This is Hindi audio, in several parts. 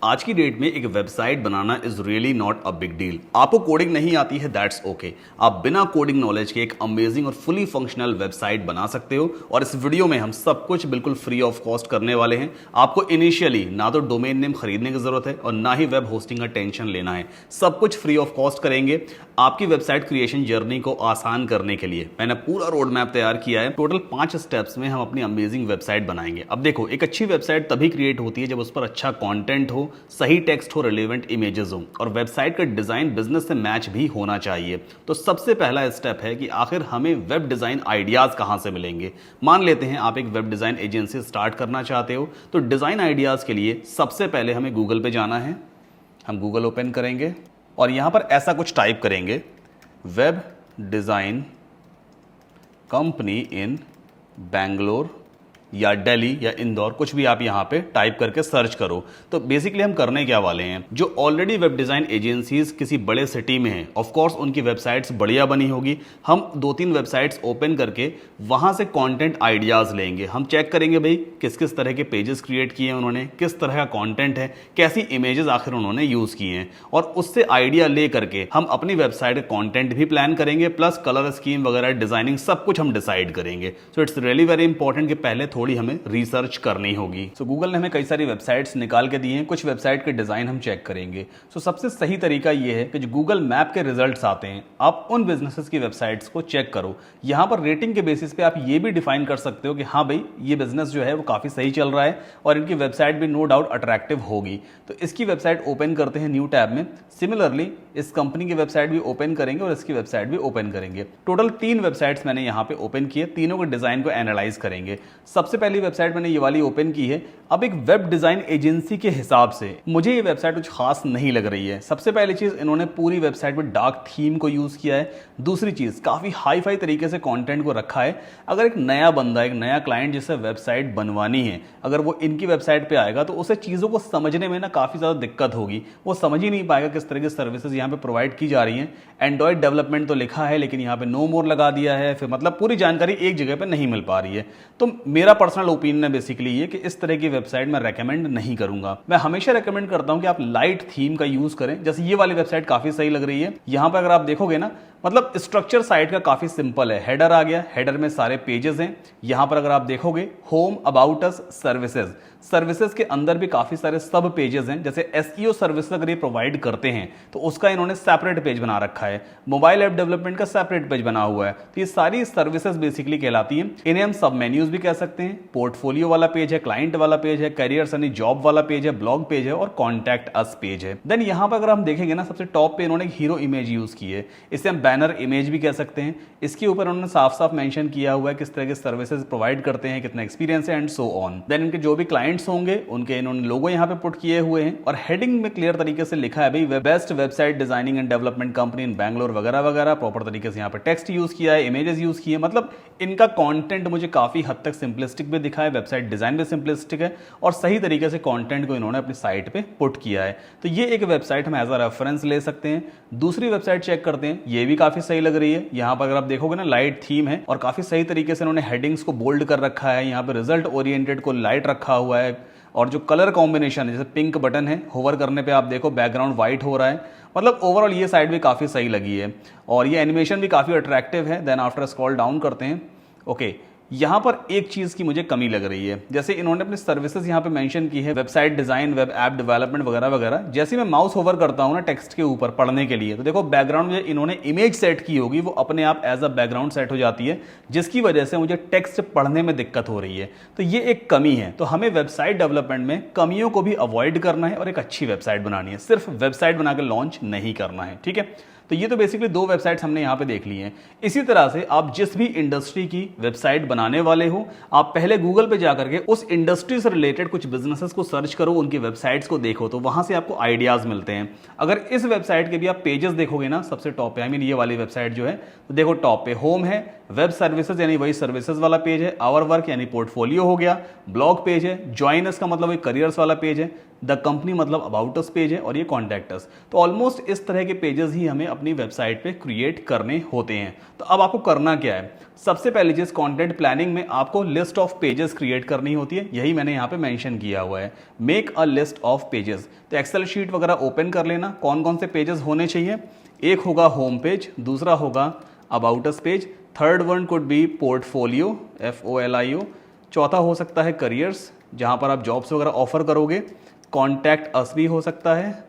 आज की डेट में एक website banana is really not a big deal. आपको कोडिंग नहीं आती है, दैट्स ओके। आप बिना कोडिंग नॉलेज के एक अमेजिंग और फुली फंक्शनल वेबसाइट बना सकते हो। और इस वीडियो में हम सब कुछ बिल्कुल फ्री ऑफ कॉस्ट करने वाले हैं। आपको इनिशियली ना तो डोमेन नेम खरीदने की जरूरत है और ना ही वेब होस्टिंग का टेंशन लेना है। सब कुछ फ्री ऑफ कॉस्ट करेंगे आपकी वेबसाइट क्रिएशन जर्नी को आसान करने के लिए। मैंने पूरा रोड मैप तैयार किया है। टोटल 5 स्टेप्स में हम अपनी अमेजिंग वेबसाइट बनाएंगे। अब देखो, एक अच्छी वेबसाइट तभी क्रिएट होती है जब उस पर अच्छा कंटेंट हो, सही टेक्स्ट हो, रिलेवेंट इमेजेस हो और वेबसाइट का डिजाइन बिजनेस से मैच भी होना चाहिए। तो सबसे पहला स्टेप है कि आखिर हमें वेब डिजाइन आइडियाज कहां से मिलेंगे। मान लेते हैं आप एक वेब डिजाइन एजेंसी स्टार्ट करना चाहते हो, तो डिजाइन आइडियाज के लिए सबसे पहले हमें गूगल पे जाना है। हम गूगल ओपन करेंगे और यहां पर ऐसा कुछ टाइप करेंगे, वेब डिजाइन कंपनी इन बैंगलोर या दिल्ली या इंदौर, कुछ भी आप यहां पे टाइप करके सर्च करो। तो बेसिकली हम करने क्या वाले हैं, जो ऑलरेडी वेब डिजाइन एजेंसीज किसी बड़े सिटी में हैं, ऑफ कोर्स उनकी वेबसाइट्स बढ़िया बनी होगी। हम 2-3 वेबसाइट्स ओपन करके वहां से कंटेंट आइडियाज लेंगे। हम चेक करेंगे भाई किस किस तरह के पेजेस क्रिएट किए हैं उन्होंने, किस तरह का कंटेंट है, कैसी इमेजेस आखिर उन्होंने यूज किए हैं, और उससे आइडिया ले करके हम अपनी वेबसाइट का कंटेंट भी प्लान करेंगे, प्लस कलर स्कीम वगैरह, डिजाइनिंग, सब कुछ हम डिसाइड करेंगे। So it's really very important कि पहले थोड़ी हमें रिसर्च करनी होगी। सो गूगल ने हमें कई सारी वेबसाइट्स निकाल के दी हैं, कुछ वेबसाइट के डिजाइन हम चेक करेंगे। सो सबसे सही तरीका यह है कि जो गूगल मैप के रिजल्ट्स आते हैं, आप उन बिजनेसेस की वेबसाइट्स को चेक करो। यहां पर रेटिंग के बेसिस पे आप ये भी डिफाइन कर सकते हो कि हाँ भाई, ये बिजनेस जो है वो काफी सही चल रहा है और इनकी वेबसाइट भी नो डाउट अट्रैक्टिव होगी। तो इसकी वेबसाइट ओपन करते हैं न्यू टैब में। सिमिलरली इस कंपनी की वेबसाइट भी ओपन करेंगे और इसकी वेबसाइट भी ओपन करेंगे। टोटल 3 वेबसाइट्स मैंने यहां पे ओपन किए, तीनों के डिजाइन को एनालाइज करेंगे। सबसे पहली वेबसाइट मैंने ये वाली ओपन की है। अब एक वेब डिजाइन एजेंसी के हिसाब से मुझे ये वेबसाइट कुछ खास नहीं लग रही है। सबसे पहली चीज, इन्होंने पूरी वेबसाइट में डार्क थीम को यूज किया है। दूसरी चीज, काफी हाई फाई तरीके से कंटेंट को रखा है। अगर एक नया बंदा, एक नया क्लाइंट जिसे वेबसाइट बनवानी है, अगर वो इनकी वेबसाइट पे आएगा तो उसे चीजों को समझने में ना काफी ज्यादा दिक्कत होगी। वो समझ ही नहीं पाएगा किस तरह की सर्विसेज यहाँ पे प्रोवाइड की जा रही हैं। एंड्रॉइड डेवलपमेंट तो लिखा है लेकिन यहाँ पे नो मोर लगा दिया है, फिर मतलब पूरी जानकारी एक जगह पे नहीं मिल पा रही है। तो मेरा पर्सनल ओपिनियन है बेसिकली ये कि इस तरह की वेबसाइट मैं रेकमेंड नहीं करूंगा। मैं हमेशा रेकमेंड करता हूं कि आप लाइट थीम का यूज करें। जैसे ये वाली वेबसाइट काफी सही लग रही है। यहां पर अगर आप देखोगे ना, मतलब स्ट्रक्चर साइट का काफी सिंपल है। हेडर आ गया, हेडर में सारे पेजेस हैं। यहां पर अगर आप देखोगे, home, about us, services, services के अंदर भी काफी सारे सब पेजेस हैं। जैसे एसईओ सर्विस अगर ये प्रोवाइड करते हैं तो उसका इन्होंने सेपरेट पेज बना रखा है। मोबाइल ऐप डेवलपमेंट का सेपरेट पेज बना हुआ है। तो ये सारी सर्विसेज बेसिकली कहलाती हैं। इन्हें हम सब मेन्यूज भी कह सकते हैं। पोर्टफोलियो वाला पेज है, क्लाइंट वाला पेज है, करियर्स यानी जॉब वाला पेज है, ब्लॉग पेज है और कॉन्टैक्ट अस पेज है। देन यहां पर अगर हम देखेंगे ना, सबसे टॉप पे इन्होंने हीरो इमेज यूज की है। इसे हम बैनर इमेज भी कह सकते हैं। इसके ऊपर उन्होंने साफ साफ मेंशन किया हुआ है किस तरह के सर्विसेज प्रोवाइड करते हैं, कितना एक्सपीरियंस है एंड सो ऑन। देन इनके जो भी क्लाइंट्स होंगे उनके इन्होंने लोगो यहाँ पे पुट किए हुए हैं और हेडिंग में क्लियर तरीके से लिखा है भाई, best website designing and development company इन बैंगलोर वगैरह वगैरह। प्रॉपर तरीके से यहाँ पे टेक्स्ट यूज किया है, इमेजेस यूज किए। मतलब इनका कंटेंट मुझे काफी हद तक सिंपलिस्टिक भी दिखा है, वेबसाइट डिजाइन भी सिंपलिस्टिक है और सही तरीके से कंटेंट को इन्होंने अपनी साइट पे पुट किया है। तो ये एक वेबसाइट हम एज अ रेफरेंस ले सकते हैं। दूसरी वेबसाइट चेक करते हैं, ये भी काफी सही लग रही है। यहाँ पर अगर आप देखोगे ना, लाइट थीम है और काफी सही तरीके से इन्होंने हेडिंग्स को बोल्ड कर रखा है। यहाँ पे रिजल्ट ओरिएंटेड को लाइट रखा हुआ है और जो कलर कॉम्बिनेशन है, जैसे पिंक बटन है, होवर करने पे आप देखो बैकग्राउंड व्हाइट हो रहा है। मतलब ओवरऑल ये साइड भी काफी सही लगी है और ये एनिमेशन भी काफी अट्रैक्टिव है। देन आफ्टर स्क्रॉल डाउन करते हैं, ओके, यहां पर एक चीज की मुझे कमी लग रही है। जैसे इन्होंने अपनी सर्विसेज यहां पे मेंशन की है, website design, web app development वगैरह वगैरह। जैसे मैं माउस होवर करता हूं ना टेक्स्ट के ऊपर पढ़ने के लिए, तो देखो बैकग्राउंड में इन्होंने इमेज सेट की होगी, वो अपने आप एज अ बैकग्राउंड सेट हो जाती है, जिसकी वजह से मुझे टेक्स्ट पढ़ने में दिक्कत हो रही है। तो ये एक कमी है। तो हमें वेबसाइट डेवलपमेंट में कमियों को भी अवॉइड करना है और एक अच्छी वेबसाइट बनानी है। सिर्फ वेबसाइट बनाकर लॉन्च नहीं करना है, ठीक है। तो ये तो बेसिकली 2 वेबसाइट्स हमने यहाँ पे देख ली हैं। इसी तरह से आप जिस भी इंडस्ट्री की वेबसाइट बनाने वाले हो, आप पहले गूगल पे जाकर के उस इंडस्ट्री से रिलेटेड कुछ बिजनेसेस को सर्च करो, उनकी वेबसाइट्स को देखो, तो वहां से आपको आइडियाज मिलते हैं। अगर इस वेबसाइट के भी आप पेजेस देखोगे ना, सबसे टॉप पे, आई मीन ये वाली वेबसाइट जो है, तो देखो टॉप पे होम है, वेब सर्विसेज यानी वही सर्विसेज वाला पेज है, आवर वर्क यानी पोर्टफोलियो हो गया, ब्लॉग पेज है, ज्वाइन अस का मतलब एक करियर्स वाला पेज है, द कंपनी मतलब अबाउट अस पेज है और ये कॉन्टैक्ट अस। तो ऑलमोस्ट इस तरह के पेजेस ही हमें अपनी वेबसाइट पे क्रिएट करने होते हैं। तो अब आपको करना क्या है, सबसे पहली चीज कंटेंट प्लानिंग में आपको लिस्ट ऑफ पेजेस क्रिएट करनी होती है, यही मैंने यहाँ पे मेंशन किया हुआ है, make a list of pages. तो एक्सेल शीट वगैरह ओपन कर लेना, कौन कौन से पेजेस होने चाहिए। एक होगा होम पेज, दूसरा होगा about us page, third one could be portfolio FOLIO, चौथा हो सकता है करियर्स जहां पर आप जॉब्स वगैरह ऑफर करोगे, कॉन्टैक्ट अस भी हो सकता है,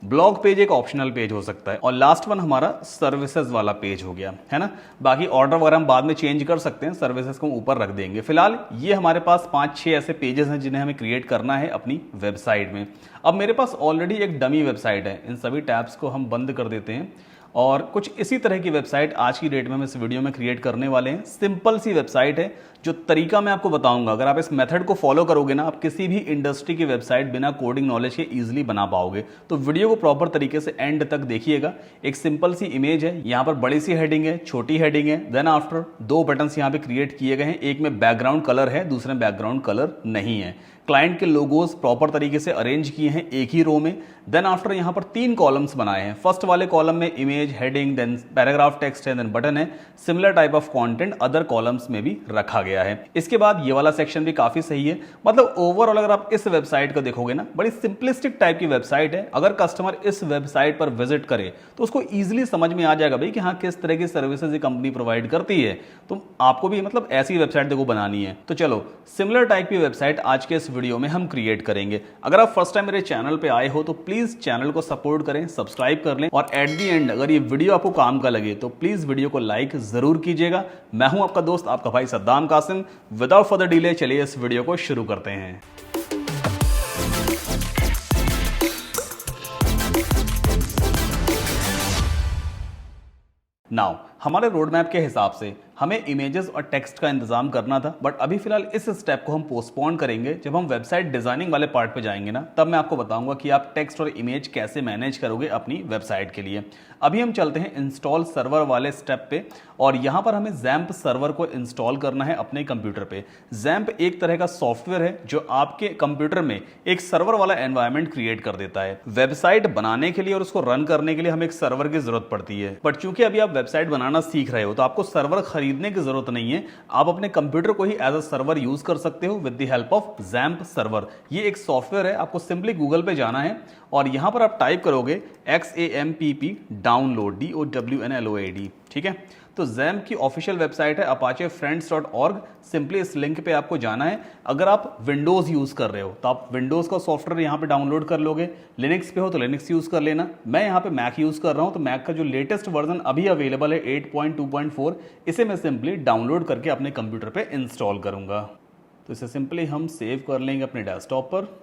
ब्लॉग पेज एक ऑप्शनल पेज हो सकता है, और लास्ट वन हमारा सर्विसेज वाला पेज हो गया, है ना। बाकी ऑर्डर वगैरह हम बाद में चेंज कर सकते हैं, सर्विसेज को ऊपर रख देंगे। फिलहाल ये हमारे पास 5-6 ऐसे पेजेस हैं जिन्हें हमें क्रिएट करना है अपनी वेबसाइट में। अब मेरे पास ऑलरेडी एक डमी वेबसाइट है, इन सभी टैब्स को हम बंद कर देते हैं और कुछ इसी तरह की वेबसाइट आज की डेट में हम इस वीडियो में क्रिएट करने वाले हैं। सिंपल सी वेबसाइट है, जो तरीका मैं आपको बताऊंगा अगर आप इस मेथड को फॉलो करोगे ना, आप किसी भी इंडस्ट्री की वेबसाइट बिना कोडिंग नॉलेज के इजीली बना पाओगे। तो वीडियो को प्रॉपर तरीके से एंड तक देखिएगा। एक सिंपल सी इमेज है, यहाँ पर बड़ी सी हेडिंग है, छोटी हेडिंग है, देन आफ्टर 2 बटन्स यहाँ पे क्रिएट किए गए हैं, एक में बैकग्राउंड कलर है, दूसरे में बैकग्राउंड कलर नहीं है। क्लाइंट के लोगोज प्रॉपर तरीके से अरेंज किए हैं एक ही रो में। देन आफ्टर यहाँ पर 3 कॉलम्स बनाए हैं। फर्स्ट वाले कॉलम में image, heading, then paragraph text है, देन बटन है। Similar type of content other columns में भी रखा गया है। इसके बाद ये वाला सेक्शन भी काफी सही है। मतलब ओवरऑल अगर आप इस वेबसाइट को देखोगे ना, बड़ी सिंपलिस्टिक टाइप की वेबसाइट है। अगर कस्टमर इस वेबसाइट पर विजिट करे तो उसको ईजिली समझ में आ जाएगा भाई कि हाँ किस तरह की सर्विसेज ये कंपनी प्रोवाइड करती है। तो आपको भी मतलब ऐसी वेबसाइट देखो बनानी है। तो चलो सिमिलर टाइप की वेबसाइट आज के इस वीडियो में हम क्रिएट करेंगे। अगर आप फर्स्ट टाइम मेरे चैनल पे आए हो तो प्लीज चैनल को सपोर्ट करें, सब्सक्राइब कर लें, और एट दी एंड अगर ये वीडियो आपको काम का लगे तो प्लीज वीडियो को लाइक जरूर कीजिएगा। मैं हूं आपका दोस्त, आपका भाई Saddam Qasim. Without further delay चलिए इस वीडियो को शुरू करते हैं। नाउ हमारे रोड मैप के हिसाब से हमें इमेजेस और टेक्स्ट का इंतजाम करना था, बट अभी फिलहाल इस स्टेप को हम पोस्टपोन करेंगे। जब हम वेबसाइट डिजाइनिंग वाले पार्ट पे जाएंगे ना, तब मैं आपको बताऊंगा कि आप टेक्स्ट और इमेज कैसे मैनेज करोगे अपनी वेबसाइट के लिए। अभी हम चलते हैं इंस्टॉल सर्वर वाले स्टेप पे, और यहां पर हमें जैम्प सर्वर को इंस्टॉल करना है अपने कंप्यूटर पे। जैम्प एक तरह का सॉफ्टवेयर है जो आपके कंप्यूटर में एक सर्वर वाला एनवायरनमेंट क्रिएट कर देता है। वेबसाइट बनाने के लिए और उसको रन करने के लिए हमें एक सर्वर की जरूरत पड़ती है, बट चूंकि अभी आप वेबसाइट बनाना सीख रहे हो तो आपको सर्वर खरीदने की जरूरत नहीं है। आप अपने कंप्यूटर को ही एज अ सर्वर यूज कर सकते हो with the help of XAMPP server. ये एक सॉफ्टवेयर है, आपको सिंपली गूगल पे जाना है और यहां पर आप टाइप करोगे XAMPP डाउनलोड DOWNLOAD, ठीक है। तो जैम्प की ऑफिशियल वेबसाइट है apachefriends.org। सिंपली इस लिंक पे आपको जाना है। अगर आप विंडोज यूज कर रहे हो तो आप विंडोज का सॉफ्टवेयर यहां पे डाउनलोड कर लोगे, लिनक्स पे हो तो लिनक्स यूज कर लेना। मैं यहां पे मैक यूज कर रहा हूं, तो मैक का जो लेटेस्ट वर्जन अभी अवेलेबल है 8.2.4, इसे मैं सिंपली डाउनलोड करके अपने कंप्यूटर पे इंस्टॉल करूंगा। तो इसे सिंपली हम सेव कर लेंगे अपने डेस्कटॉप पर।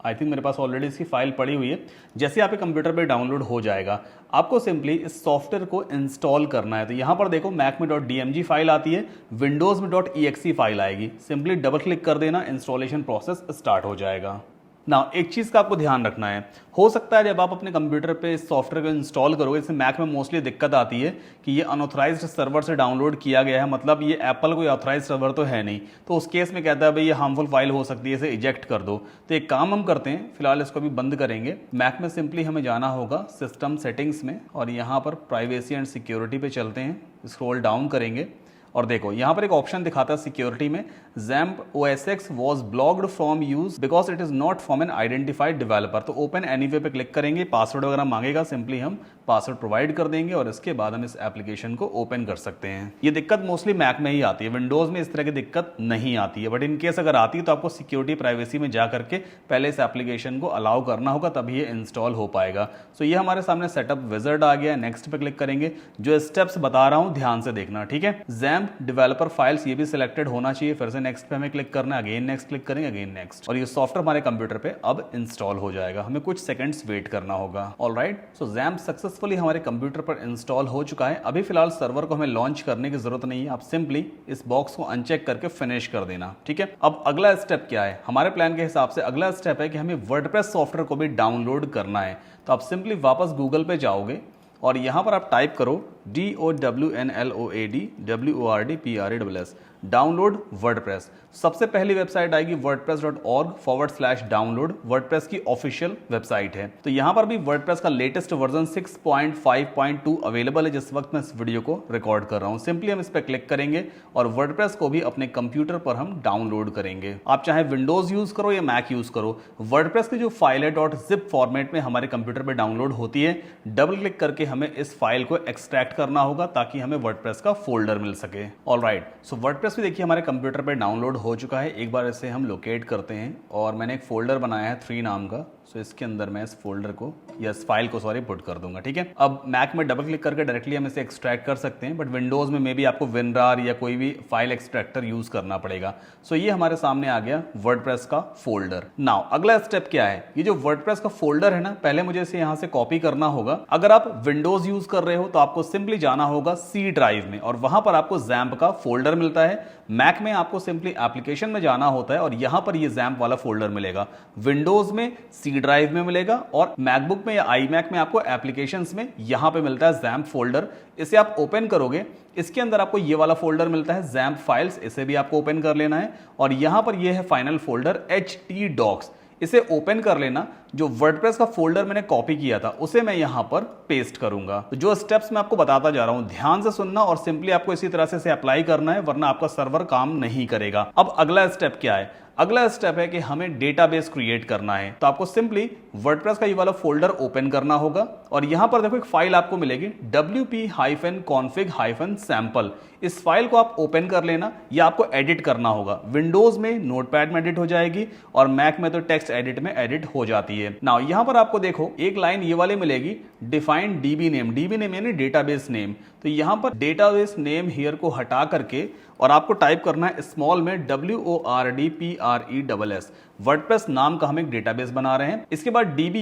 आई थिंक मेरे पास ऑलरेडी इसकी फाइल पड़ी हुई है। जैसे आपके कंप्यूटर पे डाउनलोड हो जाएगा, आपको सिंपली इस सॉफ्टवेयर को इंस्टॉल करना है। तो यहां पर देखो मैक में .dmg फाइल आती है, विंडोज में .exe फाइल आएगी। सिंपली डबल क्लिक कर देना, इंस्टॉलेशन प्रोसेस स्टार्ट हो जाएगा। ना एक चीज़ का आपको ध्यान रखना है, हो सकता है जब आप अपने कंप्यूटर पे इस सॉफ्टवेयर को इंस्टॉल करोगे, इसमें मैक में मोस्टली दिक्कत आती है कि ये अनऑथराइज्ड सर्वर से डाउनलोड किया गया है, मतलब ये एप्पल कोई ऑथराइज सर्वर तो है नहीं। तो उस केस में कहता है भाई ये हार्मफुल फाइल हो सकती है, इसे इजेक्ट कर दो। तो एक काम हम करते हैं, फिलहाल इसको भी बंद करेंगे। मैक में सिंपली हमें जाना होगा सिस्टम सेटिंग्स में, और यहाँ पर प्राइवेसी एंड सिक्योरिटी पे चलते हैं, स्क्रॉल डाउन करेंगे और देखो यहाँ पर एक ऑप्शन दिखाता है सिक्योरिटी में, XAMPP OS X was blocked from use because it is not from an identified developer. तो ओपन एनीवे पे क्लिक करेंगे, पासवर्ड वगैरह मांगेगा, सिंपली हम पासवर्ड प्रोवाइड कर देंगे और इसके बाद हम इस एप्लीकेशन को ओपन कर सकते हैं। ये दिक्कत मोस्टली मैक में ही आती है, विंडोज में इस तरह की दिक्कत नहीं आती है, बट इन केस अगर आती है तो आपको सिक्योरिटी प्राइवेसी में जा करके पहले इस एप्लीकेशन को अलाउ करना होगा, तभी ये इंस्टॉल हो पाएगा। सो ये हमारे सामने सेटअप विजार्ड आ गया। नेक्स्ट पे क्लिक करेंगे, जो स्टेप्स बता रहा हूं ध्यान से देखना, ठीक है। जैम्प डेवलपर फाइल्स ये भी सिलेक्टेड होना चाहिए। फिर से नेक्स्ट पे हमें क्लिक करना है, अगेन नेक्स्ट क्लिक करेंगे, अगेन नेक्स्ट, और ये सॉफ्टवेयर हमारे कंप्यूटर पे अब इंस्टॉल हो जाएगा। हमें कुछ सेकंड्स वेट करना होगा। ऑलराइट, सो जैम्प सक्सेसफुली हमारे कंप्यूटर पर इंस्टॉल हो चुका है। अभी फिलहाल सर्वर को हमें लॉन्च करने की जरूरत नहीं है, आप सिंपली इस बॉक्स को अनचेक करके फिनिश कर देना, ठीक है। अब अगला स्टेप क्या है, हमारे प्लान के हिसाब से अगला स्टेप है कि हमें वर्डप्रेस सॉफ्टवेयर को भी डाउनलोड करना है। तो आप सिंपली वापस गूगल पे जाओगे और यहां पर आप टाइप करो DOWNLOADWORDPRESS डाउनलोड वर्डप्रेस। सबसे पहली वेबसाइट आएगी wordpress.org/डाउनलोड। वर्डप्रेस की ऑफिशियल वेबसाइट है। तो यहां पर भी वर्डप्रेस का लेटेस्ट वर्जन 6.5.2 अवेलेबल है जिस वक्त मैं इस वीडियो को रिकॉर्ड कर रहा हूं। सिंपली हम इस पर क्लिक करेंगे और वर्डप्रेस को भी अपने कंप्यूटर पर हम डाउनलोड करेंगे। आप चाहे विंडोज यूज करो या मैक यूज करो, वर्डप्रेस की जो फाइल है .zip फॉर्मेट में हमारे कंप्यूटर पर डाउनलोड होती है। डबल क्लिक करके हमें इस फाइल को एक्सट्रैक्ट करना होगा ताकि हमें वर्डप्रेस का फोल्डर मिल सके। ऑलराइट, सो वर्डप्रेस भी देखिए हमारे कंप्यूटर पर डाउनलोड हो चुका है। एक बार इसे हम लोकेट करते हैं और मैंने एक फोल्डर बनाया है 3 नाम का। सो इसके अंदर मैं इस फोल्डर को या इस फाइल को पुट कर दूंगा। ठीक है, अब मैक में डबल क्लिक करके डायरेक्टली हम इसे एक्सट्रैक्ट कर सकते हैं, बट विंडोज में मे बी आपको WinRAR या कोई भी फाइल एक्सट्रैक्टर यूज करना पड़ेगा। सो ये हमारे सामने आ गया वर्डप्रेस का फोल्डर। नाउ अगला स्टेप क्या है, ये जो वर्डप्रेस का फोल्डर है ना, पहले मुझे इसे यहां से कॉपी करना होगा। अगर आप विंडोज यूज कर रहे हो तो आपको सिंपली जाना होगा C ड्राइव में और वहां पर आपको XAMPP का फोल्डर मिलता है। मैक में आपको सिंपली एप्लीकेशन में जाना होता है और यहां पर ये XAMPP वाला फोल्डर मिलेगा। विंडोज में C ड्राइव में मिलेगा और मैकबुक में या iMac में आपको एप्लीकेशंस में यहां पे मिलता है XAMPP फोल्डर। इसे आप ओपन करोगे, इसके अंदर आपको ये वाला फोल्डर मिलता है XAMPP फाइल्स, इसे भी आपको ओपन कर लेना है और यहां पर ये है फाइनल फोल्डर htdocs, इसे ओपन कर लेना। जो वर्डप्रेस का फोल्डर मैंने कॉपी किया था उसे मैं यहां पर पेस्ट करूंगा। तो जो स्टेप्स मैं आपको बताता जा रहा हूं ध्यान से सुनना और सिंपली आपको इसी तरह से इसे अप्लाई करना है, वरना आपका सर्वर काम नहीं करेगा। अब अगला स्टेप क्या है, अगला स्टेप है कि हमें डेटाबेस क्रिएट करना है। तो आपको सिंपली वर्डप्रेस का ये वाला फोल्डर ओपन करना होगा और यहां पर देखो एक फाइल आपको मिलेगी wp-config-sample। इस फाइल को आप ओपन कर लेना या आपको एडिट करना होगा। विंडोज में नोटपैड में एडिट हो जाएगी और मैक में तो टेक्स्ट एडिट में एडिट हो जाती है। नाउ यहां पर आपको देखो एक लाइन ये वाली मिलेगी, define DB name. DB name यानी डेटाबेस नेम। तो यहां पर डेटाबेस नेम हियर को हटा करके और आपको टाइप करना है स्मॉल में WORDPRESS। वर्डप्रेस नाम का हम एक डेटाबेस बना रहे हैं। इसके बाद DB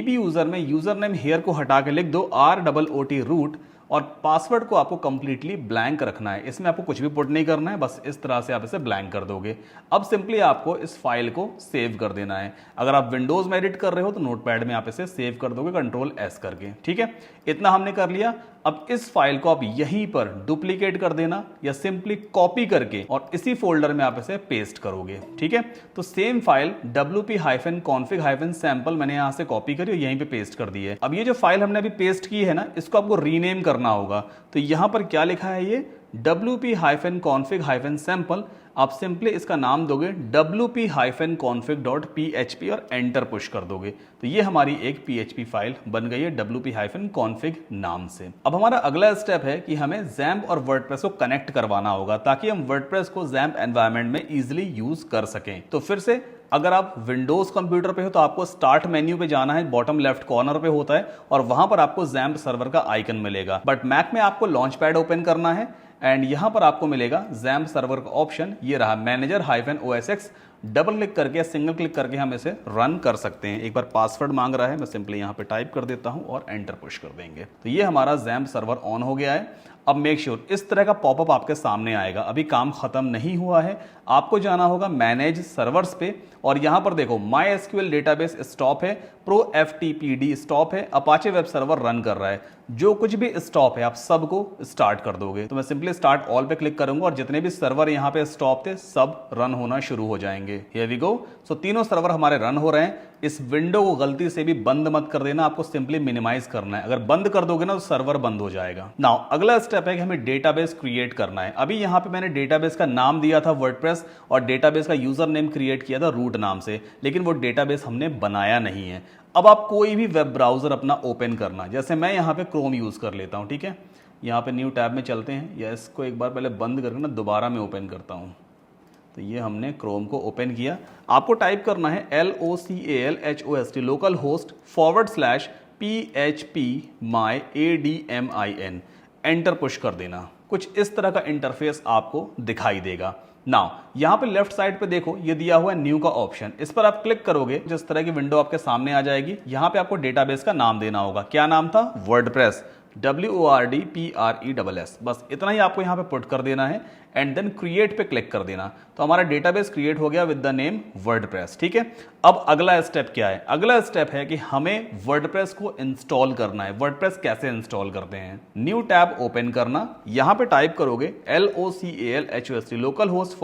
यूजर में यूजर नेम हियर को हटा के लिख दो ROOT रूट और पासवर्ड को आपको कंप्लीटली ब्लैंक रखना है। इसमें आपको कुछ भी पुट नहीं करना है, बस इस तरह से आप इसे ब्लैंक कर दोगे। अब सिंपली आपको इस फाइल को सेव कर देना है। अगर आप विंडोज में एडिट कर रहे हो तो नोटपैड में आप इसे सेव कर दोगे Ctrl+S करके। ठीक है, इतना हमने कर लिया। अब इस फाइल को आप यहीं पर डुप्लीकेट कर देना या सिंपली कॉपी करके और इसी फोल्डर में आप इसे पेस्ट करोगे। ठीक है, तो सेम फाइल wp-config-sample मैंने यहां से कॉपी करी और यहीं पे पेस्ट कर दी है। अब ये जो फाइल हमने अभी पेस्ट की है ना, इसको आपको रीनेम करना होगा। तो यहां पर क्या लिखा है, ये wp-config-sample। आप सिंपली इसका नाम दोगे wp-config.php और एंटर पुश कर दोगे। तो ये हमारी एक PHP फाइल बन गई है wp-config नाम से। अब हमारा अगला स्टेप है कि हमें XAMPP और वर्डप्रेस को कनेक्ट करवाना होगा ताकि हम वर्डप्रेस को XAMPP एनवायरनमेंट में इजीली यूज कर सकें। तो फिर से अगर आप विंडोज कंप्यूटर पे हो तो आपको स्टार्ट मेन्यू पे जाना है, बॉटम लेफ्ट कॉर्नर पे होता है और वहां पर आपको XAMPP सर्वर का आइकन मिलेगा। बट मैक में आपको लॉन्च पैड ओपन करना है एंड यहां पर आपको मिलेगा XAMPP सर्वर का ऑप्शन, ये रहा मैनेजर-OSX। डबल क्लिक करके या सिंगल क्लिक करके हम इसे रन कर सकते हैं। एक बार पासवर्ड मांग रहा है, मैं सिंपली यहां पे टाइप कर देता हूं और एंटर पुश कर देंगे। तो ये हमारा XAMPP सर्वर ऑन हो गया है। अब मेक श्योर इस तरह का पॉपअप आपके सामने आएगा। अभी काम खत्म नहीं हुआ है, आपको जाना होगा मैनेज सर्वर्स पे और यहां पर देखो MySQL डेटाबेस स्टॉप है, ProFTPD स्टॉप है, अपाचे वेब सर्वर रन कर रहा है। जो कुछ भी स्टॉप है आप सबको स्टार्ट कर दोगे। तो मैं सिंपली स्टार्ट ऑल पे क्लिक करूंगा और जितने भी सर्वर यहां पे स्टॉप थे सब रन होना शुरू हो जाएंगे। हियर वी गो। सो तीनों सर्वर हमारे रन हो रहे हैं। इस विंडो को गलती से भी बंद मत कर देना, आपको सिंपली मिनिमाइज करना है। अगर बंद कर दोगे ना तो सर्वर बंद हो जाएगा। नाउ अगला स्टेप है कि हमें डेटाबेस क्रिएट करना है। अभी यहां पे मैंने डेटाबेस का नाम दिया था वर्डप्रेस और डेटाबेस का यूजर नेम क्रिएट किया था रूट नाम से, लेकिन वो डेटाबेस हमने बनाया नहीं है। अब आप कोई भी वेब ब्राउजर अपना ओपन करना, जैसे मैं यहाँ पे क्रोम यूज कर लेता हूँ। ठीक है, यहाँ पे न्यू टैब में चलते हैं या इसको एक बार पहले बंद करके ना दोबारा मैं ओपन करता हूँ। तो ये हमने क्रोम को ओपन किया। आपको टाइप करना है LOCALHOST local host /PHP-MyADMIN, enter push कर देना। कुछ इस तरह का इंटरफेस आपको दिखाई देगा। नाउ यहां पे लेफ्ट साइड पे देखो ये दिया हुआ है न्यू का ऑप्शन, इस पर आप क्लिक करोगे जिस तरह की विंडो आपके सामने आ जाएगी। यहां पे आपको डेटाबेस का नाम देना होगा। क्या नाम था? वर्डप्रेस। WORDPRESS, बस इतना ही आपको यहाँ पे पुट कर देना है एंड देन क्रिएट पे क्लिक कर देना। तो हमारा डेटाबेस क्रिएट हो गया विद द नेम वर्डप्रेस। ठीक है, अब अगला स्टेप क्या है? अगला स्टेप है कि हमें वर्डप्रेस को इंस्टॉल करना है। वर्डप्रेस कैसे इंस्टॉल करते हैं? न्यू टैब ओपन करना, यहां पे टाइप करोगे LOCALHOST local host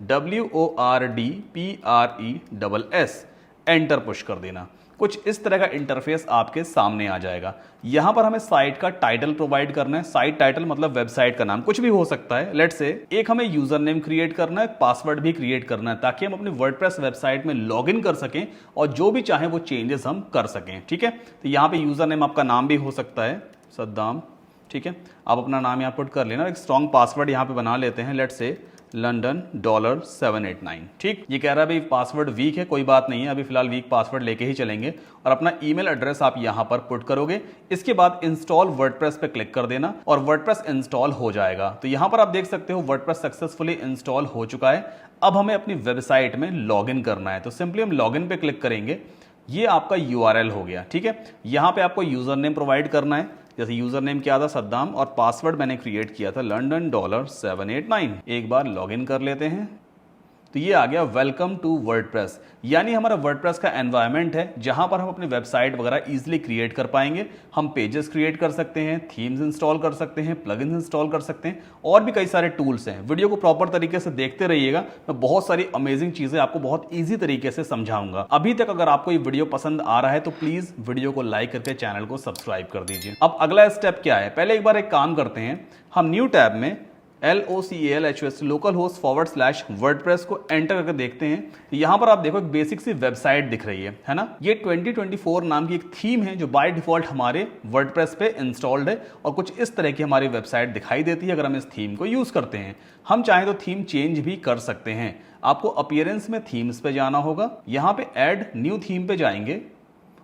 /WORDPRESS, enter push कर देना। कुछ इस तरह का इंटरफेस आपके सामने आ जाएगा। यहां पर हमें साइट का टाइटल प्रोवाइड करना है। साइट टाइटल मतलब वेबसाइट का नाम, कुछ भी हो सकता है। लेट्स से एक हमें यूजर नेम क्रिएट करना है, पासवर्ड भी क्रिएट करना है, ताकि हम अपनी वर्डप्रेस वेबसाइट में लॉगिन कर सकें और जो भी चाहे वो चेंजेस हम कर सकें। ठीक है, तो यहाँ पे यूजर नेम आपका नाम भी हो सकता है, सद्दाम। ठीक है, आप अपना नाम यहाँ पुट कर लेना। एक स्ट्रॉन्ग पासवर्ड यहाँ पे बना लेते हैं, लेट्स से लंडन $789। ठीक, ये कह रहा है भाई पासवर्ड वीक है, कोई बात नहीं है, अभी फिलहाल वीक पासवर्ड लेके ही चलेंगे। और अपना ईमेल एड्रेस आप यहां पर पुट करोगे। इसके बाद इंस्टॉल वर्डप्रेस पे क्लिक कर देना और वर्डप्रेस इंस्टॉल हो जाएगा। तो यहां पर आप देख सकते हो वर्डप्रेस सक्सेसफुली इंस्टॉल हो चुका है। अब हमें अपनी वेबसाइट में लॉगिन करना है, तो सिंपली हम लॉगिन पे क्लिक करेंगे। ये आपका URL हो गया। ठीक है, यहां पे आपको यूजर नेम प्रोवाइड करना है, जैसे यूजर नेम क्या था, सद्दाम, और पासवर्ड मैंने क्रिएट किया था लंडन $789। एक बार लॉगिन कर लेते हैं, तो ये आ गया वेलकम टू वर्डप्रेस, यानी हमारा वर्डप्रेस का एनवायरनमेंट है जहां पर हम अपनी वेबसाइट वगैरह इजीली क्रिएट कर पाएंगे। हम पेजेस क्रिएट कर सकते हैं, थीम्स इंस्टॉल कर सकते हैं, प्लगइन्स इंस्टॉल कर सकते हैं, और भी कई सारे टूल्स हैं। वीडियो को प्रॉपर तरीके से देखते रहिएगा, मैं बहुत सारी अमेजिंग चीजें आपको बहुत ईजी तरीके से समझाऊंगा। अभी तक अगर आपको ये वीडियो पसंद आ रहा है तो प्लीज वीडियो को लाइक करके चैनल को सब्सक्राइब कर दीजिए। अब अगला स्टेप क्या है? पहले एक बार एक काम करते हैं, हम न्यू टैब में LOCALHOST लोकल होस्ट /WordPress को एंटर करके देखते हैं। यहां पर आप देखो एक बेसिक सी वेबसाइट दिख रही है ना? ये 2024 नाम की एक थीम है जो बाय डिफॉल्ट हमारे वर्डप्रेस पे इंस्टॉल्ड है और कुछ इस तरह की हमारी वेबसाइट दिखाई देती है अगर हम इस थीम को यूज करते हैं। हम चाहें तो थीम चेंज भी कर सकते हैं। आपको अपीयरेंस में थीम्स पे जाना होगा, यहां पे ऐड न्यू थीम पे जाएंगे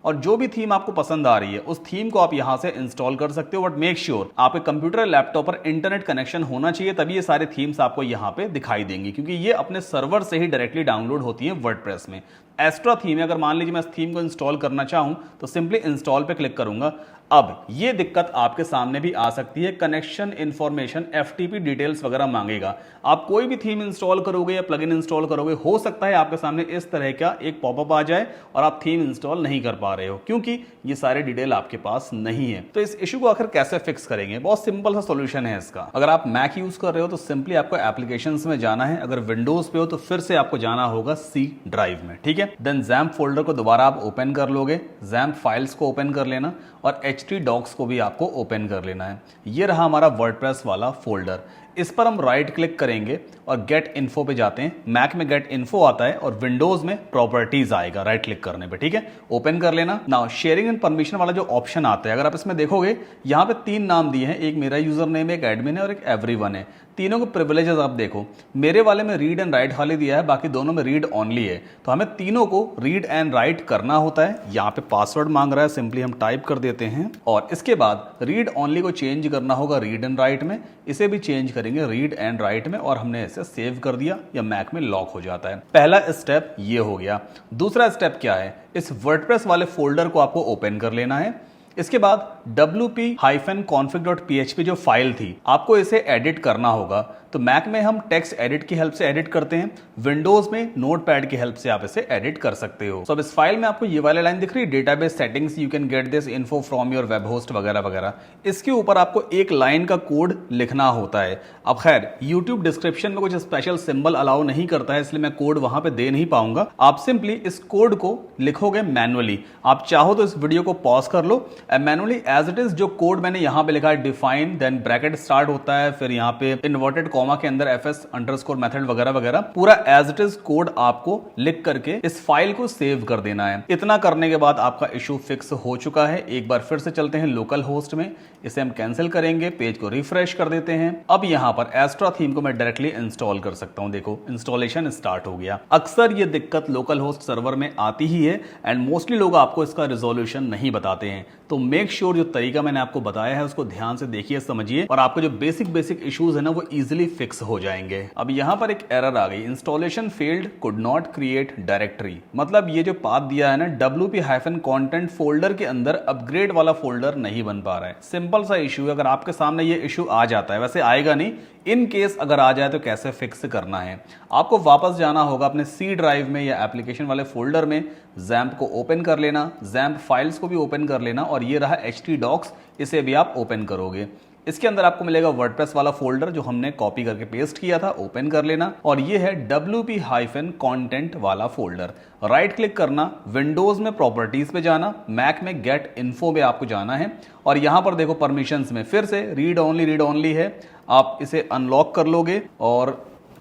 और जो भी थीम आपको पसंद आ रही है उस थीम को आप यहां से इंस्टॉल कर सकते हो। बट मेक श्योर आपके कंप्यूटर लैपटॉप पर इंटरनेट कनेक्शन होना चाहिए, तभी ये सारे थीम्स आपको यहां पे दिखाई देंगी, क्योंकि ये अपने सर्वर से ही डायरेक्टली डाउनलोड होती है वर्डप्रेस में। एक्स्ट्रा थीम है, अगर मान लीजिए मैं इस थीम को इंस्टॉल करना चाहूं तो सिंपली इंस्टॉल पे क्लिक करूंगा। अब ये दिक्कत आपके सामने भी आ सकती है, कनेक्शन इंफॉर्मेशन FTP डिटेल्स वगैरह मांगेगा। आप कोई भी थीम इंस्टॉल करोगे या प्लगइन इंस्टॉल करोगे, हो सकता है आपके सामने इस तरह का एक पॉपअप आ जाए और आप थीम इंस्टॉल नहीं कर पा रहे हो, क्योंकि ये सारे डिटेल आपके पास नहीं है। तो इस इशू को आखिर कैसे फिक्स करेंगे? बहुत सिंपल सा सोल्यूशन है इसका। अगर आप मैक यूज कर रहे हो तो सिंपली आपको एप्लीकेशंस में जाना है, अगर विंडोज पे हो तो फिर से आपको जाना होगा C ड्राइव में। ठीक है, देन XAMPP फोल्डर को दोबारा आप ओपन कर लोगे, XAMPP फाइल्स को ओपन कर लेना और htdocs को भी आपको ओपन कर लेना है। ये रहा हमारा वर्डप्रेस वाला फोल्डर। इस पर हम राइट क्लिक करेंगे और गेट इन्फो पे जाते हैं। मैक में गेट इन्फो आता है और विंडोज में प्रॉपर्टीज आएगा राइट क्लिक करने पे। ठीक है, ओपन कर लेना। नाउ शेयरिंग एंड परमिशन वाला जो ऑप्शन आता है, अगर आप इसमें देखोगे यहाँ पे 3 नाम दिए हैं, एक मेरा यूजर नेम है, एक एडमिन है और एक एवरीवन है। तीनों के प्रिविलेजेस आप देखो, मेरे वाले में रीड एंड राइट खाली दिया है, बाकी दोनों में रीड ओनली है। तो हमें तीनों को रीड एंड राइट करना होता है। यहाँ पे पासवर्ड मांग रहा है, सिंपली हम टाइप कर देते हैं और इसके बाद रीड ओनली को चेंज करना होगा रीड एंड राइट में, इसे भी चेंज करेंगे रीड एंड राइट में और हमने इसे सेव कर दिया या मैक में लॉक हो जाता है। पहला स्टेप ये हो गया। दूसरा स्टेप क्या है? इस वर्डप्रेस वाले फोल्डर को आपको ओपन कर लेना है। इसके बाद wp-config.php जो फाइल थी आपको इसे एडिट करना होगा। तो मैक में हम टेक्स्ट एडिट की हेल्प से एडिट करते हैं, विंडोज में नोटपैड की हेल्प से आप इसे एडिट कर सकते हो। अब इस फाइल में आपको ये वाली लाइन दिख रही है, database settings you can get this info from your web host वगैरह वगैरह। इसके ऊपर आपको एक लाइन का कोड लिखना होता है। अब खैर YouTube डिस्क्रिप्शन में कुछ स्पेशल सिंबल अलाउ नहीं करता है, इसलिए मैं कोड वहां पे दे नहीं पाऊंगा। आप सिंपली इस कोड को लिखोगे मैनुअली। आप चाहो तो इस वीडियो को पॉज कर लो, मैनुअली एज इट इज जो कोड मैंने यहां पे लिखा है डिफाइन, देन ब्रैकेट स्टार्ट होता है, फिर यहाँ पे इन्वर्टेड कॉमा के अंदर fs_ मेथड वगैरह वगैरह, पूरा एज इट इज कोड आपको लिख करके इस फाइल को सेव कर देना है। इतना करने के बाद आपका इशू फिक्स हो चुका है। एक बार फिर से चलते हैं लोकल होस्ट में, इसे हम कैंसिल करेंगे, पेज को रिफ्रेश कर देते हैं। अब यहां पर एस्ट्रा थीम को मैं डायरेक्टली इंस्टॉल कर सकता हूं। देखो इंस्टॉलेशन स्टार्ट हो गया। अक्सर ये दिक्कत लोकल होस्ट सर्वर में आती ही है एंड मोस्टली लोग आपको इसका रिजोल्यूशन नहीं बताते हैं। तो मेक श्योर जो तरीका मैंने आपको बताया है उसको ध्यान से देखिए, समझिए और आपको जो बेसिक इश्यूज है ना वो इजीली फिक्स हो जाएंगे। अब यहाँ पर एक एरर आ गई, installation failed, could not create directory. मतलब ये जो पाथ दिया है ना wp-content फोल्डर के अंदर अपग्रेड वाला फोल्डर नहीं बन पा रहा है। सिंपल सा इशू है, अगर आपके सामने ये इशू आ जाता है, वैसे आएगा नहीं, इन केस अगर आ जाए तो कैसे फिक्स करना है, आपको वापस जाना होगा अपने सी ड्राइव में या एप्लीकेशन वाले फोल्डर में, जैम्प को ओपन कर लेना, जैम्प फाइल्स को भी ओपन कर लेना, और ये रहा htdocs, इसे भी आप ओपन करोगे। इसके अंदर आपको मिलेगा वर्डप्रेस वाला फोल्डर जो हमने कॉपी करके पेस्ट किया था, ओपन कर लेना, और ये है wp-content वाला फोल्डर। राइट क्लिक करना, विंडोज में प्रॉपर्टीज पे जाना, मैक में गेट इन्फो पे आपको जाना है, और यहां पर देखो परमिशंस में फिर से रीड ओनली है, आप इसे अनलॉक कर लोगे और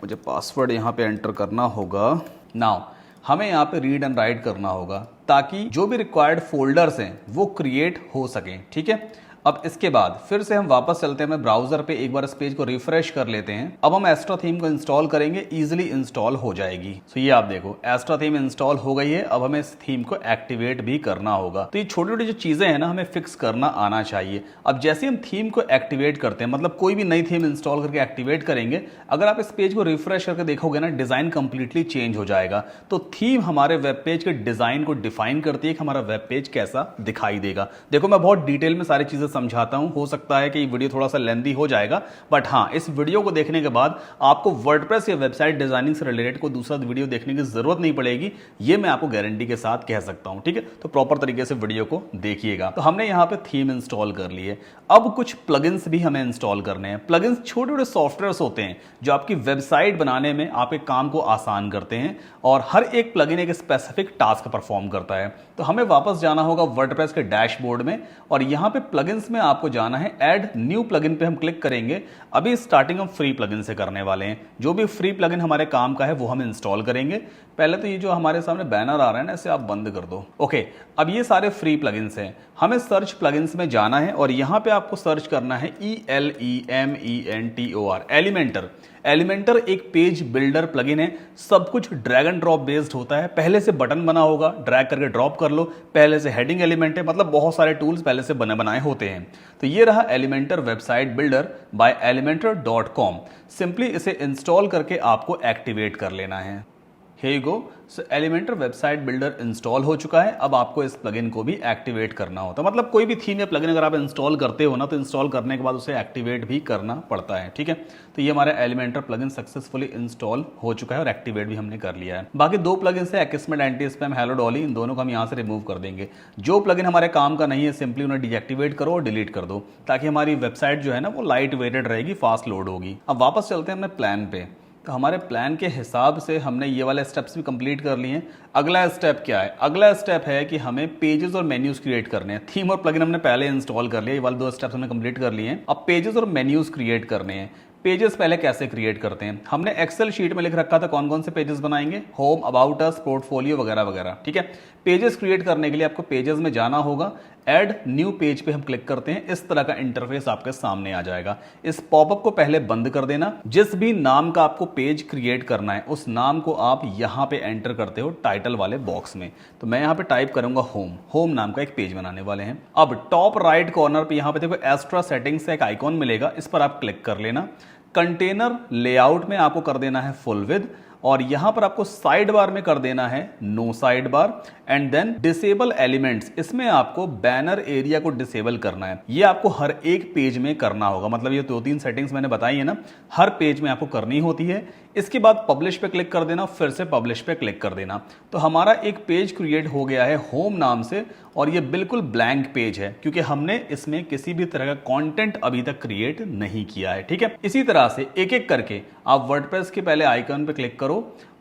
मुझे पासवर्ड यहां पे एंटर करना होगा। नाउ हमें यहाँ पे रीड एंड राइट करना होगा ताकि जो भी रिक्वायर्ड फोल्डर्स हैं वो क्रिएट हो सकें, ठीक है। अब इसके बाद फिर से हम वापस चलते हैं, मैं ब्राउजर पे एक बार इस पेज को रिफ्रेश कर लेते हैं। अब हम एस्ट्रा थीम को इंस्टॉल करेंगे, इजीली इंस्टॉल हो जाएगी। तो ये आप देखो एस्ट्रा थीम इंस्टॉल हो गई है। अब हमें इस थीम को एक्टिवेट भी करना होगा। तो ये छोटी छोटी जो चीजें हैं ना, हमें फिक्स करना आना चाहिए। अब जैसे हम थीम को एक्टिवेट करते हैं, मतलब कोई भी नई थीम इंस्टॉल करके एक्टिवेट करेंगे, अगर आप इस पेज को रिफ्रेश करके देखोगे ना, डिजाइन कंप्लीटली चेंज हो जाएगा। तो थीम हमारे वेब पेज के डिजाइन को डिफाइन करती है कि हमारा वेब पेज कैसा दिखाई देगा। देखो मैं बहुत डिटेल में सारी चीजें समझाता हूं, हो सकता है कि ये वीडियो थोड़ा सा लेंथी हो जाएगा, बट हाँ, इस वीडियो को देखने के बाद आपको वर्डप्रेस या वेबसाइट डिजाइनिंग से रिलेटेड कोई दूसरा वीडियो देखने की जरूरत नहीं पड़ेगी, ये मैं आपको गारंटी के साथ कह सकता हूं, ठीक है। तो प्रॉपर तरीके से वीडियो को देखिएगा। तो हमने यहां पे थीम इंस्टॉल कर ली है। अब कुछ प्लगइन्स भी हमें इंस्टॉल करने हैं। प्लगइन्स छोटे छोटे सॉफ्टवेयर्स होते हैं जो आपकी वेबसाइट बनाने में आपके काम को आसान करते हैं, और हर एक प्लगइन एक स्पेसिफिक टास्क परफॉर्म करता है। तो हमें वापस जाना होगा वर्डप्रेस के डैशबोर्ड में, और यहां पे प्लगइन्स में आपको जाना है, ऐड न्यू प्लगइन पे हम क्लिक करेंगे। अभी स्टार्टिंग हम फ्री प्लगइन से करने वाले हैं। जो भी फ्री प्लगइन हमारे काम का है वो हम इंस्टॉल करेंगे। पहले तो ये जो हमारे सामने बैनर आ रहा है ना, इसे आप बंद कर दो। ओके, अब ये सारे फ्री प्लगइन्स हैं। हमें सर्च प्लगइन्स में जाना है, और यहां पे आपको सर्च करना है ELEMENTOR, एलिमेंटर। एलिमेंटर एक पेज बिल्डर प्लगइन है। सब कुछ ड्रैग एंड ड्रॉप बेस्ड होता है। पहले से बटन बना होगा, ड्रैग करके ड्रॉप कर लो। पहले से हेडिंग एलिमेंट है, मतलब बहुत सारे टूल्स पहले से बने बनाए होते हैं। तो ये रहा Elementor website builder by elementor.com। Simply इसे इंस्टॉल करके आपको एक्टिवेट कर लेना है। Here you go। So Elementor website builder install हो चुका है। अब आपको इस प्लगइन को भी एक्टिवेट करना होता है। मतलब कोई भी थीम या प्लगइन अगर आप इंस्टॉल करते हो ना, तो इंस्टॉल करने के बाद उसे एक्टिवेट भी करना पड़ता है, ठीक है। तो ये हमारा एलिमेंटर प्लगइन सक्सेसफुली इंस्टॉल हो चुका है और एक्टिवेट भी हमने कर लिया है। बाकी दो प्लगइन है, एक्समेट, एंटी स्पैम, हेलो डॉली, इन दोनों को हम यहाँ से रिमूव कर देंगे। जो प्लगइन हमारे काम का नहीं है, सिंपली उन्हें डीएक्टिवेट करो और डिलीट कर दो, ताकि हमारी वेबसाइट जो है ना वो लाइट वेटेड रहेगी, फास्ट लोड होगी। अब वापस चलते हैं अपने प्लान पे। तो हमारे प्लान के हिसाब से हमने ये वाले स्टेप्स भी कंप्लीट कर लिए हैं। अगला स्टेप क्या है? अगला स्टेप है कि हमें पेजेस और मेन्यूज क्रिएट करने हैं। थीम और प्लगइन हमने पहले इंस्टॉल कर लिया, ये वाले दो स्टेप्स हमने कंप्लीट कर लिए हैं। अब पेजेस और मेन्यूज क्रिएट करने हैं। पेजेस पहले कैसे क्रिएट करते हैं? हमने एक्सेल शीट में लिख रखा था कौन कौन से पेजेस बनाएंगे, होम, अबाउट अस, पोर्टफोलियो वगैरह वगैरह, ठीक है। पेजेस क्रिएट करने के लिए आपको पेजेस में जाना होगा, ऐड न्यू पेज पे हम क्लिक करते हैं। इस तरह का इंटरफेस आपके सामने आ जाएगा। इस पॉपअप को पहले बंद कर देना। जिस भी नाम का आपको पेज क्रिएट करना है, उस नाम को आप यहां पे एंटर करते हो टाइटल वाले बॉक्स में। तो मैं यहां पे टाइप करूंगा होम। होम नाम का एक पेज बनाने वाले हैं। अब टॉप राइट कॉर्नर पे यहां पे देखो एक्स्ट्रा सेटिंग्स का एक आइकॉन मिलेगा, इस पर आप क्लिक कर लेना। कंटेनर लेआउट में आपको कर देना है फुल विद, और यहां पर आपको साइड बार में कर देना है no side bar, and then disable elements, इसमें आपको बैनर एरिया को डिसेबल करना है। ये आपको हर एक पेज में करना होगा। मतलब ये 2-3 सेटिंग्स मैंने बताई है ना, हर पेज में आपको करनी होती है। इसके बाद पब्लिश पे क्लिक कर देना, फिर से पब्लिश पे क्लिक कर देना। तो हमारा एक पेज क्रिएट हो गया है होम नाम से, और ये बिल्कुल ब्लैंक पेज है क्योंकि हमने इसमें किसी भी तरह का कंटेंट अभी तक क्रिएट नहीं किया है, ठीक है। इसी तरह से एक एक करके आप वर्डप्रेस के पहले आइकन पे क्लिक करो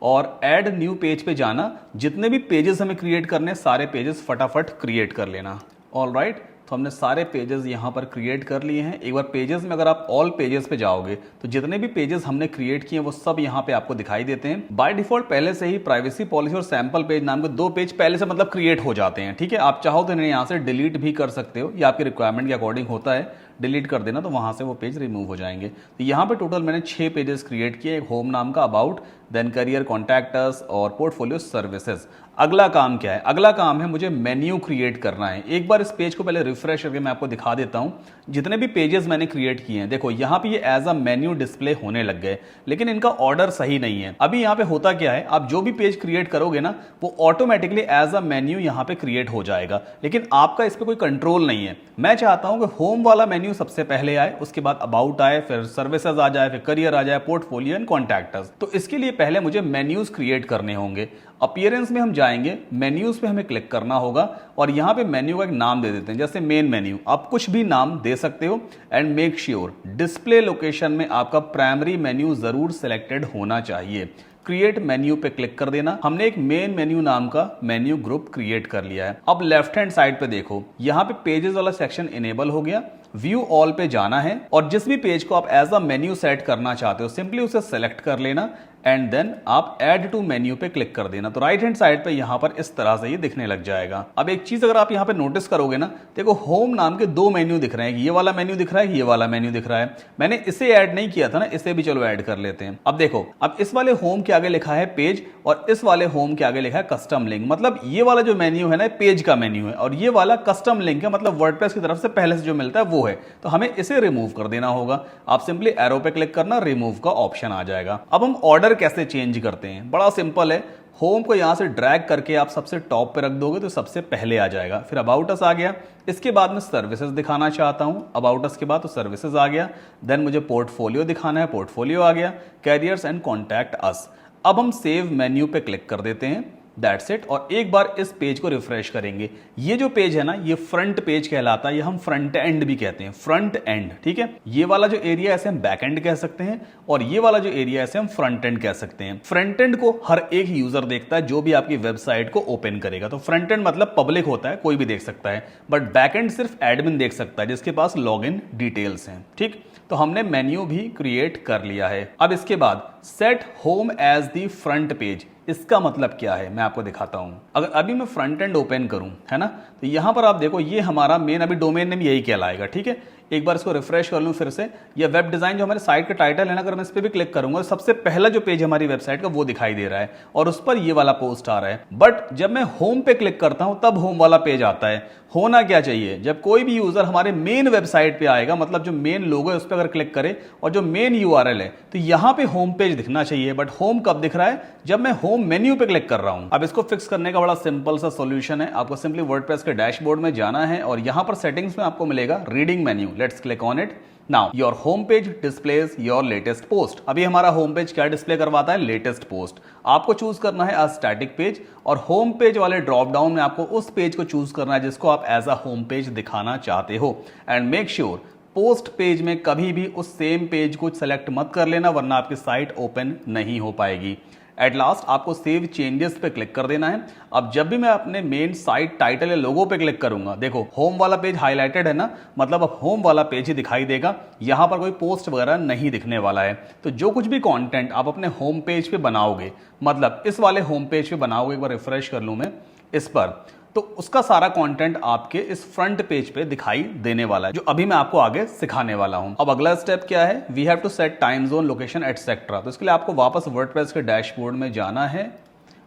और ऐड न्यू पेज पे जाना। जितने भी पेजेस हमें क्रिएट करने, सारे पेजेस फटाफट क्रिएट कर लेना। ऑलराइट, तो हमने सारे पेजेस यहां पर क्रिएट कर लिए हैं। एक बार पेजेस में अगर आप ऑल पेजेस पे जाओगे तो जितने भी पेजेस हमने क्रिएट किए वो सब यहां पे आपको दिखाई देते हैं। बाय डिफॉल्ट पहले से ही प्राइवेसी पॉलिसी और सैंपल पेज नाम के 2 पेज पहले से मतलब क्रिएट हो जाते हैं, ठीक है। आप चाहो तो इन्हें यहां से डिलीट भी कर सकते हो, या आपकी रिक्वायरमेंट के अकॉर्डिंग होता है, डिलीट कर देना तो वहां से वो पेज रिमूव हो जाएंगे। तो यहाँ पे टोटल मैंने 6 पेजेस क्रिएट किए। एक होम नाम का, about, then career, contact us और पोर्टफोलियो सर्विसेज। अगला काम क्या है? अगला काम है मुझे मेन्यू क्रिएट करना है। एक बार इस पेज को पहले रिफ्रेश करके मैं आपको दिखा देता हूं जितने भी पेजेस मैंने क्रिएट किए हैं। देखो यहां पे ये एज अ मेन्यू डिस्प्ले होने लग गए, लेकिन इनका ऑर्डर सही नहीं है। अभी यहां पे होता क्या है, आप जो भी पेज क्रिएट करोगे ना वो ऑटोमेटिकली एज अ मेन्यू यहां पे क्रिएट हो जाएगा, लेकिन आपका इस पर कोई कंट्रोल नहीं है। मैं चाहता हूं कि होम वाला मेन्यू सबसे पहले आए, उसके बाद अबाउट आए, फिर सर्विसेज आ जाए, फिर करियर आ जाए, पोर्टफोलियो एंड कॉन्टैक्ट्स। तो इसके लिए पहले मुझे मेन्यूज क्रिएट करने होंगे। अपीयरेंस में हम जाएंगे, मेन्यूज पे हमें क्लिक करना होगा और यहां पे मेन्यू का एक नाम दे देते हैं, जैसे मेन मेन्यू। आप कुछ भी नाम दे सकते हो and make sure display location में आपका प्राइमरी मेन्यू जरूर सिलेक्टेड होना चाहिए। क्रिएट मेन्यू पे क्लिक कर देना। हमने एक मेन मेन्यू नाम का मेन्यू ग्रुप क्रिएट कर लिया है। अब लेफ्ट हैंड साइड पे देखो, यहां पे पेजेस वाला सेक्शन इनेबल हो गया। व्यू ऑल पे जाना है और जिस भी पेज को आप एज अ मेन्यू सेट करना चाहते हो सिंपली उसे सेलेक्ट कर लेना एंड देन आप ऐड टू मेन्यू पे क्लिक कर देना। तो राइट हैंड साइड पे यहां पर इस तरह से ये दिखने लग जाएगा। अब एक चीज अगर आप यहां पे नोटिस करोगे ना, देखो होम नाम के दो मेन्यू दिख रहे हैं, ये वाला मेन्यू दिख रहा है, ये वाला मेन्यू दिख रहा है। मैंने इसे ऐड नहीं किया था ना, इसे भी चलो ऐड कर लेते हैं। अब देखो, अब इस वाले होम के आगे लिखा है पेज और इस वाले होम के आगे लिखा है कस्टम लिंक। मतलब ये वाला जो मेन्यू है ना पेज का मेन्यू है और ये वाला कस्टम लिंक है, मतलब वर्डप्रेस की तरफ से पहले से जो मिलता है वो है। तो हमें इसे रिमूव कर देना होगा। आप सिंपली एरो पे क्लिक करना, रिमूव का ऑप्शन आ जाएगा। अब हम ऑर्डर कैसे चेंज करते हैं? बड़ा सिंपल है। होम को यहां से ड्रैग करके आप सबसे टॉप पे रख दोगे तो सबसे पहले आ जाएगा। फिर अबाउट अस आ गया, इसके बाद मैं सर्विसेज दिखाना चाहता हूं, अबाउट अस के बाद तो सर्विसेज आ गया। देन मुझे पोर्टफोलियो दिखाना है, पोर्टफोलियो आ गया, कैरियर्स एंड कॉन्टैक्ट अस। अब हम सेव मेन्यू पे क्लिक कर देते हैं, दैट्स इट। और एक बार इस पेज को रिफ्रेश करेंगे। ये जो पेज है ना ये फ्रंट पेज कहलाता है, ये हम फ्रंट एंड भी कहते हैं, फ्रंट एंड, ठीक है। ये वाला जो एरिया ऐसे हम बैक एंड कह सकते हैं और ये वाला जो एरिया ऐसे हम फ्रंट एंड कह सकते हैं। फ्रंट एंड को हर एक यूजर देखता है जो भी आपकी वेबसाइट को ओपन करेगा। तो फ्रंट एंड मतलब पब्लिक होता है, कोई भी देख सकता है, बट बैक एंड सिर्फ एडमिन देख सकता है जिसके पास लॉग इन डिटेल्स हैं, ठीक। तो हमने मेन्यू भी क्रिएट कर लिया है। अब इसके बाद set home as the front page, इसका मतलब क्या है मैं आपको दिखाता हूं। अगर अभी मैं फ्रंट एंड ओपन करूं, है ना, तो यहां पर आप देखो ये हमारा मेन अभी डोमेन नेम यही कहलाएगा, ठीक है। एक बार इसको रिफ्रेश कर लूं फिर से, ये वेब डिजाइन जो हमारे साइट का टाइटल है ना, अगर मैं इस पर भी क्लिक करूंगा सबसे पहला जो पेज हमारी वेबसाइट का वो दिखाई दे रहा है और उस पर ये वाला पोस्ट आ रहा है। बट जब मैं होम पे क्लिक करता हूं तब होम वाला पेज आता है। होना क्या चाहिए, जब कोई भी यूजर हमारे मेन वेबसाइट पे आएगा, मतलब जो मेन लोगो है उस पर अगर क्लिक करे और जो मेन यूआरएल है तो यहां पे होम पेज दिखना चाहिए। बट होम कब दिख रहा है, जब मैं होम मेन्यू पे क्लिक कर रहा हूं। अब इसको फिक्स करने का बड़ा सिंपल सा सॉल्यूशन है। आपको सिंपली वर्डप्रेस के डैशबोर्ड में जाना है और यहां पर सेटिंग्स में आपको मिलेगा reading menu. Let's click on it. Now your home page displays your latest post. अभी हमारा होम पेज क्या डिस्प्ले करवाता है, लेटेस्ट पोस्ट। आपको चूज करना है स्टैटिक पेज और होम पेज वाले ड्रॉप डाउन में आपको उस पेज को चूज करना है जिसको आप एज अ होम पेज दिखाना चाहते हो। And make sure post page में कभी भी उस सेम पेज को सेलेक्ट मत कर लेना, वरना आपकी साइट ओपन नहीं हो पाएगी। एट लास्ट आपको सेव चेंजेस पे क्लिक कर देना है। अब जब भी मैं अपने मेन साइट टाइटल या लोगो पे क्लिक करूंगा, देखो होम वाला पेज हाईलाइटेड है ना, मतलब अब होम वाला पेज ही दिखाई देगा, यहां पर कोई पोस्ट वगैरह नहीं दिखने वाला है। तो जो कुछ भी कंटेंट आप अपने होम पेज पे बनाओगे, मतलब इस वाले होम पेज पे बनाओगे, एक बार रिफ्रेश कर लूं मैं इस पर, तो उसका सारा कंटेंट आपके इस फ्रंट पेज पे दिखाई देने वाला है, जो अभी मैं आपको आगे सिखाने वाला हूं। अब अगला स्टेप क्या है, we have to set time zone, location etcetera. तो इसके लिए आपको वापस वर्डप्रेस के डैशबोर्ड में जाना है।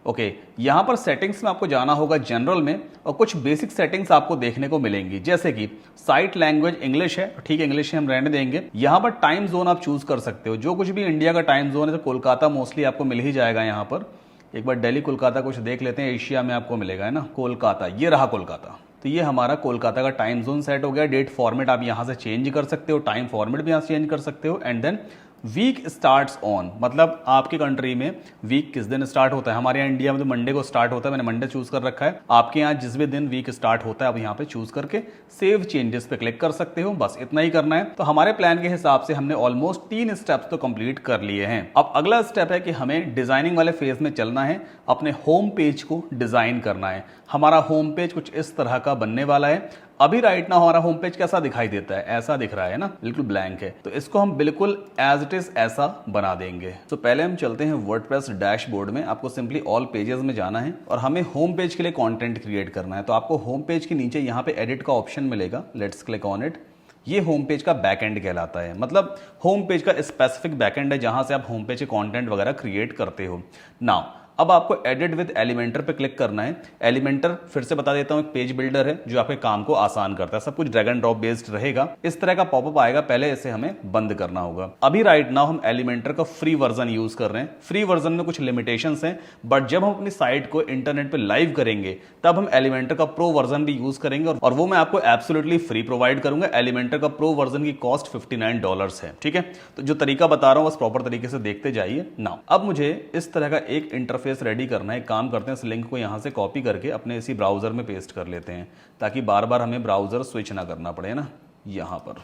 ओके, यहां पर सेटिंग्स में आपको जाना होगा जनरल में, और कुछ बेसिक सेटिंग्स आपको देखने को मिलेंगी, जैसे कि साइट लैंग्वेज इंग्लिश है, ठीक है, इंग्लिश हम रहने देंगे। यहां पर टाइम जोन आप चूज कर सकते हो, जो कुछ भी इंडिया का टाइम जोन है, तो कोलकाता मोस्टली आपको मिल ही जाएगा। यहां पर एक बार दिल्ली कोलकाता कुछ देख लेते हैं, एशिया में आपको मिलेगा, है ना, कोलकाता, ये रहा कोलकाता। तो ये हमारा कोलकाता का टाइम जोन सेट हो गया। डेट फॉर्मेट आप यहां से चेंज कर सकते हो, टाइम फॉर्मेट भी यहां से चेंज कर सकते हो। And then week starts on, मतलब आपकी कंट्री में वीक किस दिन स्टार्ट होता है। हमारे यहाँ इंडिया में तो मंडे को स्टार्ट होता है, मैंने मंडे चूज कर रखा है। आपके यहाँ जिस भी दिन वीक स्टार्ट होता है आप यहाँ पे चूज करके सेव चेंजेस पे क्लिक कर सकते हो। बस इतना ही करना है। तो हमारे प्लान के हिसाब से हमने ऑलमोस्ट 3 स्टेप्स तो कंप्लीट कर लिए हैं। अब अगला स्टेप है कि हमें डिजाइनिंग वाले फेज में चलना है, अपने होम पेज को डिजाइन करना है। हमारा होम पेज कुछ इस तरह का बनने वाला है। अभी राइट ना हमारा होम पेज कैसा दिखाई देता है, ऐसा दिख रहा है ना, बिल्कुल ब्लैंक है। तो इसको हम बिल्कुल एज इट इज ऐसा बना देंगे। तो पहले हम चलते हैं वर्डप्रेस डैशबोर्ड में। आपको सिंपली ऑल पेजेस में जाना है और हमें होम पेज के लिए कंटेंट क्रिएट करना है। तो आपको होम पेज के नीचे यहाँ पे एडिट का ऑप्शन मिलेगा, लेट्स क्लिक ऑन इट। ये होम पेज का बैकएंड कहलाता है। मतलब होम पेज का स्पेसिफिक बैकएंड है जहां से आप होम पेज के कंटेंट वगैरह क्रिएट करते हो। नाउ अब आपको एडिट विद एलिमेंटर पे क्लिक करना है। एलिमेंटर फिर से बता देता हूं एक पेज बिल्डर है जो आपके काम को आसान करता है। सब कुछ ड्रैग एंड ड्रॉप बेस्ड रहेगा। इस तरह का पॉपअप आएगा, पहले इसे हमें बंद करना होगा। अभी राइट नाउ हम एलिमेंटर का फ्री वर्जन यूज कर रहे हैं। फ्री वर्जन में कुछ लिमिटेशंस हैं, बट जब हम अपनी साइट को इंटरनेट पे लाइव करेंगे तब हम एलिमेंटर का प्रो वर्जन भी यूज करेंगे और वो मैं आपको एब्सोल्युटली फ्री प्रोवाइड करूंगा। एलिमेंटर का प्रो वर्जन की कॉस्ट $59 है। ठीक है, तो जो तरीका बता रहा हूं बस प्रॉपर तरीके से देखते जाइए। नाउ अब मुझे इस तरह का एक इंटरफेस रेडी करना है। काम करते हैं, इस लिंक को यहां से कॉपी करके अपने इसी ब्राउजर में पेस्ट कर लेते हैं ताकि बार बार हमें ब्राउजर स्विच ना करना पड़े ना। यहां पर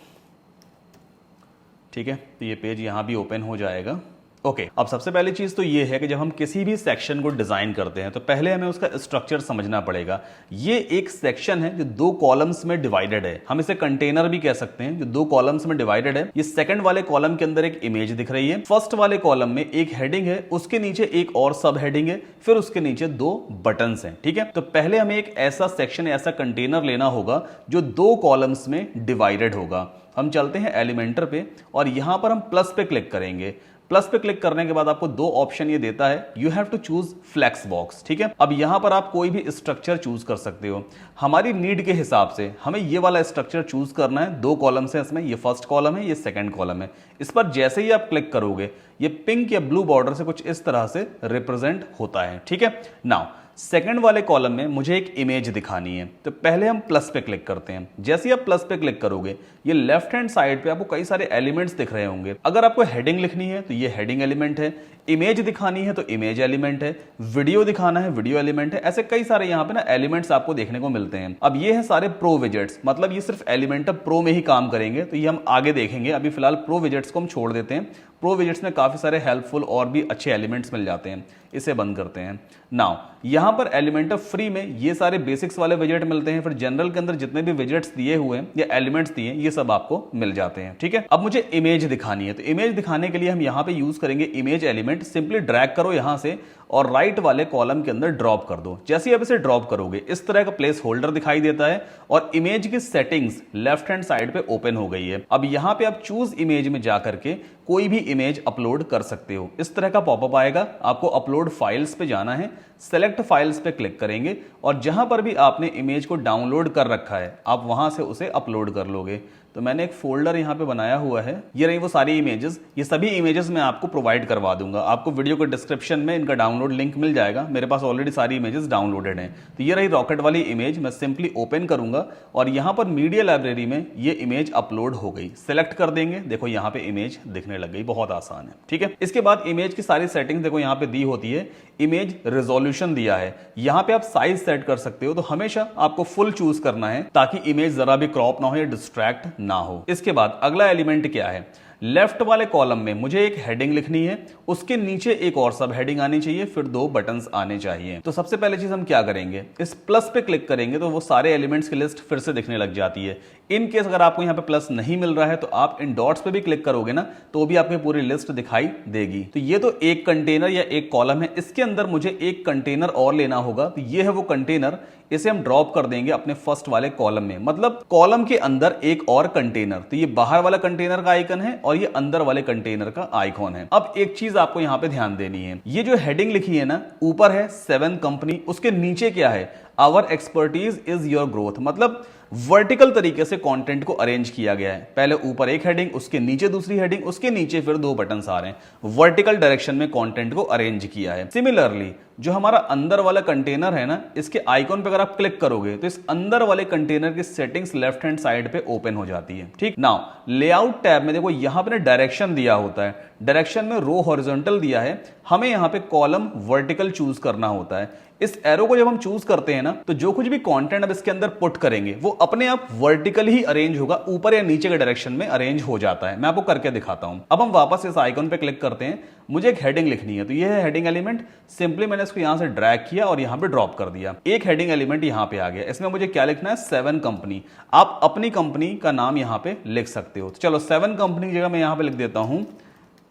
ठीक है, तो ये पेज यहां भी ओपन हो जाएगा। ओके, अब सबसे पहली चीज तो ये है कि जब हम किसी भी सेक्शन को डिजाइन करते हैं तो पहले हमें उसका स्ट्रक्चर समझना पड़ेगा। ये एक सेक्शन है जो 2 कॉलम्स में डिवाइडेड है। हम इसे कंटेनर भी कह सकते हैं, जो 2 कॉलम्स में डिवाइडेड है। ये सेकंड वाले कॉलम के अंदर एक इमेज दिख रही है। फर्स्ट वाले कॉलम में एक हेडिंग है, उसके नीचे एक और सब हेडिंग है, फिर उसके नीचे 2 बटन्स हैं। ठीक है, तो पहले हमें एक ऐसा सेक्शन, ऐसा कंटेनर लेना होगा जो 2 कॉलम्स में डिवाइडेड होगा। हम चलते हैं एलिमेंटर पे और यहां पर हम प्लस पे क्लिक करेंगे। प्लस पे क्लिक करने के बाद आपको 2 ऑप्शन ये देता है, you have to choose flexbox. ठीक है, अब यहां पर आप कोई भी स्ट्रक्चर चूज कर सकते हो। हमारी नीड के हिसाब से हमें ये वाला स्ट्रक्चर चूज करना है। 2 कॉलम्स हैं इसमें, ये फर्स्ट कॉलम है, ये सेकंड कॉलम है। इस पर जैसे ही आप क्लिक करोगे ये पिंक या ब्लू बॉर्डर से कुछ इस तरह से रिप्रेजेंट होता है। ठीक है, नाउ सेकंड वाले कॉलम में मुझे एक इमेज दिखानी है, तो पहले हम प्लस पे क्लिक करते हैं। जैसे ही आप प्लस पे क्लिक करोगे ये लेफ्ट हैंड साइड पे आपको कई सारे एलिमेंट्स दिख रहे होंगे। अगर आपको हेडिंग लिखनी है तो ये हेडिंग एलिमेंट है, इमेज दिखानी है तो इमेज एलिमेंट है, वीडियो दिखाना है वीडियो एलिमेंट है। ऐसे कई सारे यहाँ पे ना एलिमेंट्स आपको देखने को मिलते हैं। अब ये है सारे प्रो विजेट्स, मतलब ये सिर्फ एलिमेंटर प्रो में ही काम करेंगे, तो ये हम आगे देखेंगे। अभी फिलहाल प्रो विजेट्स को हम छोड़ देते हैं। प्रो विजेट्स में काफी सारे हेल्पफुल और भी अच्छे एलिमेंट्स मिल जाते हैं, इसे बंद करते हैं। नाउ यहां पर एलिमेंटर फ्री में ये सारे बेसिक्स वाले विजेट मिलते हैं, फिर जनरल के अंदर जितने भी विजेट्स दिए हुए हैं या एलिमेंट्स दिए हैं ये सब आपको मिल जाते हैं। ठीक है, अब मुझे इमेज दिखानी है, तो इमेज दिखाने के लिए हम यहां पे यूज करेंगे इमेज एलिमेंट। सिंपली ड्रैग करो यहां से और राइट वाले कॉलम के अंदर ड्रॉप कर दो। जैसे ही आप इसे ड्रॉप करोगे इस तरह का प्लेस होल्डर दिखाई देता है और इमेज की सेटिंग्स लेफ्ट हैंड साइड पे ओपन हो गई है। अब यहां पे आप चूज इमेज में जाकर के कोई भी इमेज अपलोड कर सकते हो। इस तरह का पॉपअप आएगा, आपको अपलोड फाइल्स पे जाना है, सेलेक्ट फाइल्स पे क्लिक करेंगे और जहां पर भी आपने इमेज को डाउनलोड कर रखा है आप वहां से उसे अपलोड कर लोगे। तो मैंने एक फोल्डर यहां पे बनाया हुआ है, ये रही वो सारी इमेजेस। ये सभी इमेजेस मैं आपको प्रोवाइड करवा दूंगा। आपको वीडियो के डिस्क्रिप्शन में इनका डाउनलोड लिंक मिल जाएगा। मेरे पास ऑलरेडी सारी इमेजेस डाउनलोडेड हैं। तो ये रही रॉकेट वाली इमेज, मैं सिंपली ओपन करूंगा और यहां पर मीडिया लाइब्रेरी में ये इमेज अपलोड हो गई। सेलेक्ट कर देंगे, देखो यहां पे इमेज दिखने लग गई, बहुत आसान है। ठीक है, इसके बाद इमेज की सारी सेटिंग्स देखो यहां पे दी होती है। इमेज रेजोल्यूशन दिया है, यहां पे आप साइज सेट कर सकते हो। तो हमेशा आपको फुल चूज करना है ताकि इमेज जरा भी क्रॉप ना हो या डिस्ट्रैक्ट ना हो। इसके बाद अगला एलिमेंट क्या है, लेफ्ट वाले कॉलम में मुझे एक हेडिंग लिखनी है, उसके नीचे एक और सब हेडिंग आनी चाहिए, फिर 2 बटन्स आने चाहिए। तो सबसे पहले चीज हम क्या करेंगे, इस प्लस पे क्लिक करेंगे तो वो सारे एलिमेंट्स की लिस्ट फिर से दिखने लग जाती है। इन केस अगर आपको यहाँ पे प्लस नहीं मिल रहा है तो आप इन डॉट्स पे भी क्लिक करोगे ना तो भी आपको पूरी लिस्ट दिखाई देगी। तो ये तो एक कंटेनर या एक कॉलम है, इसके अंदर मुझे एक कंटेनर और लेना होगा। तो ये है वो कंटेनर, इसे हम ड्रॉप कर देंगे अपने फर्स्ट वाले कॉलम में, मतलब कॉलम के अंदर एक और कंटेनर। तो ये बाहर वाला कंटेनर का आइकन है और ये अंदर वाले कंटेनर का आइकॉन है। अब एक चीज आपको यहां पे ध्यान देनी है, ये जो हेडिंग लिखी है ना, ऊपर है 7 कंपनी, उसके नीचे क्या है, our expertise is your growth. मतलब वर्टिकल तरीके से कंटेंट को अरेंज किया गया है। पहले ऊपर एक हेडिंग, उसके नीचे दूसरी हेडिंग, उसके नीचे फिर 2 बटन्स आ रहे हैं। वर्टिकल डायरेक्शन में कंटेंट को अरेंज किया है। सिमिलरली जो हमारा अंदर वाला कंटेनर है ना, इसके आइकॉन पे अगर आप क्लिक करोगे तो इस अंदर वाले कंटेनर की सेटिंग्स लेफ्ट हैंड साइड पे ओपन हो जाती है। ठीक, नाउ लेआउट टैब में देखो यहां पे डायरेक्शन दिया होता है। डायरेक्शन में रो हॉरिजॉन्टल दिया है, हमें यहां पे कॉलम वर्टिकल चूज करना होता है। इस एरो को जब हम चूज करते हैं ना तो जो कुछ भी कंटेंट अब इसके अंदर पुट करेंगे वो अपने आप वर्टिकल ही अरेंज होगा, ऊपर या नीचे के डायरेक्शन में अरेंज हो जाता है। मैं आपको करके दिखाता हूं। अब हम वापस इस आइकन पे क्लिक करते हैं, मुझे एक हेडिंग लिखनी है, तो ये है हेडिंग एलिमेंट। सिंपली मैंने इसको यहां से ड्रैग किया और यहां पे ड्रॉप कर दिया। एक हेडिंग एलिमेंट यहां पे आ गया। इसमें मुझे क्या लिखना है, 7 कंपनी। आप अपनी कंपनी का नाम यहां पे लिख सकते हो। तो चलो 7 कंपनी की जगह मैं यहां पे लिख देता हूं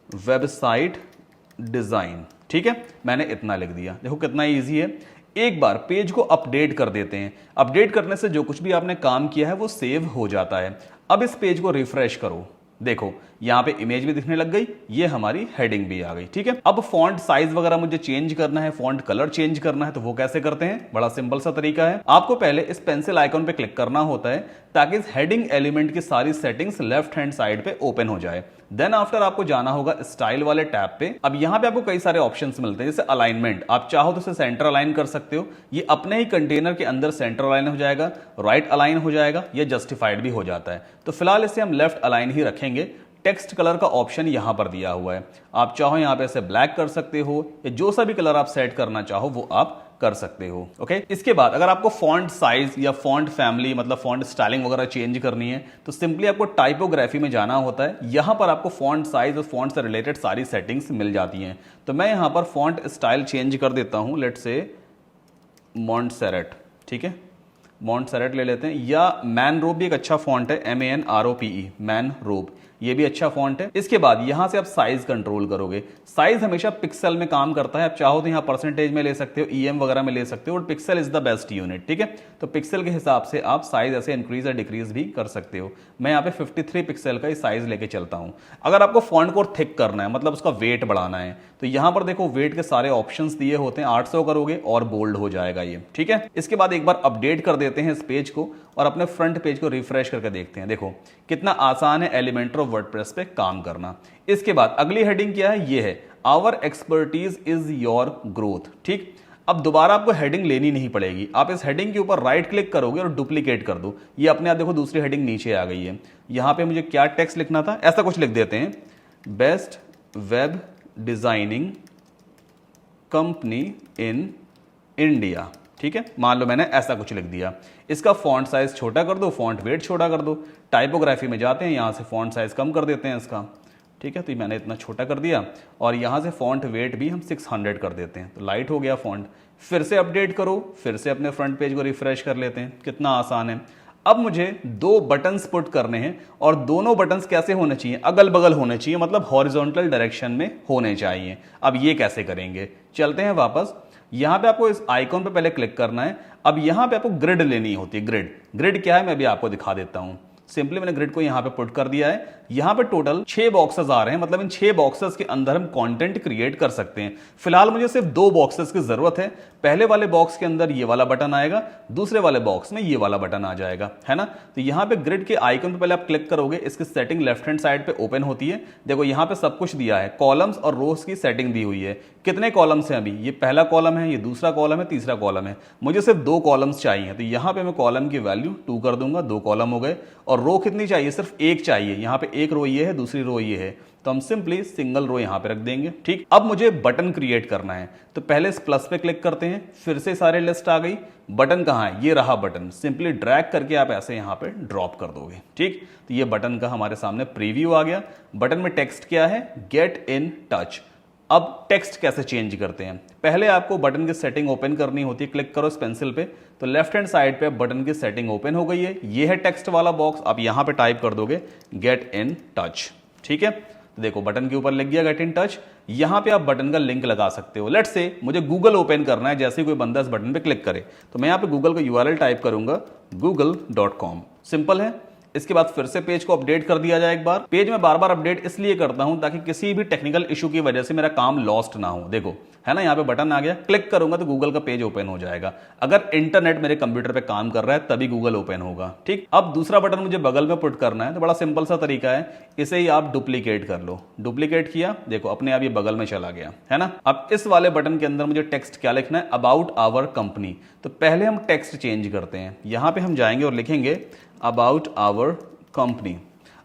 वेबसाइट डिजाइन। ठीक है, मैंने इतना लिख दिया। देखो कितना इजी है। एक बार पेज को अपडेट कर देते हैं। अपडेट करने से जो कुछ भी आपने काम किया है वो सेव हो जाता है। अब इस पेज को रिफ्रेश करो, देखो यहां पे इमेज भी दिखने लग गई, ये हमारी हेडिंग भी आ गई। ठीक है, अब फॉन्ट साइज वगैरह मुझे चेंज करना है, फॉन्ट कलर चेंज करना है, तो वो कैसे करते हैं? बड़ा सिंपल सा तरीका है। आपको पहले इस पेंसिल आइकॉन पे क्लिक करना होता है ताकि इस हेडिंग एलिमेंट की सारी सेटिंग्स लेफ्ट हैंड साइड पे ओपन हो जाए। देन आफ्टर आपको जाना होगा स्टाइल वाले टैब पे। अब यहां पे आपको कई सारे ऑप्शंस मिलते हैं, जैसे अलाइनमेंट, आप चाहो तो इसे सेंटर अलाइन कर सकते हो, ये अपने ही कंटेनर के अंदर सेंटर अलाइन हो जाएगा, राइट अलाइन हो जाएगा, या जस्टिफाइड भी हो जाता है। तो फिलहाल इसे हम लेफ्ट अलाइन ही रखेंगे। टेक्स्ट कलर का ऑप्शन यहां पर दिया हुआ है, आप चाहो यहां पे इसे ब्लैक कर सकते हो, या जो सा भी कलर आप सेट करना चाहो वो आप कर सकते हो। ओके, इसके बाद अगर आपको फॉन्ट साइज या फॉन्ट फैमिली मतलब फॉन्ट स्टाइलिंग वगैरह चेंज करनी है तो सिंपली आपको टाइपोग्राफी में जाना होता है। यहां पर आपको फॉन्ट साइज और फॉन्ट से रिलेटेड सारी सेटिंग्स मिल जाती हैं। तो मैं यहां पर फॉन्ट स्टाइल चेंज कर देता हूं, लेट्स से मॉन्टसेरेट। ठीक है, मॉन्टसेरेट ले लेते हैं, या मैनरोप भी एक अच्छा फॉन्ट है, MANROPE, मैनरोप, ये भी अच्छा फॉन्ट है। इसके बाद यहां से आप साइज कंट्रोल करोगे। साइज हमेशा पिक्सल में काम करता है, आप चाहो तो यहां परसेंटेज में ले सकते हो, EM वगैरह में ले सकते हो, और pixel is the best unit. ठीक है, तो पिक्सल के हिसाब से आप साइज ऐसे इंक्रीज या डिक्रीज भी कर सकते हो। मैं यहाँ पे 53 पिक्सल का साइज लेके चलता हूं। अगर आपको फॉन्ट को थिक करना है, मतलब उसका वेट बढ़ाना है, तो यहां पर देखो वेट के सारे ऑप्शंस दिए होते हैं, 800 करोगे और बोल्ड हो जाएगा ये। ठीक है, इसके बाद एक बार अपडेट कर देते हैं इस पेज को और अपने फ्रंट पेज को रिफ्रेश करके देखते हैं। देखो कितना आसान है एलिमेंटर ऑफ वर्डप्रेस पे काम करना। इसके बाद अगली हेडिंग क्या है? ये है our expertise is your growth. ठीक, अब दोबारा आपको हेडिंग लेनी नहीं पड़ेगी, आप इस हेडिंग के ऊपर राइट क्लिक करोगे और डुप्लीकेट कर दो, ये अपने आप देखो दूसरी हेडिंग नीचे आ गई है। यहां पे मुझे क्या टेक्स्ट लिखना था, ऐसा कुछ लिख देते हैं, best web designing company in India. ठीक है, मान लो मैंने ऐसा कुछ लिख दिया। इसका फॉन्ट साइज छोटा कर दो, फॉन्ट वेट छोटा कर दो। टाइपोग्राफी में जाते हैं, यहां से फॉन्ट साइज कम कर देते हैं इसका। ठीक है, तो मैंने इतना छोटा कर दिया, और यहां से फॉन्ट वेट भी हम 600 कर देते हैं, तो लाइट हो गया फॉन्ट। फिर से अपडेट करो, फिर से अपने फ्रंट पेज को रिफ्रेश कर लेते हैं, कितना आसान है। अब मुझे 2 बटन्स पुट करने हैं, और दोनों बटन्स कैसे होने चाहिए? अगल बगल होने चाहिए, मतलब हॉरिजॉन्टल डायरेक्शन में होने चाहिए। अब ये कैसे करेंगे? चलते हैं वापस, यहां पे आपको इस आइकॉन पे पहले क्लिक करना है। अब यहां पे आपको ग्रिड लेनी होती है। ग्रिड क्या है मैं भी आपको दिखा देता हूं। सिंपली मैंने ग्रिड को यहां पे पुट कर दिया है। यहां पे टोटल 6 बॉक्सेस आ रहे हैं, मतलब इन 6 बॉक्सेस के अंदर हम कंटेंट क्रिएट कर सकते हैं। फिलहाल मुझे सिर्फ 2 बॉक्सेस की जरूरत है। पहले वाले बॉक्स के अंदर ये वाला बटन आएगा, दूसरे वाले बॉक्स में ये वाला बटन आ जाएगा, है ना। तो यहां पे ग्रिड के आइकन पे पहले आप क्लिक करोगे, इसकी सेटिंग लेफ्ट हैंड साइड पे ओपन होती है। देखो यहां पे सब कुछ दिया है, कॉलम्स और रोज की सेटिंग दी हुई है। कितने कॉलम्स हैं अभी? ये पहला कॉलम है, ये दूसरा कॉलम है, तीसरा कॉलम है। मुझे सिर्फ 2 कॉलम्स चाहिए, तो यहां पे मैं कॉलम की वैल्यू 2 कर दूंगा, 2 कॉलम हो गए। और रो कितनी चाहिए? सिर्फ 1 चाहिए। यहां पे 1 रो ये है, दूसरी रो ये है, तो हम सिंपली सिंगल रो यहां पे रख देंगे। ठीक, अब मुझे बटन क्रिएट करना है, तो पहले इस प्लस पे क्लिक करते हैं, फिर से सारे लिस्ट आ गई। बटन कहां है? ये रहा बटन, सिंपली ड्रैग करके आप ऐसे यहां पे ड्रॉप कर दोगे। ठीक, तो ये बटन का हमारे सामने प्रीव्यू आ गया। बटन में टेक्स्ट क्या है? Get in touch. अब टेक्स्ट कैसे चेंज करते हैं? पहले आपको बटन की सेटिंग ओपन करनी होती है। क्लिक करो इस पेंसिल पे, तो लेफ्ट हैंड साइड पे बटन की सेटिंग ओपन हो गई है। ये है टेक्स्ट वाला बॉक्स, आप यहां पे टाइप कर दोगे गेट इन टच। ठीक है, तो देखो बटन के ऊपर लिख गया गेट इन टच। यहां पे आप बटन का लिंक लगा सकते हो। लेट्स से मुझे गूगल ओपन करना है, जैसे कोई बंदा इस बटन पे क्लिक करे तो मैं यहां पे गूगल का URL टाइप करूंगा, google.com। सिंपल है। इसके बाद फिर से पेज को अपडेट कर दिया जाए एक बार। पेज में बार बार अपडेट इसलिए करता हूं ताकि किसी भी टेक्निकल इशू की वजह से मेरा काम लॉस्ट ना हो। देखो है ना, यहां पे बटन आ गया, क्लिक करूंगा तो गूगल का पेज ओपन हो जाएगा। अगर इंटरनेट मेरे कंप्यूटर पे काम कर रहा है तभी गूगल ओपन होगा। ठीक, अब दूसरा बटन मुझे बगल में पुट करना है, तो बड़ा सिंपल सा तरीका है, इसे ही आप डुप्लीकेट कर लो। डुप्लीकेट किया, देखो अपने आप ये बगल में चला गया, है ना। अब इस वाले बटन के अंदर मुझे टेक्स्ट क्या लिखना है? About our company. तो पहले हम टेक्स्ट चेंज करते हैं, यहां पे हम जाएंगे और लिखेंगे अबाउट आवर कंपनी।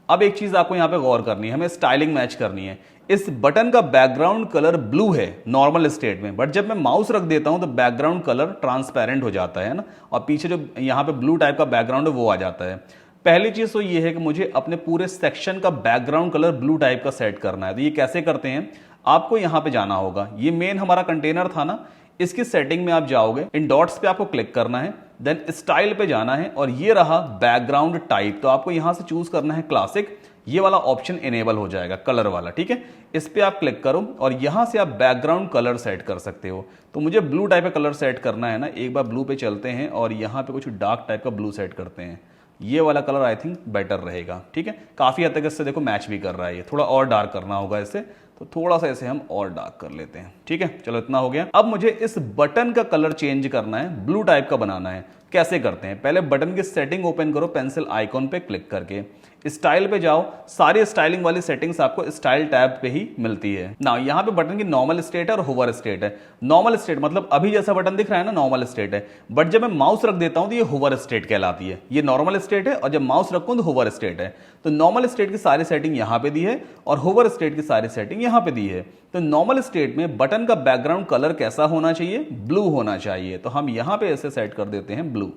अब एक चीज आपको यहां पे गौर करनी है, हमें स्टाइलिंग मैच करनी है। इस बटन का बैकग्राउंड कलर ब्लू है नॉर्मल स्टेट में, बट जब मैं माउस रख देता हूं तो बैकग्राउंड कलर ट्रांसपेरेंट हो जाता है ना, और पीछे जो यहां पे ब्लू टाइप का बैकग्राउंड है वो आ जाता है। पहली चीज तो ये है कि मुझे अपने पूरे सेक्शन का बैकग्राउंड कलर ब्लू टाइप का सेट करना है। तो ये कैसे करते हैं? आपको यहां पे जाना होगा, ये मेन हमारा कंटेनर था ना, इसकी सेटिंग में आप जाओगे, इन डॉट्स पे आपको क्लिक करना है, देन स्टाइल पे जाना है, और ये रहा बैकग्राउंड टाइप। तो आपको यहां से चूज करना है क्लासिक, ये वाला ऑप्शन इनेबल हो जाएगा कलर वाला, ठीक है। इस पे आप क्लिक करो और यहां से आप बैकग्राउंड कलर सेट कर सकते हो। तो मुझे ब्लू टाइप का कलर सेट करना है ना, एक बार ब्लू पे चलते हैं और यहाँ पे कुछ डार्क टाइप का ब्लू सेट करते हैं। ये वाला कलर आई थिंक बेटर रहेगा, ठीक है। काफी हद तक इससे देखो मैच भी कर रहा है, ये थोड़ा और डार्क करना होगा इसे, तो थोड़ा सा इसे हम और डार्क कर लेते हैं, ठीक है। चलो इतना हो गया। अब मुझे इस बटन का कलर चेंज करना है, ब्लू टाइप का बनाना है। कैसे करते हैं, पहले बटन की सेटिंग ओपन करो, पेंसिल आइकॉन पे क्लिक करके स्टाइल पे जाओ। सारी स्टाइलिंग वाली सेटिंग्स आपको स्टाइल टैब पे ही मिलती है ना। यहाँ पे बटन की नॉर्मल स्टेट है और होवर स्टेट है। नॉर्मल स्टेट मतलब अभी जैसा बटन दिख रहा है ना, नॉर्मल स्टेट है, बट जब मैं माउस रख देता हूं तो ये होवर स्टेट कहलाती है। ये नॉर्मल स्टेट है और जब माउस रखूं तो होवर स्टेट है। तो नॉर्मल स्टेट की सारी सेटिंग यहां पे दी है और होवर स्टेट की सारी सेटिंग यहां पे दी है। तो नॉर्मल स्टेट में बटन का बैकग्राउंड कलर कैसा होना चाहिए, ब्लू होना चाहिए। तो हम यहां पे ऐसे सेट कर देते हैं ब्लू,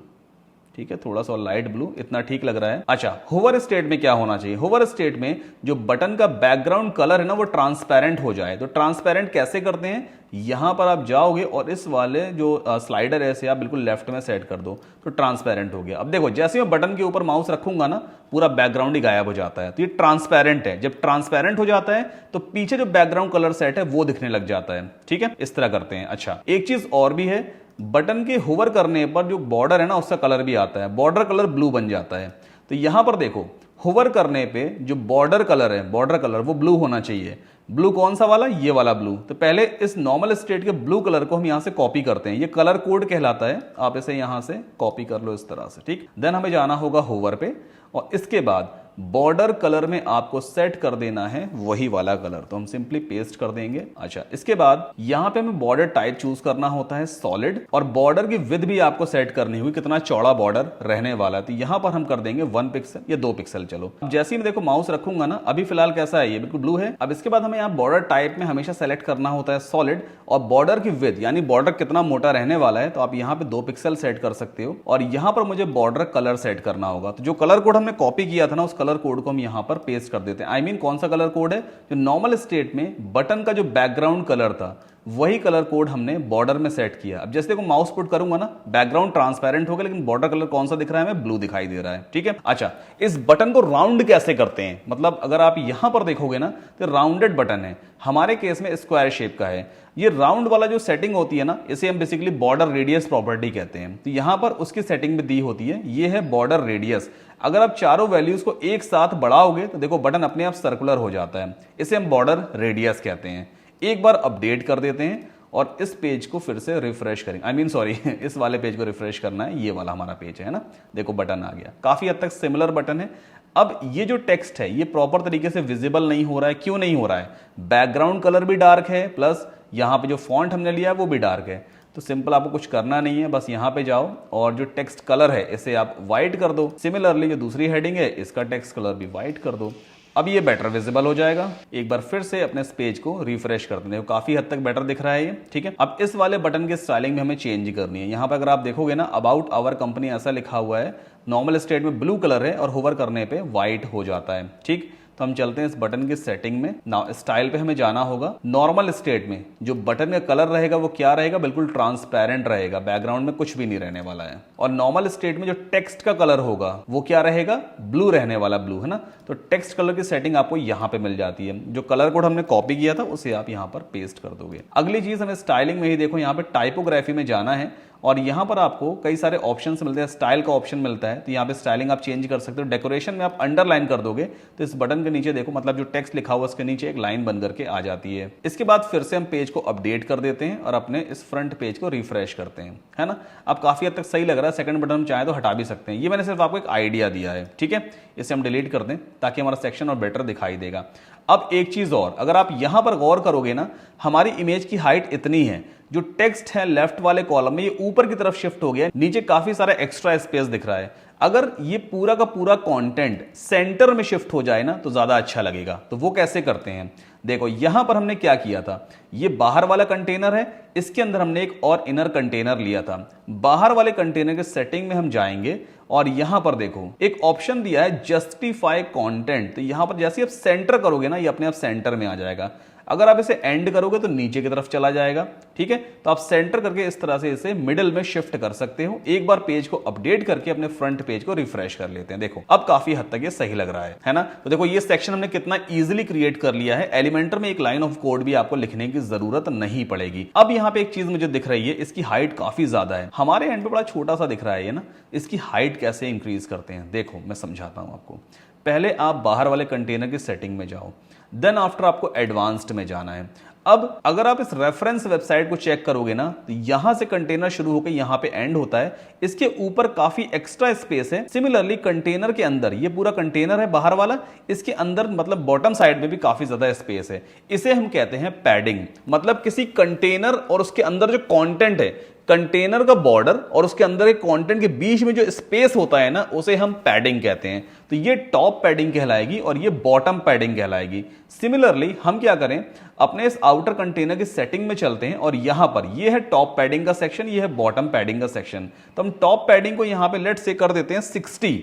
ठीक है, थोड़ा सा लाइट ब्लू, इतना ठीक लग रहा है। अच्छा, होवर स्टेट में क्या होना चाहिए, होवर स्टेट में जो बटन का बैकग्राउंड कलर है ना वो ट्रांसपेरेंट हो जाए। तो ट्रांसपेरेंट कैसे करते हैं, यहां पर आप जाओगे और इस वाले जो स्लाइडर है इसे आप बिल्कुल लेफ्ट में सेट कर दो, तो ट्रांसपेरेंट हो गया। अब देखो जैसे मैं बटन के ऊपर माउस रखूंगा ना, पूरा बैकग्राउंड ही गायब हो जाता है। तो ये ट्रांसपेरेंट है। जब ट्रांसपेरेंट हो जाता है तो पीछे जो बैकग्राउंड कलर सेट है वो दिखने लग जाता है, ठीक है। इस तरह करते हैं। अच्छा, एक चीज और भी है, बटन के होवर करने पर जो बॉर्डर है ना उसका कलर भी आता है, बॉर्डर कलर ब्लू बन जाता है। तो यहां पर देखो होवर करने पे जो बॉर्डर कलर है, बॉर्डर कलर वो ब्लू होना चाहिए। ब्लू कौन सा वाला, ये वाला ब्लू। तो पहले इस नॉर्मल स्टेट के ब्लू कलर को हम यहां से कॉपी करते हैं, ये कलर कोड कहलाता है। आप इसे यहां से कॉपी कर लो इस तरह से, ठीक। देन हमें जाना होगा होवर पे और इसके बाद बॉर्डर कलर में आपको सेट कर देना है वही वाला कलर, तो हम सिंपली पेस्ट कर देंगे। अच्छा, इसके बाद यहां पे हमें बॉर्डर टाइप चूज करना होता है सॉलिड, और बॉर्डर की विड्थ भी आपको सेट करनी होगी, कितना चौड़ा बॉर्डर रहने वाला है। तो यहां पर हम कर देंगे 1 पिक्सल या 2 पिक्सल। चलो, अब जैसे ही मैं देखो माउस रखूंगा ना, अभी फिलहाल कैसा है, ये बिल्कुल ब्लू है। अब इसके बाद हमें यहाँ बॉर्डर टाइप में हमेशा सेलेक्ट करना होता है सॉलिड, और बॉर्डर की विड्थ यानी बॉर्डर कितना मोटा रहने वाला है, तो आप यहाँ पे 2 पिक्सल सेट कर सकते हो। और यहां पर मुझे बॉर्डर कलर सेट करना होगा। तो जो कलर कोड हमने कॉपी किया था ना, उस कलर कोड को हम यहाँ पर पेस्ट कर देते हैं। आई मीन कौन सा कलर कोड है, जो नॉर्मल स्टेट में बटन का जो बैकग्राउंड कलर था वही कलर कोड हमने बॉर्डर में सेट किया। अब जैसे देखो माउस पुट करूंगा ना, बैकग्राउंड ट्रांसपेरेंट हो गया, लेकिन बॉर्डर कलर कौन सा दिख रहा है हमें, ब्लू दिखाई दे रहा है, ठीक है। अच्छा, इस बटन को राउंड कैसे करते हैं, मतलब अगर आप यहां पर देखोगे ना तो राउंडेड बटन है, हमारे केस में स्क्वायर शेप का है। ये राउंड वाला जो सेटिंग होती है ना, इसे हम बेसिकली बॉर्डर रेडियस प्रॉपर्टी कहते हैं। तो यहां पर उसकी सेटिंग भी दी होती है, ये है बॉर्डर रेडियस। अगर आप चारों वैल्यूज को एक साथ बढ़ाओगे तो देखो बटन अपने आप सर्कुलर हो जाता है, इसे हम बॉर्डर रेडियस कहते हैं। एक बार अपडेट कर देते हैं और इस पेज को फिर से रिफ्रेश करेंगे, आई मीन सॉरी इस वाले पेज को रिफ्रेश करना है, ये वाला हमारा पेज है ना। देखो बटन आ गया, काफी हद तक सिमिलर बटन है। अब ये जो टेक्स्ट है ये प्रॉपर तरीके से विजिबल नहीं हो रहा है, क्यों नहीं हो रहा है, बैकग्राउंड कलर भी डार्क है, प्लस यहां पे जो फॉन्ट हमने लिया है वो भी डार्क है। तो सिंपल आपको कुछ करना नहीं है, बस यहां पे जाओ और जो टेक्स्ट कलर है इसे आप व्हाइट कर दो। सिमिलरली जो दूसरी हेडिंग है इसका टेक्स्ट कलर भी व्हाइट कर दो। अब ये बेटर विजिबल हो जाएगा। एक बार फिर से अपने इस पेज को रिफ्रेश करते हैं, काफी हद तक बेटर दिख रहा है ये, ठीक है। अब इस वाले बटन के स्टाइलिंग में हमें चेंज करनी है। यहां पर अगर आप देखोगे ना, अबाउट आवर कंपनी ऐसा लिखा हुआ है, नॉर्मल स्टेट में ब्लू कलर है और होवर करने पे व्हाइट हो जाता है, ठीक। तो हम चलते हैं इस बटन की सेटिंग में। नाउ स्टाइल पे हमें जाना होगा। नॉर्मल स्टेट में जो बटन का कलर रहेगा वो क्या रहेगा, बिल्कुल ट्रांसपेरेंट रहेगा, बैकग्राउंड में कुछ भी नहीं रहने वाला है। और नॉर्मल स्टेट में जो टेक्स्ट का कलर होगा वो क्या रहेगा, ब्लू रहने वाला, ब्लू है ना। तो टेक्स्ट कलर की सेटिंग आपको यहाँ पे मिल जाती है। जो कलर कोड हमने कॉपी किया था उसे आप यहाँ पर पेस्ट कर दोगे। अगली चीज हमें स्टाइलिंग में ही देखो, यहाँ पे टाइपोग्राफी में जाना है और यहां पर आपको कई सारे ऑप्शंस मिलते हैं। स्टाइल का ऑप्शन मिलता है, तो यहां पे स्टाइलिंग आप चेंज कर सकते हो। डेकोरेशन में आप अंडरलाइन कर दोगे तो इस बटन के नीचे देखो, मतलब जो टेक्स्ट लिखा हुआ उसके नीचे एक लाइन बन करके आ जाती है। इसके बाद फिर से हम पेज को अपडेट कर देते हैं और अपने इस फ्रंट पेज को रिफ्रेश करते हैं, है ना। अब काफी हद तक सही लग रहा है। सेकंड बटन हम चाहे तो हटा भी सकते हैं, ये मैंने सिर्फ आपको एक आइडिया दिया है, ठीक है। इसे हम डिलीट कर दें ताकि हमारा सेक्शन और बेटर दिखाई देगा। अब एक चीज और, अगर आप यहां पर गौर करोगे ना, हमारी इमेज की हाइट इतनी है, जो टेक्स्ट है लेफ्ट वाले कॉलम में ये ऊपर की तरफ शिफ्ट हो गया, नीचे काफी सारा एक्स्ट्रा स्पेस दिख रहा है। अगर ये पूरा का पूरा कंटेंट सेंटर में शिफ्ट हो जाए ना तो ज्यादा अच्छा लगेगा। तो वो कैसे करते हैं, देखो यहां पर हमने क्या किया था, ये बाहर वाला कंटेनर है, इसके अंदर हमने एक और इनर कंटेनर लिया था। बाहर वाले कंटेनर के सेटिंग में हम जाएंगे और यहां पर देखो एक ऑप्शन दिया है जस्टिफाई कंटेंट। तो यहां पर जैसे आप सेंटर करोगे ना, ये अपने आप सेंटर में आ जाएगा। अगर आप इसे एंड करोगे तो नीचे की तरफ चला जाएगा, ठीक है। तो आप सेंटर करके इस तरह से इसे मिडिल में शिफ्ट कर सकते हो। एक बार पेज को अपडेट करके अपने फ्रंट पेज को रिफ्रेश कर लेते हैं। देखो अब काफी हद तक ये सही लग रहा है ना। तो देखो ये सेक्शन हमने कितना इजीली क्रिएट कर लिया है। एलिमेंटर में एक लाइन ऑफ कोड भी आपको लिखने की जरूरत नहीं पड़ेगी। अब यहाँ पे एक चीज मुझे दिख रही है, इसकी हाइट काफी ज्यादा है, हमारे एंड पे बड़ा छोटा सा दिख रहा है ये ना। इसकी हाइट कैसे इंक्रीज करते हैं, देखो मैं समझाता हूं आपको। पहले आप बाहर वाले कंटेनर की सेटिंग में जाओ, देन आफ्टर आपको एडवांस्ड में जाना है। अब अगर आप इस रेफरेंस वेबसाइट को चेक करोगे ना, तो यहां से कंटेनर शुरू होकर यहां पे एंड होता है। इसके ऊपर काफी एक्स्ट्रा स्पेस है। सिमिलरली कंटेनर के अंदर, ये पूरा कंटेनर है बाहर वाला, इसके अंदर मतलब बॉटम साइड में भी काफी ज्यादा स्पेस है। इसे हम कहते हैं पैडिंग। मतलब किसी कंटेनर और उसके अंदर जो कंटेंट है, कंटेनर का बॉर्डर और उसके अंदर एक कंटेंट के बीच में जो स्पेस होता है ना, उसे हम पैडिंग कहते हैं। तो ये टॉप पैडिंग कहलाएगी और ये बॉटम पैडिंग कहलाएगी। सिमिलरली हम क्या करें, अपने इस आउटर कंटेनर की सेटिंग में चलते हैं और यहां पर ये है टॉप पैडिंग का सेक्शन, ये है बॉटम पैडिंग का सेक्शन। तो हम टॉप पैडिंग को यहां पे लेट से कर देते हैं 60,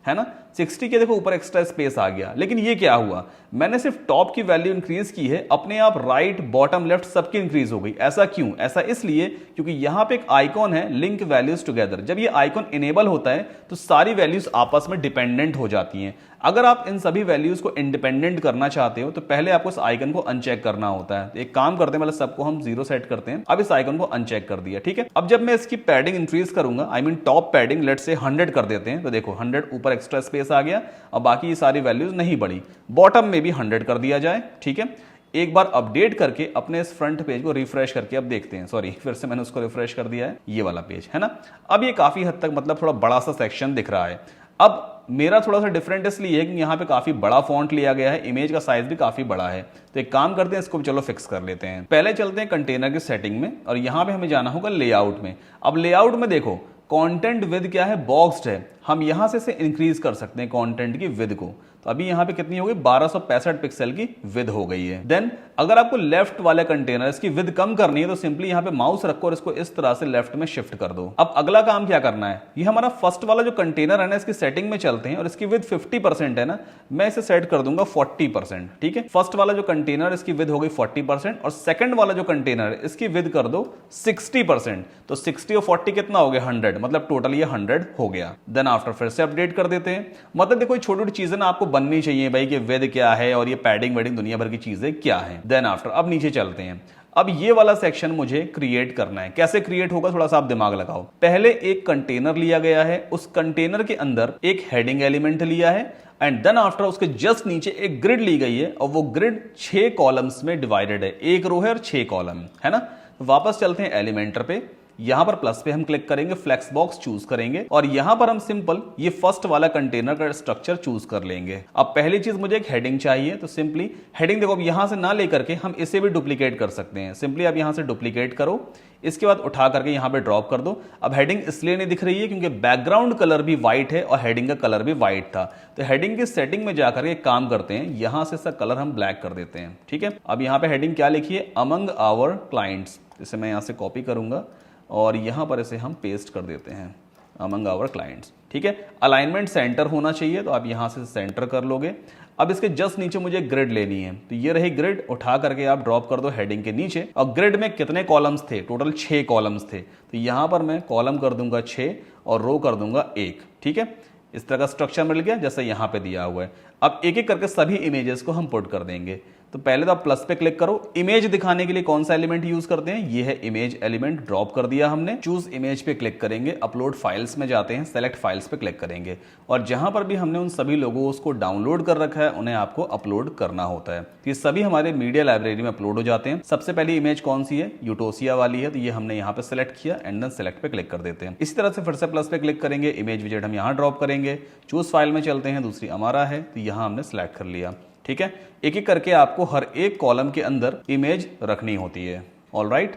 है ना। 60 के देखो ऊपर एक्स्ट्रा स्पेस आ गया। लेकिन ये क्या हुआ, मैंने सिर्फ टॉप की वैल्यू इंक्रीज की है, अपने आप राइट बॉटम लेफ्ट सबकी इंक्रीज हो गई। ऐसा क्यों? ऐसा इसलिए क्योंकि यहां पे एक आइकॉन है लिंक वैल्यूज टुगेदर। जब ये आइकॉन इनेबल होता है तो सारी वैल्यूज आपस में डिपेंडेंट हो जाती हैं। अगर आप इन सभी वैल्यूज को इंडिपेंडेंट करना चाहते हो तो पहले आपको इस आइकन को अनचेक करना होता है। एक काम करते हैं, मतलब सबको हम 0 सेट करते हैं। अब इस आइकन को अनचेक कर दिया, ठीक है। अब जब मैं इसकी पैडिंग इंक्रीज करूंगा, I mean top padding let से 100 कर देते हैं, तो देखो 100 ऊपर एक्स्ट्रा स्पेस आ गया। अब बाकी ये सारी वैल्यूज नहीं बढ़ी। बॉटम में भी 100 कर दिया जाए, ठीक है। एक बार अपडेट करके अपने इस फ्रंट पेज को रिफ्रेश करके अब देखते हैं। सॉरी, फिर से मैंने उसको रिफ्रेश कर दिया है, ये वाला पेज है ना। अब ये काफी हद तक मतलब थोड़ा बड़ा सा सेक्शन दिख रहा है। अब मेरा थोड़ा सा डिफरेंट इसलिए है कि यहाँ पे काफी बड़ा फॉन्ट लिया गया है, इमेज का साइज भी काफी बड़ा है। तो एक काम करते हैं, इसको चलो फिक्स कर लेते हैं। पहले चलते हैं कंटेनर की सेटिंग में और यहाँ पे हमें जाना होगा लेआउट में। अब लेआउट में देखो कंटेंट विद क्या है, बॉक्स्ड है। हम यहां से इंक्रीज कर सकते हैं कंटेंट की विद को। तो अभी यहां पे कितनी हो गई, 1265 पिक्सल की विद हो गई है। देन अगर आपको लेफ्ट वाले कंटेनर इसकी विद कम करनी है तो सिंपली यहां पे माउस रखो और इसको इस तरह से लेफ्ट में शिफ्ट कर दो। अब अगला काम क्या करना है, ये हमारा फर्स्ट वाला जो कंटेनर है ना, इसकी सेटिंग में चलते हैं और इसकी विद 50% है ना, मैं इसे सेट कर दूंगा 40%, ठीक है। फर्स्ट वाला जो कंटेनर इसकी विद हो गई 40% और सेकंड वाला जो कंटेनर है इसकी विद कर दो 60%। तो 60 और 40 कितना हो गया, 100, मतलब टोटल ये 100 हो गया। देन आफ्टर फिर से अपडेट कर देते हैं। मतलब देखो छोटी छोटी चीजें ना आपको बननी चाहिए भाई, कि विद क्या है और ये पैडिंग वेडिंग दुनिया भर की चीजें क्या है। देन आफ्टर अब नीचे चलते हैं। अब ये वाला सेक्शन मुझे क्रिएट करना है। कैसे क्रिएट होगा, थोड़ा सा आप दिमाग लगाओ। पहले एक कंटेनर लिया गया है, उस कंटेनर के अंदर एक हेडिंग एलिमेंट लिया है एंड देन आफ्टर उसके जस्ट नीचे एक ग्रिड ली गई है और वो ग्रिड 6 कॉलम्स में डिवाइडेड है। एक रो है और 6 कॉलम है ना। वापस चलते हैं एलिमेंटर पे, यहां पर प्लस पे हम क्लिक करेंगे, फ्लेक्स बॉक्स चूज करेंगे और यहां पर हम सिंपल ये फर्स्ट वाला कंटेनर का स्ट्रक्चर चूज कर लेंगे। अब पहली चीज मुझे एक हेडिंग चाहिए, तो सिंपली हेडिंग देखो अब यहां से ना लेकर के हम इसे भी डुप्लीकेट कर सकते हैं। सिंपली अब यहां से डुप्लीकेट करो, इसके बाद उठा करके यहां पे ड्रॉप कर दो। अब हेडिंग इसलिए नहीं दिख रही है क्योंकि बैकग्राउंड कलर भी व्हाइट है और हेडिंग का कलर भी व्हाइट था। तो हेडिंग की सेटिंग में जाकर एक काम करते हैं, यहां से इसका कलर हम ब्लैक कर देते हैं, ठीक है। अब यहां पे हेडिंग क्या लिखी है, अमंग आवर क्लाइंट्स। इसे मैं यहां से कॉपी करूंगा और यहां पर इसे हम पेस्ट कर देते हैं, अमंग आवर क्लाइंट्स, ठीक है। अलाइनमेंट सेंटर होना चाहिए, तो आप यहां से सेंटर कर लोगे। अब इसके जस्ट नीचे मुझे ग्रिड लेनी है, तो ये रही ग्रिड, उठा करके आप ड्रॉप कर दो हेडिंग के नीचे। और ग्रिड में कितने कॉलम्स थे, टोटल 6 कॉलम्स थे। तो यहां पर मैं कॉलम कर दूंगा 6 और रो कर दूंगा 1, ठीक है। इस तरह का स्ट्रक्चर मिल गया जैसे यहां पे दिया हुआ है। अब एक एक करके सभी इमेजेस को हम पुट कर देंगे। तो पहले तो आप प्लस पे क्लिक करो। इमेज दिखाने के लिए कौन सा एलिमेंट यूज करते हैं, ये है इमेज एलिमेंट, ड्रॉप कर दिया हमने। चूज इमेज पे क्लिक करेंगे, अपलोड फाइल्स में जाते हैं, सेलेक्ट फाइल्स पे क्लिक करेंगे और जहां पर भी हमने उन सभी लोगों को डाउनलोड कर रखा है उन्हें आपको अपलोड करना होता है। ये सभी हमारे मीडिया लाइब्रेरी में अपलोड हो जाते हैं। सबसे पहली इमेज कौन सी है, यूटोसिया वाली है, तो ये हमने यहाँ पे सेलेक्ट किया एंड देन सेलेक्ट पे क्लिक कर देते हैं। इसी तरह से फिर से प्लस पे क्लिक करेंगे, इमेज विजेट हम यहाँ ड्रॉप करेंगे, चूज फाइल में चलते हैं, दूसरी हमारा है, तो यहाँ हमने सेलेक्ट कर लिया, ठीक है। एक एक करके आपको हर एक कॉलम के अंदर इमेज रखनी होती है, ऑलराइट।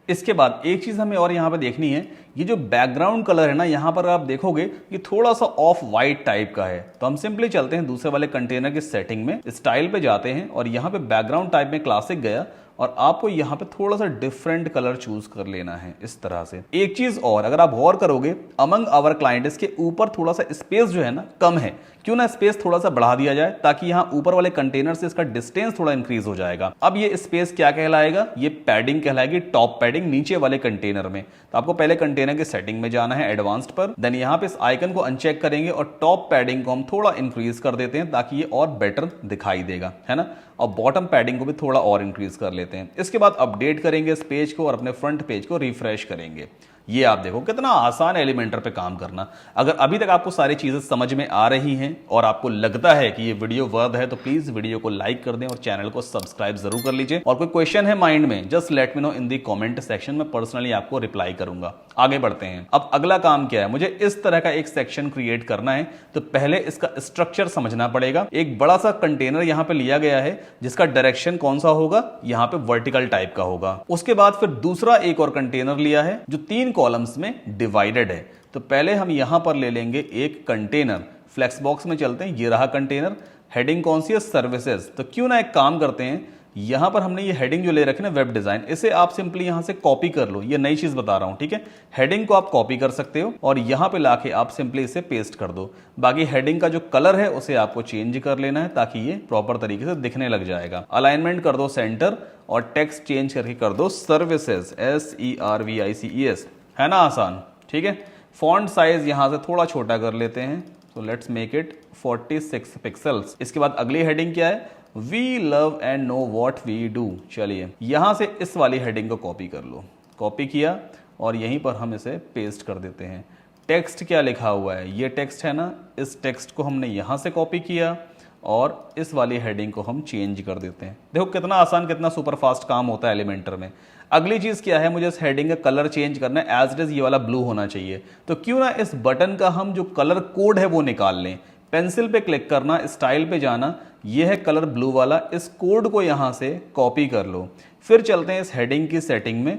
इसके बाद एक चीज हमें और यहाँ पे देखनी है, ये जो बैकग्राउंड कलर है ना, यहाँ पर आप देखोगे ये थोड़ा सा ऑफ वाइट टाइप का है। तो हम सिंपली चलते हैं दूसरे वाले कंटेनर की सेटिंग में, स्टाइल पे जाते हैं और यहाँ पे बैकग्राउंड टाइप में क्लासिक गया और आपको यहाँ पे थोड़ा सा डिफरेंट कलर चूज कर लेना है इस तरह से। एक चीज और, अगर आप गौर करोगे अमंग आवर क्लाइंट इसके ऊपर थोड़ा सा स्पेस जो है ना कम है, क्यों ना स्पेस थोड़ा सा बढ़ा दिया जाए ताकि यहाँ ऊपर वाले कंटेनर से इसका डिस्टेंस थोड़ा इंक्रीज हो जाएगा। अब ये स्पेस क्या कहलाएगा, ये पैडिंग कहलाएगी, टॉप पैडिंग नीचे वाले कंटेनर में। तो आपको पहले कंटेनर के सेटिंग में जाना है एडवांस्ड पर, देन यहाँ पे इस आइकन को अनचेक करेंगे और टॉप पैडिंग को हम थोड़ा इंक्रीज कर देते हैं ताकि ये और बेटर दिखाई देगा, है ना। और बॉटम पैडिंग को भी थोड़ा और इंक्रीज कर लेते हैं। इसके बाद अपडेट करेंगे इस पेज को और अपने फ्रंट पेज को रिफ्रेश करेंगे। ये आप देखो कितना आसान है एलिमेंटर पे काम करना। अगर अभी तक आपको सारी चीजें समझ में आ रही हैं और आपको लगता है कि ये वीडियो वर्थ है तो प्लीज वीडियो को लाइक कर दें और चैनल को सब्सक्राइब जरूर कर लीजिए। और कोई क्वेश्चन है माइंड में, जस्ट लेट मी नो इन दी कमेंट सेक्शन में, पर्सनली आपको रिप्लाई करूंगा। आगे बढ़ते हैं। अब अगला काम क्या है, मुझे इस तरह का एक सेक्शन क्रिएट करना है तो पहले इसका स्ट्रक्चर समझना पड़ेगा। एक बड़ा सा कंटेनर यहां पे लिया गया है जिसका डायरेक्शन कौन सा होगा, यहां पे वर्टिकल टाइप का होगा। उसके बाद फिर दूसरा एक और कंटेनर लिया है जो 3 कॉलम्स में डिवाइडेड है। तो पहले हम यहां पर ले लेंगे एक कंटेनर, फ्लेक्स बॉक्स में चलते हैं, ये रहा कंटेनर। हेडिंग कौन सी है, सर्विसेज। तो क्यों ना एक काम करते हैं, यहां पर हमने ये हेडिंग जो ले रखी है ना वेब डिजाइन, इसे आप सिंपली यहां से कॉपी कर लो। ये नई चीज बता रहा हूं, ठीक है। हेडिंग को आप कॉपी कर सकते हो और यहां पे लाके आप सिंपली इसे पेस्ट कर दो। बाकी हेडिंग का जो कलर है उसे आपको चेंज कर लेना है ताकि ये प्रॉपर तरीके से दिखने लग जाएगा। अलाइनमेंट कर दो सेंटर और टेक्स्ट चेंज करके कर दो सर्विसेज, SERVICES, है ना आसान, ठीक है। फॉन्ट साइज यहां से थोड़ा छोटा कर लेते हैं, तो लेट्स मेक इट 46 पिक्सल्स। इसके बाद अगली हेडिंग क्या है, we love and know what we do. चलिए यहां से इस वाली हेडिंग को कॉपी कर लो, कॉपी किया और यहीं पर हम इसे पेस्ट कर देते हैं। टेक्स्ट क्या लिखा हुआ है, ये टेक्स्ट है ना, इस टेक्स्ट को हमने यहां से कॉपी किया और इस वाली हेडिंग को हम चेंज कर देते हैं। देखो कितना आसान, कितना सुपर फास्ट काम होता है एलिमेंटर में। अगली चीज क्या है, मुझे इस हेडिंग का कलर चेंज करना है, एज इट इज ये वाला ब्लू होना चाहिए। तो क्यों ना इस बटन का हम जो कलर कोड है वो निकाल लें। पेंसिल पे क्लिक करना, स्टाइल पे जाना, ये है कलर ब्लू वाला, इस कोड को यहां से कॉपी कर लो। फिर चलते हैं इस हेडिंग की सेटिंग में,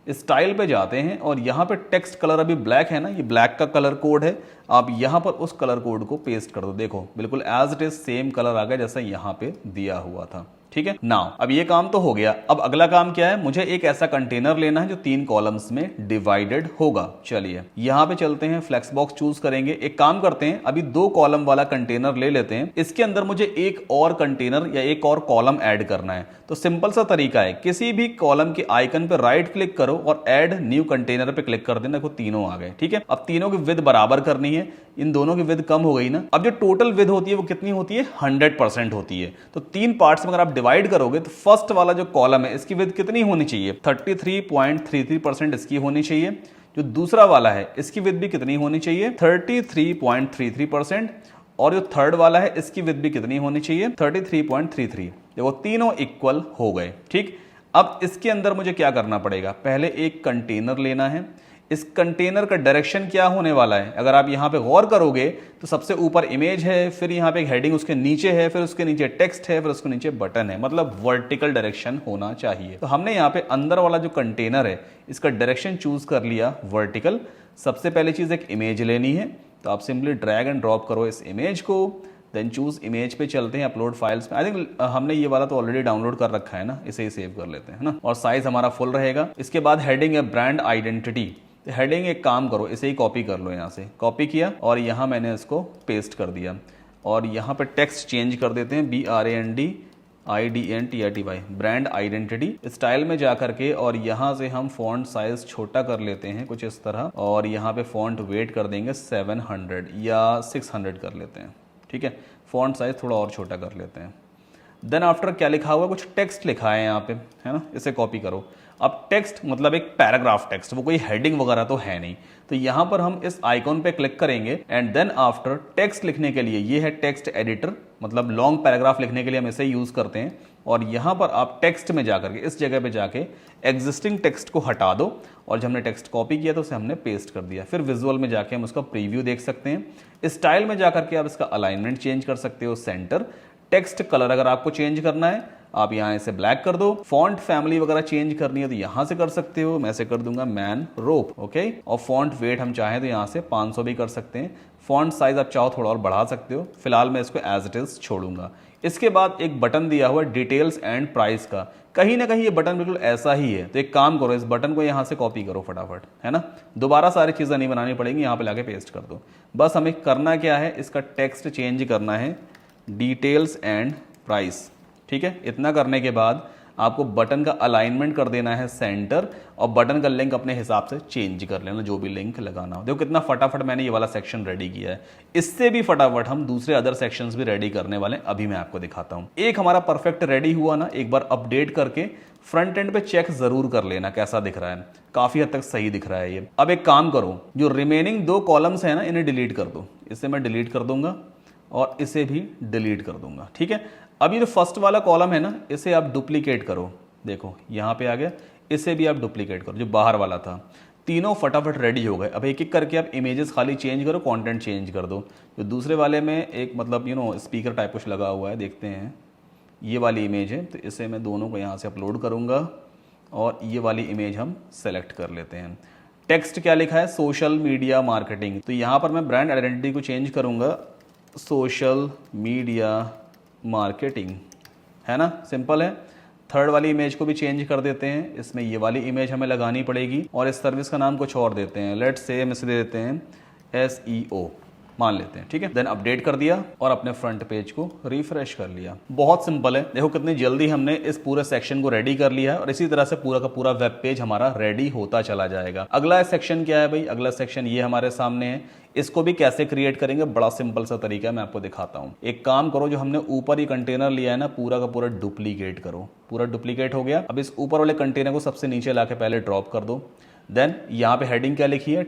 स्टाइल पे जाते हैं और यहाँ पे टेक्स्ट कलर अभी ब्लैक है ना, ये ब्लैक का कलर कोड है। आप यहाँ पर उस कलर कोड को पेस्ट कर दो, देखो बिल्कुल as it is same colour आ गया जैसा यहाँ पे दिया हुआ था, ठीक है। नाउ अब ये काम तो हो गया। अब अगला काम क्या है, मुझे एक ऐसा कंटेनर लेना है जो 3 कॉलम्स में डिवाइडेड होगा। चलिए यहां पे चलते हैं, फ्लेक्स बॉक्स चूज करेंगे। एक काम करते हैं, अभी 2 कॉलम वाला कंटेनर ले लेते हैं, इसके अंदर मुझे एक और कंटेनर या एक और कॉलम ऐड करना है। तो सिंपल सा तरीका है, किसी भी कॉलम के आइकन पर राइट क्लिक करो और ऐड न्यू कंटेनर पे क्लिक कर देना। देखो तीनों आ गए, ठीक है। अब तीनों की विड्थ बराबर करनी है, इन दोनों की विड्थ कम हो गई ना। अब जो टोटल विड्थ होती है वो कितनी होती है, 100% होती है। तो 3 पार्ट्स में अगर आप डिवाइड करोगे तो फर्स्ट वाला जो कॉलम है इसकी विड्थ कितनी होनी चाहिए, 33.33% इसकी होनी चाहिए। जो दूसरा वाला है इसकी विड्थ भी कितनी होनी चाहिए, 33.33%। और जो थर्ड वाला है इसकी विड्थ भी कितनी होनी चाहिए, 33.33। देखो तीनों इक्वल हो गए, ठीक। अब इसके अंदर मुझे क्या करना पड़ेगा, पहले एक कंटेनर लेना है। इस कंटेनर का डायरेक्शन क्या होने वाला है, अगर आप यहां पे गौर करोगे तो सबसे ऊपर इमेज है, फिर यहां पे एक हेडिंग उसके नीचे है, फिर उसके नीचे टेक्स्ट है, फिर उसके नीचे बटन है, मतलब वर्टिकल डायरेक्शन होना चाहिए। तो हमने यहां पे अंदर वाला जो कंटेनर है इसका डायरेक्शन चूज कर लिया वर्टिकल। सबसे पहली चीज एक इमेज लेनी है, तो आप सिंपली ड्रैग एंड ड्रॉप करो इस इमेज को, देन चूज इमेज पे चलते हैं, अपलोड फाइल्स में। आई थिंक हमने ये वाला तो ऑलरेडी डाउनलोड कर रखा है ना, इसे ही सेव कर लेते हैं ना। और साइज हमारा फुल रहेगा। इसके बाद हेडिंग है ब्रांड आइडेंटिटी। हेडिंग एक काम करो, इसे ही कॉपी कर लो, यहाँ से कॉपी किया और यहाँ मैंने इसको पेस्ट कर दिया। और यहाँ पे टेक्स्ट चेंज कर देते हैं, BRANDIDNTITY, ब्रांड आइडेंटिटी। स्टाइल में जा करके और यहाँ से हम फॉन्ट साइज छोटा कर लेते हैं कुछ इस तरह, और यहाँ पे फॉन्ट वेट कर देंगे 700 या 600 कर लेते हैं, ठीक है। फॉन्ट साइज थोड़ा और छोटा कर लेते हैं। देन आफ्टर क्या लिखा हुआ है, कुछ टेक्स्ट लिखा है यहाँ पे, है ना, इसे कॉपी करो। अब टेक्स्ट मतलब एक पैराग्राफ टेक्स्ट, वो कोई हेडिंग वगैरह तो है नहीं। तो यहां पर हम इस आइकॉन पे क्लिक करेंगे एंड देन आफ्टर टेक्स्ट लिखने के लिए ये है टेक्स्ट एडिटर, मतलब लॉन्ग पैराग्राफ लिखने के लिए हम इसे यूज करते हैं। और यहां पर आप टेक्स्ट में जाकर के इस जगह पे जाके एग्जिस्टिंग टेक्स्ट को हटा दो, और जब हमने टेक्स्ट कॉपी किया तो उसे हमने पेस्ट कर दिया। फिर विजुअल में जाके हम उसका प्रीव्यू देख सकते हैं। स्टाइल में जाकर के आप इसका अलाइनमेंट चेंज कर सकते हो, सेंटर। टेक्स्ट कलर अगर आपको चेंज करना है आप यहाँ इसे ब्लैक कर दो। फॉन्ट फैमिली वगैरह चेंज करनी है तो यहाँ से कर सकते हो, मैं से कर दूंगा मैन रोप, ओके। और फॉन्ट वेट हम चाहें तो यहाँ से 500 भी कर सकते हैं। फॉन्ट साइज आप चाहो थोड़ा और बढ़ा सकते हो, फिलहाल मैं इसको एज इट इज छोड़ूंगा। इसके बाद एक बटन दिया हुआ है डिटेल्स एंड प्राइस का, कहीं ना कहीं ये बटन बिल्कुल ऐसा ही है, तो एक काम करो इस बटन को यहाँ से कॉपी करो फटाफट, है ना, दोबारा सारी चीज़ें नहीं बनानी पड़ेंगी, यहाँ पे लाके पेस्ट कर दो। बस हमें करना क्या है, इसका टेक्स्ट चेंज करना है डिटेल्स एंड प्राइस, ठीक है। इतना करने के बाद आपको बटन का अलाइनमेंट कर देना है सेंटर, और बटन का लिंक अपने हिसाब से चेंज कर लेना, जो भी लिंक लगाना हो। देखो कितना फटाफट मैंने ये वाला सेक्शन रेडी किया है। इससे भी फटाफट हम दूसरे अदर सेक्शंस भी रेडी करने वाले हैं, अभी मैं आपको दिखाता हूं। एक हमारा परफेक्ट रेडी हुआ ना, एक बार अपडेट करके फ्रंट एंड पे चेक जरूर कर लेना कैसा दिख रहा है, काफी हद तक सही दिख रहा है ये। अब एक काम करो, जो रिमेनिंग 2 कॉलम्स है ना, इन्हें डिलीट कर दो। इसे मैं डिलीट कर दूंगा और इसे भी डिलीट कर दूंगा, ठीक है। अब ये जो फर्स्ट वाला कॉलम है ना, इसे आप डुप्लीकेट करो, देखो यहाँ पे आ गया, इसे भी आप डुप्लीकेट करो, जो बाहर वाला था। तीनों फटाफट रेडी हो गए। अब एक एक करके आप इमेजेस खाली चेंज करो, कंटेंट चेंज कर दो। जो दूसरे वाले में एक मतलब स्पीकर टाइप कुछ लगा हुआ है, देखते हैं, ये वाली इमेज है, तो इसे मैं दोनों को यहाँ से अपलोड करूँगा और ये वाली इमेज हम सेलेक्ट कर लेते हैं। टेक्स्ट क्या लिखा है, सोशल मीडिया मार्केटिंग, तो यहाँ पर मैं ब्रांड आइडेंटिटी को चेंज करूँगा सोशल मीडिया मार्केटिंग, है ना, सिंपल है। थर्ड वाली इमेज को भी चेंज कर देते हैं, इसमें ये वाली इमेज हमें लगानी पड़ेगी और इस सर्विस का नाम कुछ और देते हैं, लेट्स से हम इसे दे देते हैं SEO मान लेते हैं, ठीक है। देन अपडेट कर दिया और अपने फ्रंट पेज को रिफ्रेश कर लिया। बहुत सिंपल है, देखो कितनी जल्दी हमने इस पूरे सेक्शन को रेडी कर लिया है और इसी तरह से पूरा का पूरा वेब पेज हमारा रेडी होता चला जाएगा। अगला सेक्शन क्या है भाई, अगला सेक्शन ये हमारे सामने है। इसको भी कैसे क्रिएट करेंगे, बड़ा सिंपल सा तरीका है, मैं आपको दिखाता हूं। एक काम करो, जो हमने ऊपर ये कंटेनर लिया है ना, पूरा का पूरा डुप्लीकेट करो। पूरा डुप्लीकेट हो गया। अब इस ऊपर वाले कंटेनर को सबसे नीचे लाके पहले ड्रॉप कर दो। देन यहाँ पे हेडिंग क्या लिखी है,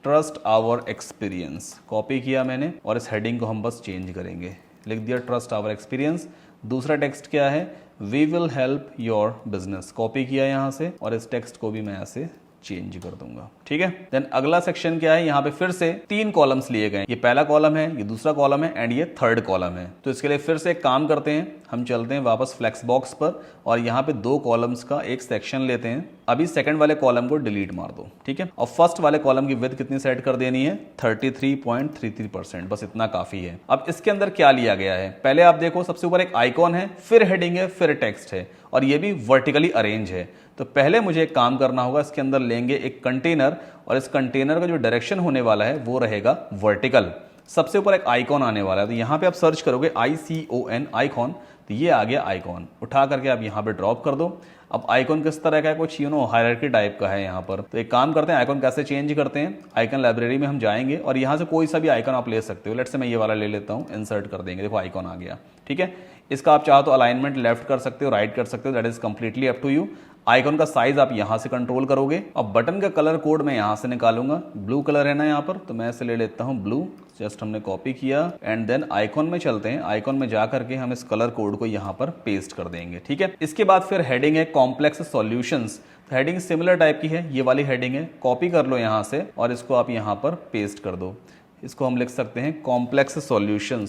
ट्रस्ट आवर एक्सपीरियंस, कॉपी किया मैंने और इस हेडिंग को हम बस चेंज करेंगे, लिख दिया ट्रस्ट आवर एक्सपीरियंस। दूसरा टेक्स्ट क्या है, we will help your business, copy किया यहाँ से और इस टेक्स्ट को भी मैं ऐसे चेंज कर दूंगा, ठीक है। देन अगला सेक्शन क्या है, यहाँ पे फिर से 3 कॉलम्स लिए गए, ये पहला कॉलम है, ये दूसरा कॉलम है एंड ये थर्ड कॉलम है। तो इसके लिए फिर से एक काम करते हैं, हम चलते हैं वापस फ्लेक्स बॉक्स पर और यहाँ पे 2 कॉलम्स का एक सेक्शन लेते हैं। अभी सेकंड वाले कॉलम को डिलीट मार दो, ठीक है। और फर्स्ट वाले कॉलम की विड्थ कितनी सेट कर देनी है, 33.33%, बस इतना काफी है। अब इसके अंदर क्या लिया गया है, पहले आप देखो, सबसे ऊपर एक आइकॉन है, फिर हेडिंग है, फिर टेक्स्ट है और ये भी वर्टिकली अरेंज है। तो पहले मुझे एक काम करना होगा, इसके अंदर लेंगे एक कंटेनर और इस कंटेनर का जो डायरेक्शन होने वाला है वो रहेगा वर्टिकल। सबसे ऊपर एक आइकॉन आने वाला है, तो यहाँ पे आप सर्च करोगे ICON आइकॉन, तो ये आ गया आइकॉन। उठा करके आप यहाँ पे ड्रॉप कर दो। अब आइकॉन किस तरह का है, कुछ हायरार्की टाइप का है यहाँ पर। तो एक काम करते हैं, आइकॉन कैसे चेंज करते हैं, आइकॉन लाइब्रेरी में हम जाएंगे और यहाँ से कोई सा भी आइकॉन आप ले सकते हो। लेट्स से मैं ये वाला ले लेता हूँ, इंसर्ट कर देंगे, देखो आइकॉन आ गया, ठीक है। इसका आप चाहो तो अलाइनमेंट लेफ्ट कर सकते हो, राइट कर सकते हो, that is completely up to you. Icon का साइज आप यहां से कंट्रोल करोगे। अब बटन का कलर कोड मैं यहां से निकालूंगा, ब्लू कलर है ना यहाँ पर, तो मैं इसे ले लेता हूं ब्लू, जस्ट हमने कॉपी किया एंड देन आइकॉन में चलते हैं। आइकॉन में जा करके हम इस कलर कोड को यहाँ पर पेस्ट कर देंगे, ठीक है। इसके बाद फिर हेडिंग है complex solutions, heading similar type की है, ये वाली हेडिंग है, कॉपी कर लो यहाँ से और इसको आप यहाँ पर पेस्ट कर दो। इसको हम लिख सकते हैं complex solution,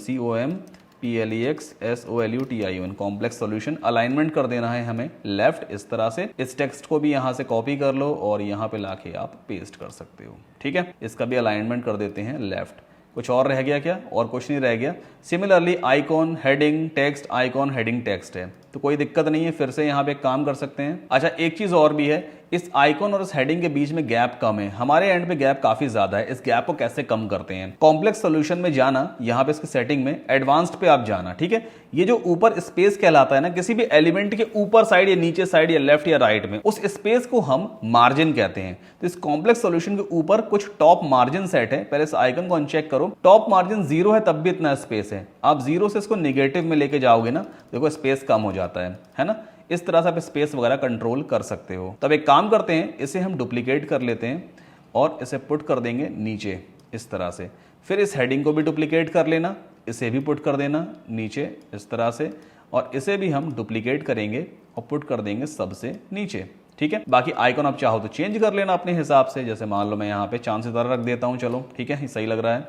COMPLEX complex solution. Alignment कर देना है हमें लेफ्ट, इस तरह से। इस टेक्स्ट को भी यहाँ से कॉपी कर लो और यहाँ पे लाके आप पेस्ट कर सकते हो, ठीक है। इसका भी अलाइनमेंट कर देते हैं लेफ्ट। कुछ और रह गया क्या, और कुछ नहीं रह गया। Similarly icon heading text, icon heading text है, तो कोई दिक्कत नहीं है, फिर से यहाँ पे एक काम कर सकते हैं। अच्छा एक चीज और भी है, इस आइकॉन और इस हेडिंग के बीच में गैप कम है, हमारे एंड पे गैप काफी ज्यादा है। इस गैप को कैसे कम करते हैं, कॉम्प्लेक्स सॉल्यूशन में जाना, यहाँ पे इसकी सेटिंग में एडवांस्ड पे आप जाना, ठीक है। ये जो ऊपर स्पेस कहलाता है ना, किसी भी एलिमेंट के ऊपर साइड या नीचे साइड या लेफ्ट या राइट में, उस स्पेस को हम मार्जिन कहते हैं। तो इस कॉम्प्लेक्स सॉल्यूशन के ऊपर कुछ टॉप मार्जिन सेट है, पहले इस आइकन को अनचेक करो। टॉप मार्जिन 0 है तब भी इतना स्पेस है, आप 0 से इसको नेगेटिव में लेके जाओगे ना, देखो स्पेस कम हो जाता है ना। इस तरह से आप स्पेस वगैरह कंट्रोल कर सकते हो। तब एक काम करते हैं, इसे हम डुप्लीकेट कर लेते हैं और इसे पुट कर देंगे नीचे इस तरह से। फिर इस हेडिंग को भी डुप्लीकेट कर लेना, इसे भी पुट कर देना नीचे इस तरह से, और इसे भी हम डुप्लीकेट करेंगे और पुट कर देंगे सबसे नीचे, ठीक है। बाकी आइकॉन आप चाहो तो चेंज कर लेना अपने हिसाब से, जैसे मान लो मैं यहाँ पे चांद सितारा रख देता हूँ, चलो ठीक है, सही लग रहा है।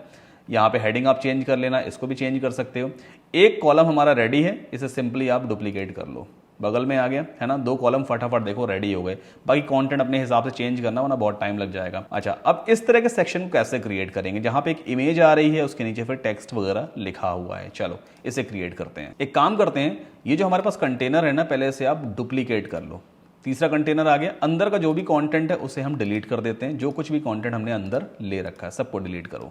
यहाँ पे हेडिंग आप चेंज कर लेना, इसको भी चेंज कर सकते हो। एक कॉलम हमारा रेडी है, इसे सिंपली आप डुप्लीकेट कर लो, बगल में आ गया है ना, 2 कॉलम फटाफट देखो रेडी हो गए। बाकी कंटेंट अपने हिसाब से चेंज करना वरना बहुत टाइम लग जाएगा। अच्छा, अब इस तरह के सेक्शन को कैसे क्रिएट करेंगे जहां पे एक इमेज आ रही है, उसके नीचे फिर टेक्स्ट वगैरह लिखा हुआ है। चलो इसे क्रिएट करते हैं। एक काम करते हैं, ये जो हमारे पास कंटेनर है ना, पहले इसे आप डुप्लीकेट कर लो। तीसरा कंटेनर आ गया, अंदर का जो भी कंटेंट है उसे हम डिलीट कर देते हैं। जो कुछ भी कंटेंट हमने अंदर ले रखा है सबको डिलीट करो।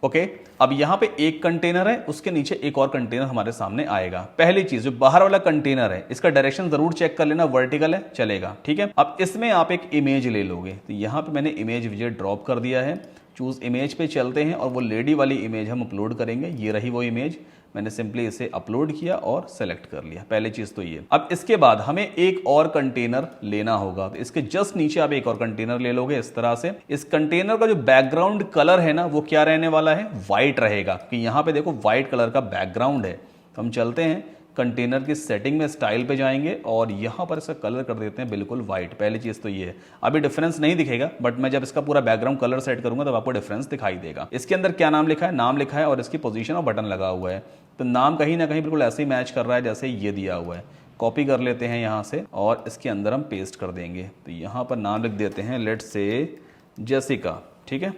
ओके, अब यहां पे एक कंटेनर है, उसके नीचे एक और कंटेनर हमारे सामने आएगा। पहली चीज, जो बाहर वाला कंटेनर है इसका डायरेक्शन जरूर चेक कर लेना, वर्टिकल है चलेगा, ठीक है। अब इसमें आप एक इमेज ले लोगे, तो यहां पे मैंने इमेज विजेट ड्रॉप कर दिया है। चूज इमेज पे चलते हैं और वो लेडी वाली इमेज हम अपलोड करेंगे। ये रही वो इमेज, मैंने सिंपली इसे अपलोड किया और सेलेक्ट कर लिया। पहली चीज तो ये। अब इसके बाद हमें एक और कंटेनर लेना होगा, तो इसके जस्ट नीचे आप एक और कंटेनर ले लोगे इस तरह से। इस कंटेनर का जो बैकग्राउंड कलर है ना, वो क्या रहने वाला है, व्हाइट रहेगा, कि यहां पे देखो व्हाइट कलर का बैकग्राउंड है। तो हम चलते हैं कंटेनर की सेटिंग में, स्टाइल पे जाएंगे और यहां पर इसका कलर कर देते हैं बिल्कुल व्हाइट। पहली चीज तो ये है। अभी डिफरेंस नहीं दिखेगा, बट मैं जब इसका पूरा बैकग्राउंड कलर सेट करूंगा तब आपको डिफरेंस दिखाई देगा। इसके अंदर क्या नाम लिखा है, नाम लिखा है और इसकी पोजीशन और बटन लगा हुआ है। तो नाम कहीं ना कहीं बिल्कुल ऐसे ही मैच कर रहा है जैसे ये दिया हुआ है। कॉपी कर लेते हैं यहाँ से और इसके अंदर हम पेस्ट कर देंगे। तो यहाँ पर नाम लिख देते हैं, लेट्स से जेसिका, ठीक है।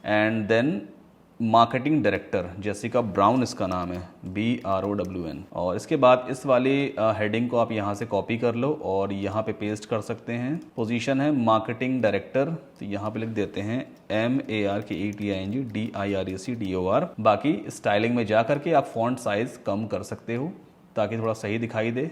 And then marketing director Jessica Brown इसका नाम है, BROWN। और इसके बाद इस वाली हेडिंग को आप यहाँ से कॉपी कर लो और यहाँ पे पेस्ट कर सकते हैं। पोजीशन है मार्केटिंग डायरेक्टर, तो यहाँ पे लिख देते हैं MARKETING DIRECTOR। बाकी स्टाइलिंग में जा करके आप फॉन्ट साइज कम कर सकते हो ताकि थोड़ा सही दिखाई दे,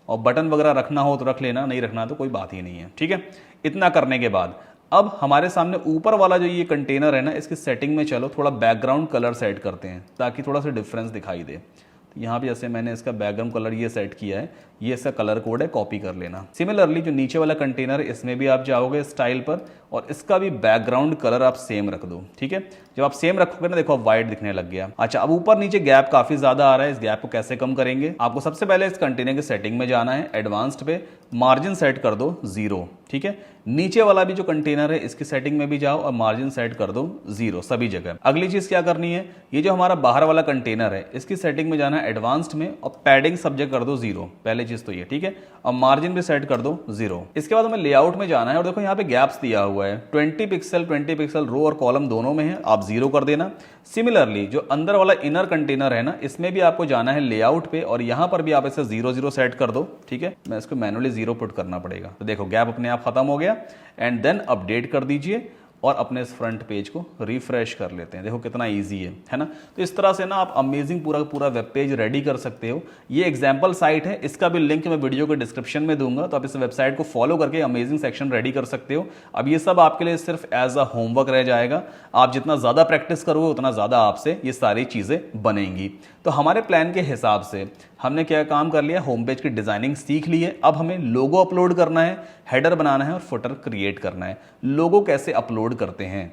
और बटन वगैरह रखना हो तो रख लेना, नहीं रखना तो कोई बात ही नहीं है, ठीक है। इतना करने के बाद अब हमारे सामने ऊपर वाला जो ये कंटेनर है ना, इसकी सेटिंग में चलो थोड़ा बैकग्राउंड कलर सेट करते हैं ताकि थोड़ा सा डिफरेंस दिखाई दे। तो यहाँ पे जैसे मैंने इसका बैकग्राउंड कलर ये सेट किया है, ये इसका कलर कोड है, कॉपी कर लेना। सिमिलरली जो नीचे वाला कंटेनर है इसमें भी आप जाओगे स्टाइल पर और इसका भी बैकग्राउंड कलर आप सेम रख दो, ठीक है। जब आप सेम रखोगे ना, देखो अब व्हाइट दिखने लग गया। अच्छा, अब ऊपर नीचे गैप काफी ज्यादा आ रहा है, इस गैप को कैसे कम करेंगे, आपको सबसे पहले इस कंटेनर की सेटिंग में जाना है, एडवांस्ड पे मार्जिन सेट कर दो 0, ठीक है। नीचे वाला भी जो कंटेनर है इसकी सेटिंग में भी जाओ और मार्जिन सेट कर दो 0 सभी जगह। अगली चीज क्या करनी है, ये जो हमारा बाहर वाला कंटेनर है इसकी सेटिंग में जाना है एडवांस्ड में और पैडिंग सब्जेक्ट कर दो 0, पहले चीज तो ये, ठीक है। और मार्जिन भी सेट कर दो 0। इसके बाद हमें लेआउट में जाना है और देखो यहाँ पे गैप्स दिया हुआ है, 20 पिक्सल रो और कॉलम दोनों में है, आप 0 कर देना। सिमिलरली जो अंदर वाला इनर कंटेनर है ना, इसमें भी आपको जाना है लेआउट पे और यहां पर भी आप इसे 0 सेट कर दो, ठीक है। मैं इसको मैनुअली 0 पुट करना पड़ेगा, तो देखो गैप अपने आप खत्म हो गया। एंड देन अपडेट कर दीजिए और अपने इस फ्रंट पेज को रिफ्रेश कर लेते हैं। देखो कितना इजी है ना। तो इस तरह से ना आप अमेजिंग पूरा वेब पेज रेडी कर सकते हो। ये एग्जांपल साइट है, इसका भी लिंक मैं वीडियो के डिस्क्रिप्शन में दूंगा, तो आप इस वेबसाइट को फॉलो करके अमेजिंग सेक्शन रेडी कर सकते हो। अब ये सब आपके लिए सिर्फ एज अ होमवर्क रह जाएगा। आप जितना ज़्यादा प्रैक्टिस करोगे उतना ज़्यादा आपसे ये सारी चीज़ें बनेंगी। तो हमारे प्लान के हिसाब से हमने क्या काम कर लिया, होम पेज की डिजाइनिंग सीख ली है। अब हमें लोगो अपलोड करना है, हेडर बनाना है और फुटर क्रिएट करना है। लोगो कैसे अपलोड करते हैं,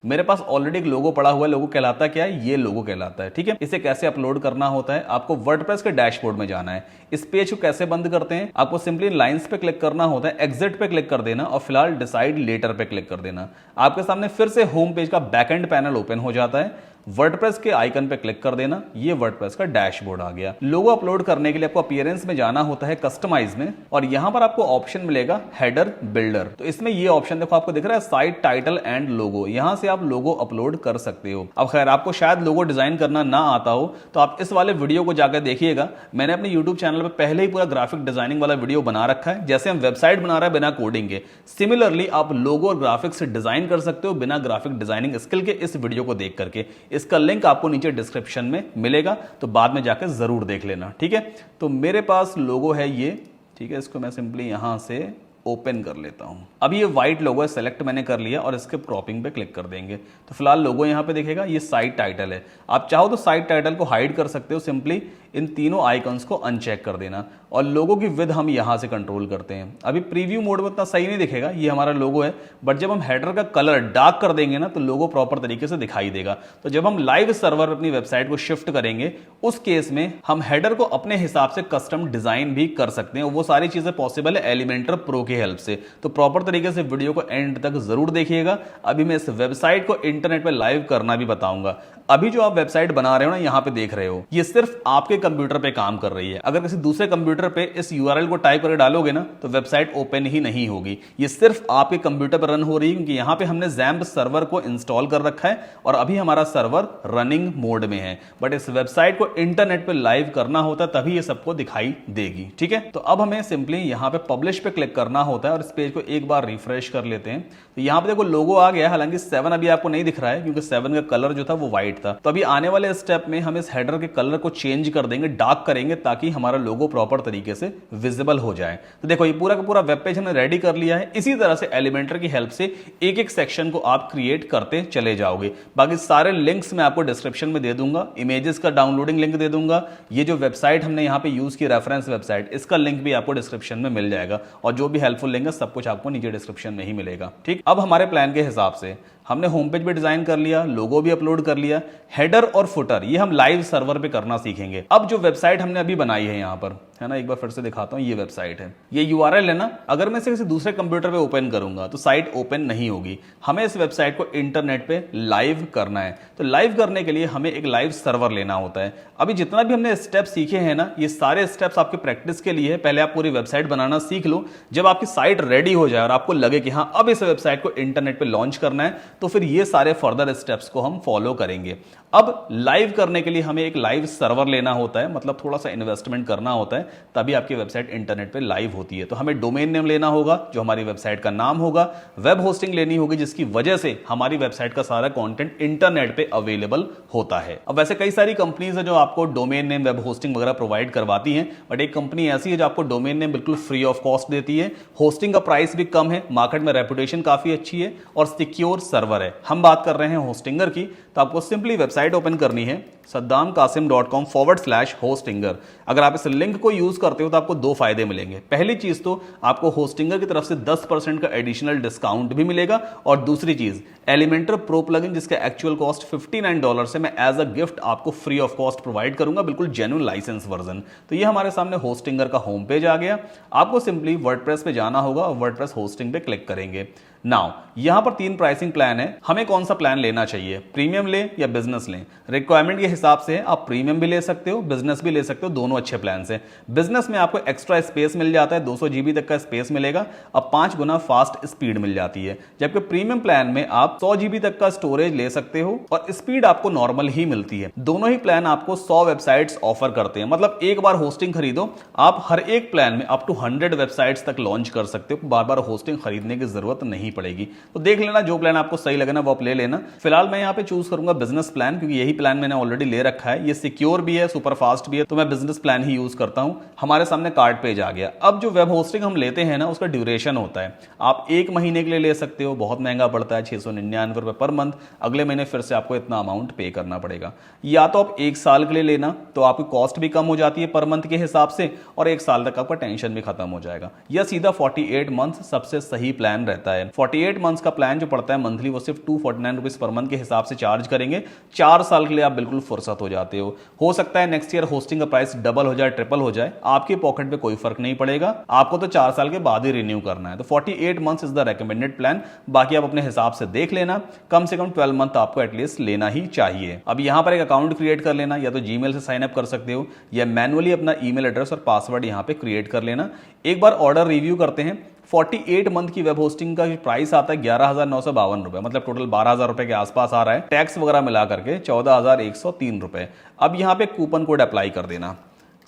मेरे पास ऑलरेडी एक लोगो पड़ा हुआ है। लोगो कहलाता क्या है, ये लोगो कहलाता है, ठीक है। इसे कैसे अपलोड करना होता है, आपको वर्डप्रेस के डैशबोर्ड में जाना है। इस पेज को कैसे बंद करते हैं, आपको सिंपली लाइंस पे क्लिक करना होता है, एग्जिट पे क्लिक कर देना और फिलहाल डिसाइड लेटर पे क्लिक कर देना। आपके सामने फिर से होम पेज का बैकएंड पैनल ओपन हो जाता है। वर्डप्रेस के आइकन पे क्लिक कर देना, ये वर्डप्रेस का डैशबोर्ड आ गया। लोगो अपलोड करने के लिए आपको अपीयरेंस में जाना होता है, कस्टमाइज में, और यहां पर आपको ऑप्शन मिलेगा हेडर बिल्डर। तो इसमें ये ऑप्शन देखो आपको दिख रहा है, साइट टाइटल एंड लोगो। यहां से आप लोगो अपलोड कर सकते हो। अब खैर आपको शायद लोगो डिजाइन करना ना आता हो तो आप इस वाले वीडियो को जाकर देखिएगा। मैंने अपने यूट्यूब चैनल पर पहले ही पूरा ग्राफिक डिजाइनिंग वाला वीडियो बना रखा है, जैसे हम वेबसाइट बना रहे हैं बिना कोडिंग के। सिमिलरली आप लोगो और ग्राफिक्स डिजाइन कर सकते हो बिना ग्राफिक डिजाइनिंग स्किल के, इस वीडियो को देख करके। इसका लिंक आपको नीचे डिस्क्रिप्शन में मिलेगा, तो बाद में जाकर जरूर देख लेना, ठीक है। तो मेरे पास लोगो है ये, ठीक है। इसको मैं सिंपली यहां से ओपन कर लेता हूं। अब ये व्हाइट लोगो है, सेलेक्ट मैंने कर लिया और इसके क्रॉपिंग पे क्लिक कर देंगे तो फिलहाल लोगो यहां पे दिखेगा। ये साइट टाइटल है, आप चाहो तो साइट टाइटल को हाइड कर सकते हो, सिंपली इन तीनों आइकन्स को अनचेक कर देना। और लोगो की विड्थ हम यहां से कंट्रोल करते हैं। अभी प्रीव्यू मोड में उतना सही नहीं दिखेगा, ये हमारा लोगो है, बट जब हम हेडर का कलर डार्क कर देंगे ना तो लोगो प्रॉपर तरीके से दिखाई देगा। तो जब हम लाइव सर्वर अपनी वेबसाइट को शिफ्ट करेंगे उस केस में हम हेडर को अपने हिसाब से कस्टम डिजाइन भी कर सकते हैं। वो सारी चीजें पॉसिबल है एलिमेंटर प्रो के की हेल्प से। तो प्रॉपर तरीके से वीडियो को एंड तक जरूर देखिएगा। अभी मैं इस वेबसाइट को इंटरनेट पे लाइव करना भी बताऊंगा। अभी जो आप वेबसाइट बना रहे हो ना, यहां पे देख रहे हो, ये सिर्फ आपके कंप्यूटर पे काम कर रही है। अगर किसी दूसरे कंप्यूटर पे इस यूआरएल को टाइप करके डालोगे ना, तो वेबसाइट ओपन ही नहीं होगी। ये सिर्फ आपके कंप्यूटर पर रन हो रही है, क्योंकि यहां पे हमने जैम्प सर्वर को इंस्टॉल कर रखा है और अभी हमारा सर्वर रनिंग मोड में है। बट इस वेबसाइट को इंटरनेट पे लाइव करना होता है, तभी ये सबको दिखाई देगी। ठीक है, तो अब हमें सिंपली यहां पे पब्लिश पे क्लिक करना होता है और इस पेज को एक बार रिफ्रेश कर लेते हैं। तो यहां पे देखो लोगो आ गया, हालांकि 7 अभी आपको नहीं दिख रहा है क्योंकि 7 का कलर जो था वो व्हाइट था। तो अभी आने वाले स्टेप में हम इस हेडर के कलर को चेंज कर देंगे, डार्क करेंगे, ताकि हमारा लोगो प्रॉपर तरीके से विजिबल हो जाए। तो देखो ये पूरा का पूरा वेब पेज हमने रेडी कर लिया है। इसी तरह से एलिमेंटर की हेल्प से एक एक सेक्शन को आप क्रिएट करते चले जाओगे। बाकी सारे लिंक्स मैं आपको डिस्क्रिप्शन में दे दूंगा, इमेजेस का डाउनलोडिंग लिंक दे दूंगा। ये जो वेबसाइट हमने यहाँ पे यूज की रेफरेंस वेबसाइट, इसका लिंक भी आपको डिस्क्रिप्शन में मिल जाएगा और जो भी हेल्पफुल लिंक है सब कुछ आपको नीचे डिस्क्रिप्शन में ही मिलेगा। ठीक, अब हमारे प्लान के हिसाब से हमने होम पेज भी डिजाइन कर लिया, लोगो भी अपलोड कर लिया, हेडर और फुटर ये हम लाइव सर्वर पे करना सीखेंगे। अब जो वेबसाइट हमने अभी बनाई है यहाँ पर, है ना, एक बार फिर से दिखाता हूँ, ये वेबसाइट है, ये यूआरएल है ना। अगर मैं इसे किसी दूसरे कंप्यूटर पे ओपन करूंगा तो साइट ओपन नहीं होगी। हमें इस वेबसाइट को इंटरनेट पे लाइव करना है। तो लाइव करने के लिए हमें एक लाइव सर्वर लेना होता है। अभी जितना भी हमने स्टेप सीखे हैं ना, ये सारे स्टेप्स आपके प्रैक्टिस के लिए है। पहले आप पूरी वेबसाइट बनाना सीख लो। जब आपकी साइट रेडी हो जाए और आपको लगे कि हाँ अब इस वेबसाइट को इंटरनेट पे लॉन्च करना है, तो फिर ये सारे फर्दर स्टेप्स को हम फॉलो करेंगे। अब लाइव करने के लिए हमें एक लाइव सर्वर लेना होता है, मतलब थोड़ा सा इन्वेस्टमेंट करना होता है, तभी आपकी वेबसाइट इंटरनेट पे लाइव होती है। तो हमें डोमेन नेम लेना होगा जो हमारी वेबसाइट का नाम होगा, वेब होस्टिंग लेनी होगी जिसकी वजह से हमारी वेबसाइट का सारा कंटेंट इंटरनेट पे अवेलेबल होता है। अब वैसे कई सारी कंपनीज है जो आपको डोमेन नेम, वेब होस्टिंग वगैरह प्रोवाइड करवाती हैं, बट एक कंपनी ऐसी है जो आपको डोमेन नेम बिल्कुल फ्री ऑफ कॉस्ट देती है। होस्टिंग का प्राइस भी कम है, मार्केट में रेपुटेशन काफी अच्छी है और सिक्योर सर्वर है। हम बात कर रहे हैं होस्टिंगर की, तो आपको सिंपली वेबसाइट ओपन करनी है saddamkasim.com/hostinger। अगर आप इस लिंक को यूज करते हो तो आपको दो फायदे मिलेंगे। पहली चीज तो आपको होस्टिंगर की तरफ से 10% का एडिशनल डिस्काउंट भी मिलेगा और दूसरी चीज एलिमेंटर प्रो प्लगइन जिसका एक्चुअल कॉस्ट $59 से मैं एज अ गिफ्ट आपको फ्री ऑफ कॉस्ट प्रोवाइड करूंगा, बिल्कुल जेन्युइन लाइसेंस वर्जन। तो ये हमारे सामने होस्टिंगर का होम पेज आ गया। आपको सिंपली वर्डप्रेस पे जाना होगा और वर्डप्रेस होस्टिंग पे क्लिक करेंगे। नाउ यहां पर 3 प्राइसिंग प्लान है, हमें कौन सा प्लान लेना चाहिए, प्रीमियम ले या बिजनेस लें। रिक्वायरमेंट के हिसाब से आप प्रीमियम भी ले सकते हो, बिजनेस भी ले सकते हो, दोनों अच्छे प्लान हैं। बिजनेस में आपको एक्स्ट्रा स्पेस मिल जाता है, 200 GB तक का स्पेस मिलेगा, अब 5 गुना फास्ट स्पीड मिल जाती है। जबकि प्रीमियम प्लान में आप 100 GB तक का स्टोरेज ले सकते हो और स्पीड आपको नॉर्मल ही मिलती है। दोनों ही प्लान आपको 100 वेबसाइट्स ऑफर करते हैं, मतलब एक बार होस्टिंग खरीदो आप हर एक प्लान में अप टू 100 वेबसाइट्स तक लॉन्च कर सकते हो, बार बार होस्टिंग खरीदने की जरूरत नहीं पड़ेगी। तो देख लेना जो प्लान आपको सही लगे ना वो आप ले लेना। फिलहाल मैं यहाँ पे चूज करूंगा बिजनेस प्लान, क्योंकि यही प्लान मैंने ऑलरेडी ले रखा है, ये सिक्योर भी है, सुपर फास्ट भी है, तो मैं बिजनेस प्लान ही यूज करता हूं। हमारे सामने कार्ड पेज आ गया। अब जो वेब होस्टिंग हम लेते हैं ना, उसका ड्यूरेशन होता है, आप 1 महीने के लिए ले सकते हो, बहुत महंगा पड़ता है, 699 रुपए पर मंथ। अगले महीने फिर से आपको इतना अमाउंट पे करना पड़ेगा। या तो आप 1 साल के लिए लेना, तो आपकी कॉस्ट भी कम हो जाती है पर मंथ के हिसाब से और 1 साल तक आपका टेंशन भी खत्म हो जाएगा। या सीधा 48 मंथ सबसे सही प्लान रहता है। 48 मंथ्स का प्लान जो पड़ता है मंथली, वो सिर्फ 249 रुपीज पर मंथ के हिसाब से चार्ज करेंगे। 4 साल के लिए आप बिल्कुल फुर्सत हो जाते हो सकता है नेक्स्ट ईयर होस्टिंग का प्राइस डबल हो जाए, ट्रिपल हो जाए, आपकी पॉकेट पे कोई फर्क नहीं पड़ेगा, आपको तो 4 साल के बाद ही रिन्यू करना है। तो 48 months is the recommended plan, बाकी आप अपने हिसाब से देख लेना। कम से कम 12 मंथ आपको एटलीस्ट लेना ही चाहिए। अब यहां पर एक अकाउंट क्रिएट कर लेना, या तो जीमेल से साइन अप कर सकते हो या मैनुअली अपना ईमेल एड्रेस और पासवर्ड यहां पे क्रिएट कर लेना। एक बार ऑर्डर रिव्यू करते हैं। 48 मंथ की वेब होस्टिंग का प्राइस आता है 11,952 रुपए, मतलब टोटल 12,000 रुपए के आसपास आ रहा है, टैक्स वगैरह मिला करके 14,103 रुपए। अब यहां पे कूपन कोड अप्लाई कर देना,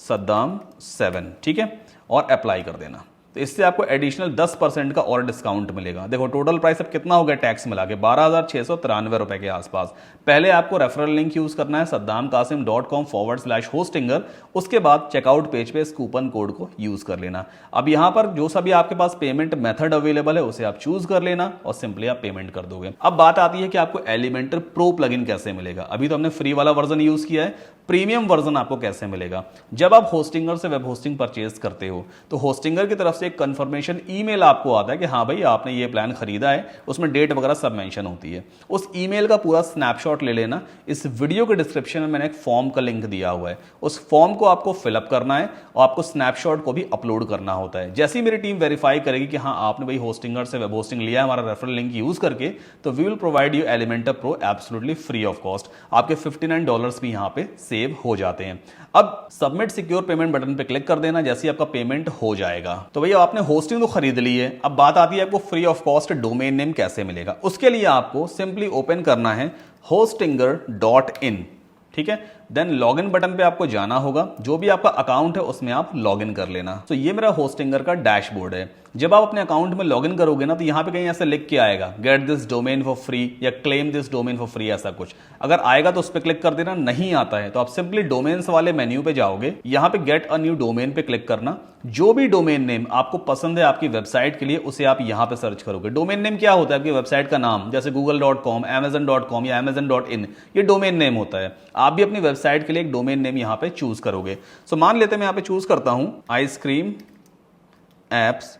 सद्दाम 7, ठीक है, और अप्लाई कर देना। तो इससे आपको एडिशनल 10% का और डिस्काउंट मिलेगा। देखो टोटल प्राइस अब कितना हो गया टैक्स मिला के, 12,693 रुपए के आसपास। पहले आपको रेफरल लिंक यूज करना है saddamkasim.com/hostinger, उसके बाद चेकआउट पेज पे इस कूपन कोड को यूज कर लेना। अब यहां पर जो सभी आपके पास पेमेंट मेथड अवेलेबल है उसे आप चूज कर लेना और सिंपली आप पेमेंट कर दोगे। अब बात आती है कि आपको एलिमेंटर प्रो प्लगइन कैसे मिलेगा। अभी तो हमने फ्री वाला वर्जन यूज किया है, प्रीमियम वर्जन आपको कैसे मिलेगा। जब आप होस्टिंगर से वेब होस्टिंग परचेज करते हो तो होस्टिंगर की तरफ से से एक कंफर्मेशन ईमेल आपको आता है कि हाँ भाई आपने ये प्लान खरीदा है, उसमें डेट वगैरह सब मेंशन होती है। उस ईमेल का पूरा स्नैपशॉट ले लेना। इस वीडियो के डिस्क्रिप्शन में मैंने एक फॉर्म का लिंक दिया हुआ है, उस फॉर्म को आपको फिलअप करना है और आपको स्नैपशॉट को भी अपलोड करना होता है। जैसे ही मेरी टीम वेरीफाई करेगी कि हाँ आपने भाई होस्टिंगर से वेब होस्टिंग लिया है हमारा रेफरल लिंक यूज करके, तो we will provide you Elementor pro absolutely free of cost. आपके $59 भी यहाँ पे सेव हो जाते हैं। अब सबमिट सिक्योर पेमेंट बटन पे क्लिक कर देना जैसे ही आपका पेमेंट हो जाएगा। तो भैया आपने होस्टिंग तो खरीद ली है, अब बात आती है आपको free of cost domain name कैसे मिलेगा। उसके लिए आपको सिंपली ओपन करना है hostinger.in, ठीक है। देन लॉगिन बटन पे आपको जाना होगा, जो भी आपका अकाउंट है उसमें आप लॉगिन कर लेना। तो ये मेरा होस्टिंगर का डैशबोर्ड है। जब आप अपने अकाउंट में लॉगिन करोगे ना तो यहाँ पे कहीं ऐसा लिख के आएगा get this domain for free या claim this domain for free, ऐसा कुछ अगर आएगा तो उस पर क्लिक कर देना। नहीं आता है तो आप सिंपली डोमेन्स वाले मेन्यू पे जाओगे, यहाँ पे गेट अ न्यू डोमेन पे क्लिक करना। जो भी डोमेन नेम आपको पसंद है आपकी वेबसाइट के लिए उसे आप यहाँ पे सर्च करोगे। डोमेन नेम क्या होता है? आपकी वेबसाइट का नाम, जैसे google.com, amazon.com या amazon.in, ये डोमेन नेम होता है। आप भी अपनी वेबसाइट के लिए एक डोमेन नेम यहाँ पे चूज करोगे। सो मान लेते हैं मैं यहाँ पे चूज करता हूं आइसक्रीम एप्स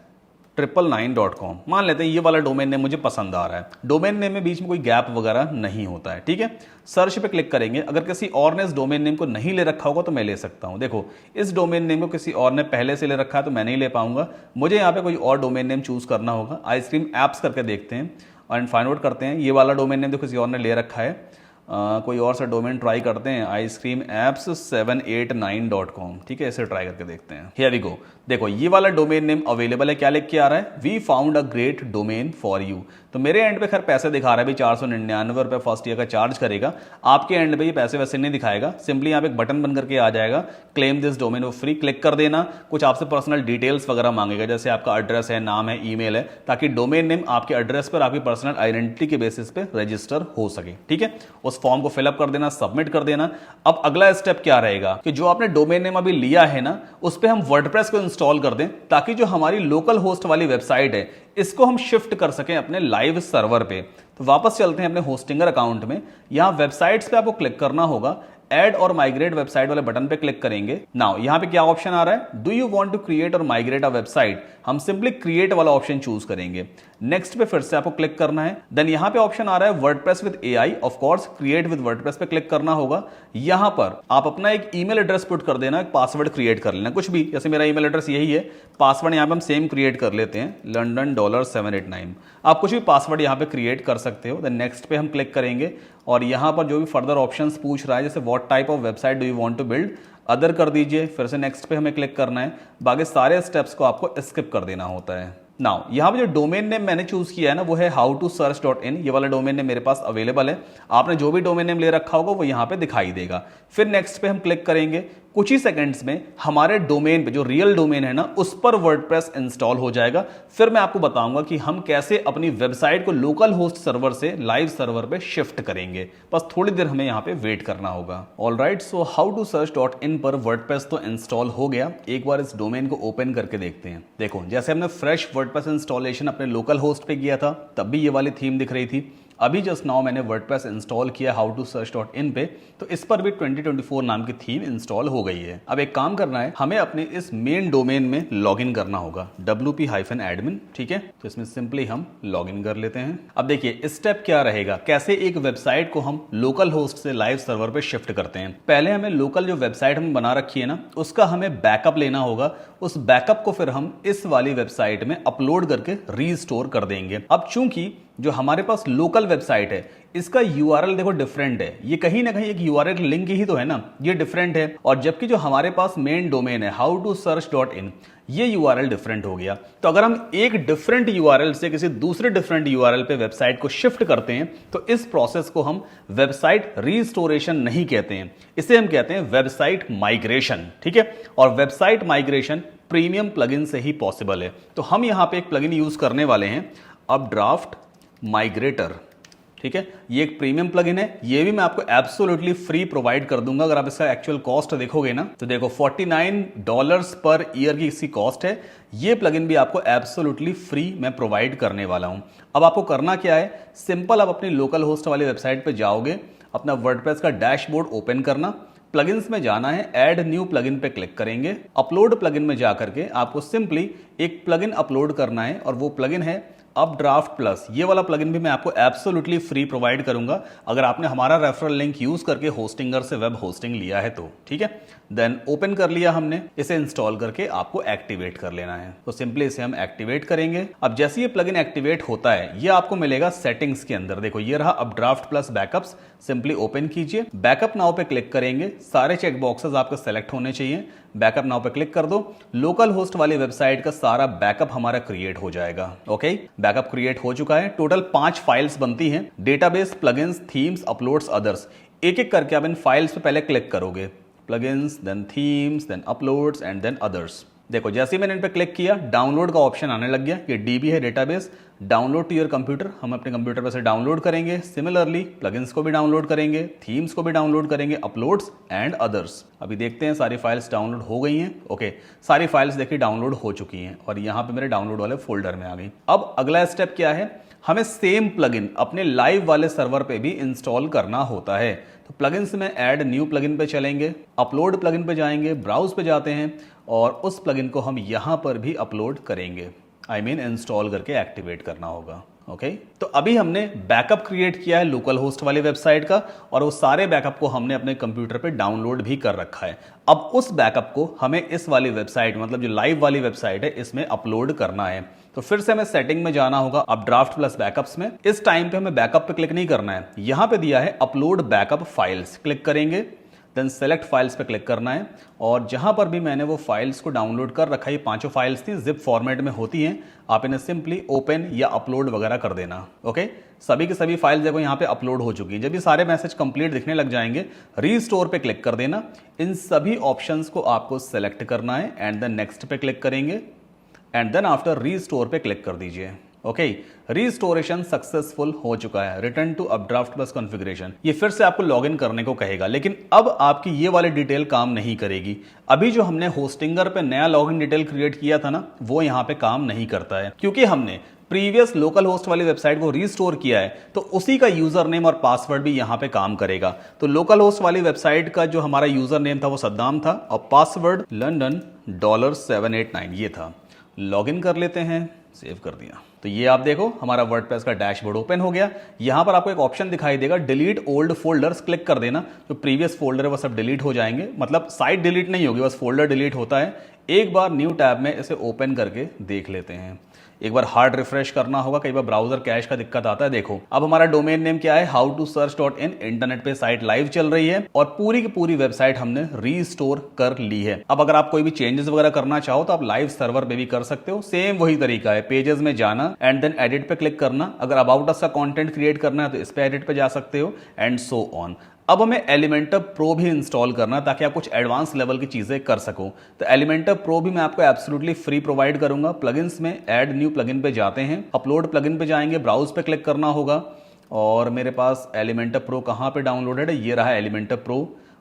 999.com। मान लेते हैं ये वाला डोमेन नेम मुझे पसंद आ रहा है। डोमेन नेम में बीच में कोई गैप वगैरह नहीं होता है, ठीक है। सर्च पे क्लिक करेंगे। अगर किसी और ने इस डोमेन नेम को नहीं ले रखा होगा तो मैं ले सकता हूं। देखो इस डोमेन नेम को किसी और ने पहले से ले रखा है तो मैं नहीं ले पाऊंगा, मुझे यहाँ पे कोई और डोमेन नेम चूज करना होगा। आइसक्रीम एप्स करके देखते हैं एंड फाइंड आउट करते हैं। ये वाला डोमेन नेम तो किसी और ने ले रखा है, कोई और सा डोमेन ट्राई करते हैं, आइसक्रीम एप्स 789.com, ठीक है। इसे ट्राई करके देखते हैं। Here we go. देखो ये वाला डोमेन नेम अवेलेबल है। क्या लिख के आ रहा है? We found a great domain for you. तो मेरे एंड पे खैर पैसे दिखा रहा है भाई 499 रुपये फर्स्ट ईयर का चार्ज करेगा। आपके एंड पे ये पैसे वैसे नहीं दिखाएगा, सिंपली यहाँ पे एक बटन बन करके आ जाएगा claim this domain for free, click कर देना। कुछ आपसे पर्सनल डिटेल्स वगैरह मांगेगा, जैसे आपका एड्रेस है, नाम है, ईमेल है, ताकि डोमेन नेम आपके एड्रेस पर आपकी पर्सनल आइडेंटिटी के बेसिस पे रजिस्टर हो सके, ठीक है। उस फॉर्म को फिलअप कर देना, सबमिट कर देना। अब अगला स्टेप क्या रहेगा कि जो आपने डोमेन नेम अभी लिया है ना उस पर हम वर्डप्रेस को इंस्टॉल कर दें, ताकि जो हमारी लोकल होस्ट वाली वेबसाइट है इसको हम शिफ्ट कर सकें अपने लाइव सर्वर पे। तो वापस चलते हैं अपने होस्टिंगर अकाउंट में। यहां वेबसाइट्स पे आपको क्लिक करना होगा, ऐड और माइग्रेट वेबसाइट वाले बटन पे क्लिक करेंगे। नाउ यहां पे क्या ऑप्शन आ रहा है? Do you want to create or migrate a website? हम सिंपली क्रिएट वाला ऑप्शन चूज करेंगे। नेक्स्ट पे फिर से आपको क्लिक करना है। देन यहां पे ऑप्शन आ रहा है WordPress with AI, of course create with WordPress पे क्लिक करना होगा। यहां पर आप अपना एक ईमेल एड्रेस पुट कर देना, एक पासवर्ड क्रिएट कर लेना, कुछ भी, जैसे मेरा ईमेल एड्रेस यही है। पासवर्ड यहां पे हम सेम क्रिएट कर लेते हैं, $789। आप कुछ भी पासवर्ड यहां पे क्रिएट कर सकते हो। देन नेक्स्ट पे हम क्लिक करेंगे और यहां पर जो भी फर्दर ऑप्शंस पूछ रहा है, जैसे what type of website do you want to build, other कर दीजिए। फिर से नेक्स्ट पे हमें क्लिक करना है। बाकी सारे स्टेप्स को आपको स्किप कर देना होता है। नाउ यहां पे जो डोमेन नेम मैंने चूज किया है ना वो है howtosearch.in। ये वाला डोमेन नेम मेरे पास अवेलेबल है। आपने जो भी डोमेन नेम ले रखा होगा वो यहां पे दिखाई देगा। फिर नेक्स्ट पे हम क्लिक करेंगे। कुछ ही सेकंड्स में हमारे डोमेन पे, जो रियल डोमेन है ना, उस पर वर्डप्रेस इंस्टॉल हो जाएगा। फिर मैं आपको बताऊंगा कि हम कैसे अपनी वेबसाइट को लोकल होस्ट सर्वर से लाइव सर्वर पे शिफ्ट करेंगे। बस थोड़ी देर हमें यहाँ पे वेट करना होगा। ऑलराइट, सो howtosearch.in पर वर्डप्रेस तो इंस्टॉल हो गया। एक बार इस डोमेन को ओपन करके देखते हैं। देखो जैसे हमने फ्रेश वर्डप्रेस इंस्टॉलेशन अपने लोकल होस्ट पे किया था तब भी ये वाली थीम दिख रही थी। अभी जस्ट नाउ मैंने वर्डप्रेस इंस्टॉल किया howtosearch.in पे, तो इस पर भी 2024 नाम की थीम इंस्टॉल हो गई है। अब एक काम करना है, हमें अपने इस मेन डोमेन में लॉगिन करना होगा, wp-admin, ठीक है। तो इसमें सिंपली हम लॉगिन कर लेते हैं। अब देखिए स्टेप क्या रहेगा, कैसे एक वेबसाइट को हम लोकल होस्ट से लाइव सर्वर पे शिफ्ट करते हैं। पहले हमें लोकल जो वेबसाइट हम बना रखी है ना उसका हमें बैकअप लेना होगा। उस बैकअप को फिर हम इस वाली वेबसाइट में अपलोड करके रीस्टोर कर देंगे। अब चूंकि जो हमारे पास लोकल वेबसाइट है इसका यूआरएल देखो डिफरेंट है, ये कहीं ना कहीं एक यूआरएल लिंक ही तो है ना, ये डिफरेंट है। और जबकि जो हमारे पास मेन डोमेन है howtosearch.in, ये यूआरएल डिफरेंट हो गया। तो अगर हम एक डिफरेंट यूआरएल से किसी दूसरे डिफरेंट यूआरएल पे वेबसाइट को शिफ्ट करते हैं तो इस प्रोसेस को हम वेबसाइट रीस्टोरेशन नहीं कहते हैं, इसे हम कहते हैं वेबसाइट माइग्रेशन, ठीक है। और वेबसाइट माइग्रेशन प्रीमियम प्लगइन से ही पॉसिबल है। तो हम यहां पे एक प्लगइन यूज करने वाले हैं, अपड्राफ्ट माइग्रेटर, ठीक है। ये एक प्रीमियम प्लगइन है, ये भी मैं आपको एब्सोल्युटली फ्री प्रोवाइड कर दूंगा। अगर आप इसका एक्चुअल कॉस्ट देखोगे ना तो देखो $49 पर ईयर की इसकी कॉस्ट है। ये प्लगइन भी आपको एब्सोल्युटली फ्री मैं प्रोवाइड करने वाला हूं। अब आपको करना क्या है, सिंपल आप अपनी लोकल होस्ट वाली वेबसाइट पे जाओगे, अपना वर्डप्रेस का डैशबोर्ड ओपन करना, प्लगइन्स में जाना है, ऐड न्यू प्लगइन पे क्लिक करेंगे। अपलोड प्लगइन में जाकर के आपको सिंपली एक प्लगइन अपलोड करना है और वो प्लगइन है अपड्राफ्ट प्लस। ये वाला प्लगइन भी मैं आपको एब्सोल्युटली फ्री प्रोवाइड करूंगा अगर आपने हमारा रेफरल लिंक यूज करके होस्टिंगर से वेब होस्टिंग लिया है तो, ठीक है। देन ओपन कर लिया हमने, इसे इंस्टॉल करके आपको एक्टिवेट कर लेना है। तो सिंपली इसे हम एक्टिवेट करेंगे। अब जैसे ये प्लगइन एक्टिवेट होता है ये आपको मिलेगा सेटिंग्स के अंदर। देखो ये रहा updraft plus backups, simply open कीजिए, बैकअप नाउ पे क्लिक करेंगे, सारे चेक बॉक्सेस आपके सेलेक्ट होने चाहिए। बैकअप नाउ पे क्लिक कर दो, लोकल होस्ट वाली वेबसाइट का सारा बैकअप हमारा क्रिएट हो जाएगा। ओके, बैकअप क्रिएट हो चुका है। टोटल 5 फाइल्स बनती हैं, database, plugins, themes, uploads, others. एक एक करके आप इन फाइल्स पे पहले क्लिक करोगे, plugins, then themes, then uploads and then others. देखो जैसे ही मैंने इन पे क्लिक किया डाउनलोड का ऑप्शन आने लग गया। ये डीबी है database, download to your computer, हम अपने कंप्यूटर पर से डाउनलोड करेंगे। सिमिलरली प्लगइन्स को भी डाउनलोड करेंगे, थीम्स को भी डाउनलोड करेंगे, अपलोड्स एंड अदर्स। अभी देखते हैं सारी फाइल्स डाउनलोड हो गई हैं। ओके, सारी फाइल्स देखिए डाउनलोड हो चुकी हैं और यहाँ पे मेरे डाउनलोड वाले फोल्डर में आ गई। अब अगला स्टेप क्या है, हमें सेम प्लगइन अपने लाइव वाले सर्वर पे भी इंस्टॉल करना होता है। तो प्लगइन्स में ऐड न्यू प्लगइन पे चलेंगे, अपलोड प्लगइन पे जाएंगे, ब्राउज पे जाते हैं और उस प्लगइन को हम यहां पर भी अपलोड करेंगे, इंस्टॉल करके एक्टिवेट करना होगा। ओके, तो अभी हमने बैकअप क्रिएट किया है लोकल होस्ट वाली वेबसाइट का और वो सारे बैकअप को हमने अपने कंप्यूटर पे डाउनलोड भी कर रखा है। अब उस बैकअप को हमें इस वाली वेबसाइट, मतलब जो लाइव वाली वेबसाइट है, इसमें अपलोड करना है। तो फिर से हमें सेटिंग में जाना होगा, अपड्राफ्ट प्लस बैकअप्स में। इस टाइम पे हमें बैकअप पे क्लिक नहीं करना है, यहां पे दिया है अपलोड बैकअप फाइल्स, क्लिक करेंगे। देन सेलेक्ट फाइल्स पे क्लिक करना है और जहां पर भी मैंने वो फाइल्स को डाउनलोड कर रखा है, ये 5 फाइल्स थी, जिप फॉर्मेट में होती हैं, आप इन्हें सिंपली ओपन या अपलोड वगैरह कर देना। ओके, सभी की सभी फाइल्स देखो यहाँ पे अपलोड हो चुकी है। जब ये सारे मैसेज कंप्लीट दिखने लग जाएंगे, रीस्टोर पे क्लिक कर देना। इन सभी ऑप्शंस को आपको सेलेक्ट करना है एंड देन नेक्स्ट पे क्लिक करेंगे एंड देन आफ्टर रीस्टोर पे क्लिक कर दीजिए। ओके, रीस्टोरेशन सक्सेसफुल हो चुका है। Return to UpdraftPlus configuration, ये फिर से आपको लॉगिन करने को कहेगा, लेकिन अब आपकी ये वाली डिटेल काम नहीं करेगी। अभी जो हमने होस्टिंगर पे नया लॉगिन डिटेल क्रिएट किया था ना, वो यहाँ पे काम नहीं करता है, क्योंकि हमने प्रीवियस लोकल होस्ट वाली वेबसाइट को रीस्टोर किया है। तो उसी का यूजर नेम और पासवर्ड भी यहाँ पे काम करेगा। तो लोकल होस्ट वाली वेबसाइट का जो हमारा यूजर नेम था वो सद्दाम था और पासवर्ड लंदन $789 ये था। लॉगिन कर लेते हैं, सेव कर दिया। तो ये आप देखो हमारा वर्डप्रेस का डैशबोर्ड ओपन हो गया। यहां पर आपको एक ऑप्शन दिखाई देगा, डिलीट ओल्ड फोल्डर्स, क्लिक कर देना। जो प्रीवियस फोल्डर है वो सब डिलीट हो जाएंगे, मतलब साइट डिलीट नहीं होगी, बस फोल्डर डिलीट होता है। एक बार न्यू टैब में इसे ओपन करके देख लेते हैं। एक बार हार्ड रिफ्रेश करना होगा, कई बार ब्राउजर कैश का दिक्कत आता है। देखो अब हमारा डोमेन नेम क्या है, howtosearch.in। इंटरनेट पे साइट लाइव चल रही है और पूरी की पूरी वेबसाइट हमने रीस्टोर कर ली है। अब अगर आप कोई भी चेंजेस वगैरह करना चाहो तो आप लाइव सर्वर पे भी कर सकते हो। सेम वही तरीका है, पेजेस में जाना एंड देन एडिट पे क्लिक करना। अगर अबाउट अस का कंटेंट क्रिएट करना है तो इस पे एडिट पे जा सकते हो एंड सो ऑन। अब हमें एलिमेंटर प्रो भी इंस्टॉल करना ताकि आप कुछ एडवांस लेवल की चीजें कर सको। तो एलिमेंटर प्रो भी मैं आपको एब्सोल्युटली फ्री प्रोवाइड करूंगा। प्लगइन्स में ऐड न्यू प्लगइन पे जाते हैं, अपलोड प्लगइन पे जाएंगे, ब्राउज पे क्लिक करना होगा और मेरे पास एलिमेंटर प्रो कहाँ पे डाउनलोडेड है, ये रहा एलिमेंटर प्रो।